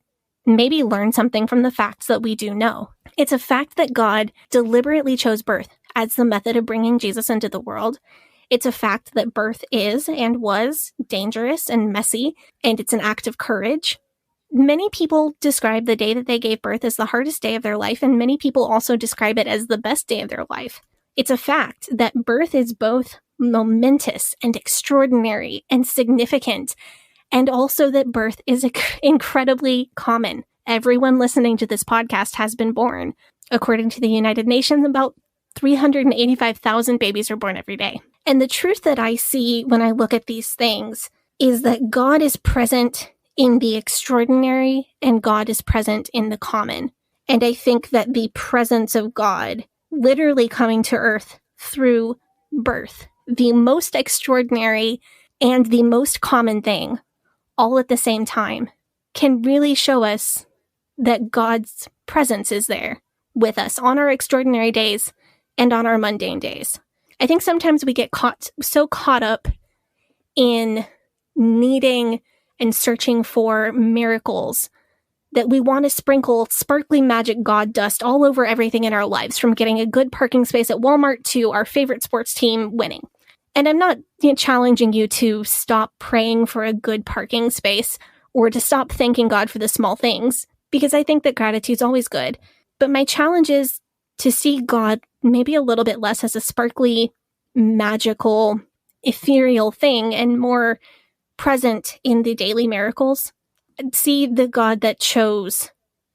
maybe learn something from the facts that we do know. It's a fact that God deliberately chose birth as the method of bringing Jesus into the world. It's a fact that birth is and was dangerous and messy, and it's an act of courage. Many people describe the day that they gave birth as the hardest day of their life, and many people also describe it as the best day of their life. It's a fact that birth is both momentous and extraordinary and significant, and also that birth is incredibly common. Everyone listening to this podcast has been born. According to the United Nations, about 385,000 babies are born every day. And the truth that I see when I look at these things is that God is present in the extraordinary, and God is present in the common. And I think that the presence of God literally coming to earth through birth, the most extraordinary and the most common thing, all at the same time, can really show us that God's presence is there with us on our extraordinary days and on our mundane days. I think sometimes we get so caught up in needing and searching for miracles that we want to sprinkle sparkly magic God dust all over everything in our lives, from getting a good parking space at Walmart to our favorite sports team winning. And I'm not challenging you to stop praying for a good parking space or to stop thanking God for the small things, because I think that gratitude's always good. But my challenge is to see God maybe a little bit less as a sparkly, magical, ethereal thing and more present in the daily miracles. See the God that chose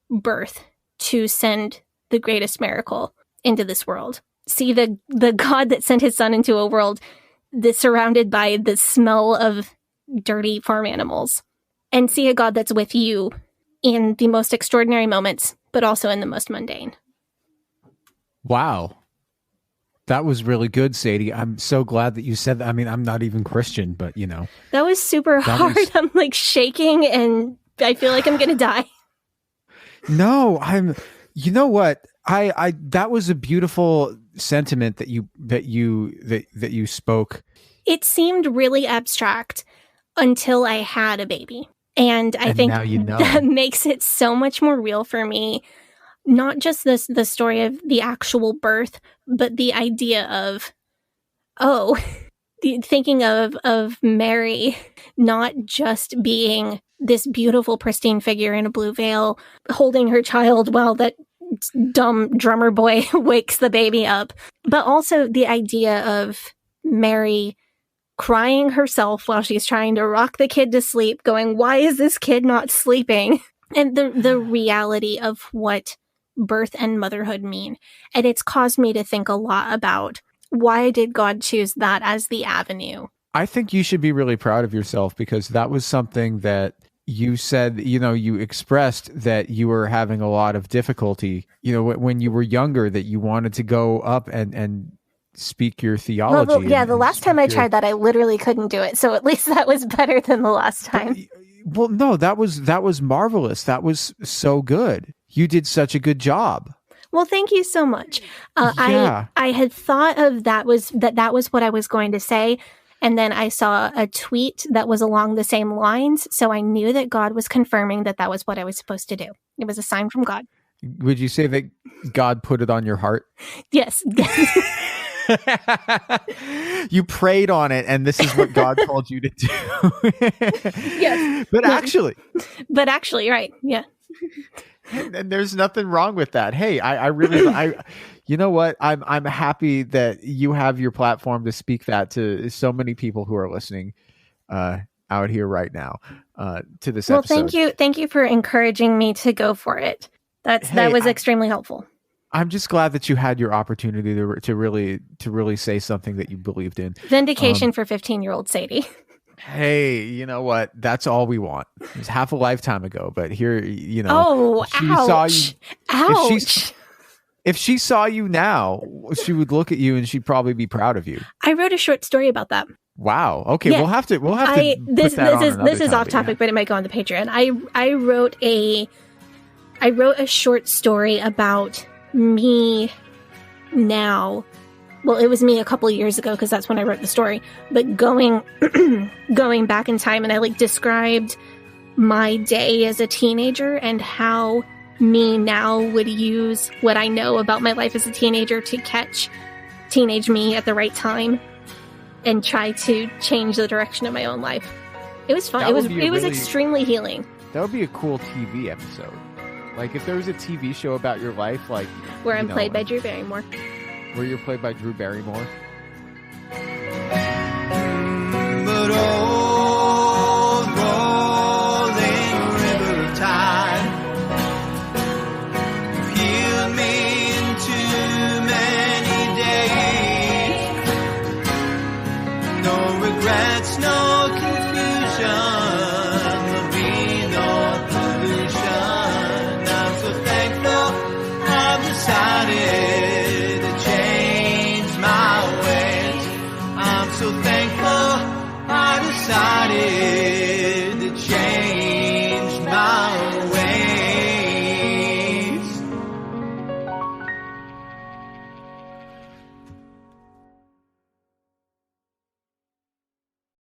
birth to send the greatest miracle into this world. See the God that sent his son into a world that's surrounded by the smell of dirty farm animals, and see a God that's with you in the most extraordinary moments, but also in the most mundane. Wow. That was really good, Sadie. I'm so glad that you said that. I mean, I'm not even Christian, but you know. That was super hard. I'm like shaking and I feel like I'm going to die. No, you know what? That was a beautiful sentiment that you spoke. It seemed really abstract until I had a baby. And I think now you know. That makes it so much more real for me. Not just the story of the actual birth, but the idea of, thinking of Mary not just being this beautiful, pristine figure in a blue veil, holding her child while that dumb drummer boy wakes the baby up, but also the idea of Mary crying herself while she's trying to rock the kid to sleep, going, why is this kid not sleeping? And the reality of what birth and motherhood mean. And it's caused me to think a lot about, why did God choose that as the avenue? I think you should be really proud of yourself, because that was something that you said, you expressed that you were having a lot of difficulty, when you were younger, that you wanted to go up and speak your theology. Well, the last time I tried that, I literally couldn't do it. So at least that was better than the last time. Well, no, that was marvelous. That was so good. You did such a good job. Well, thank you so much. Yeah. I had thought of that was what I was going to say. And then I saw a tweet that was along the same lines. So I knew that God was confirming that was what I was supposed to do. It was a sign from God. Would you say that God put it on your heart? Yes. You prayed on it, and this is what God told you to do. Yes. But actually, right. Yeah. And there's nothing wrong with that. Hey, I really, you know what? I'm happy that you have your platform to speak that to so many people who are listening out here right now to this episode. Well, thank you for encouraging me to go for it. That was extremely helpful. I'm just glad that you had your opportunity to really say something that you believed in. Vindication for 15-year-old Sadie. Hey, you know what? That's all we want. It was half a lifetime ago, but here, Oh, ouch! Ouch! If she saw you now, she would look at you and she'd probably be proud of you. I wrote a short story about that. Wow. Okay, yeah. We'll have to. This is off topic, but it might go on the Patreon. I wrote a short story about me now. Well, it was me a couple of years ago, because that's when I wrote the story. But going back in time, and I described my day as a teenager and how me now would use what I know about my life as a teenager to catch teenage me at the right time and try to change the direction of my own life. It was fun. It was extremely healing. That would be a cool TV episode. Like if there was a TV show about your life, where I'm played by Drew Barrymore. Where you're played by Drew Barrymore. But old rolling river of time healed me in too many days. No regrets, no confusion, there'll be no pollution. I'm so thankful I've decided so thankful I decided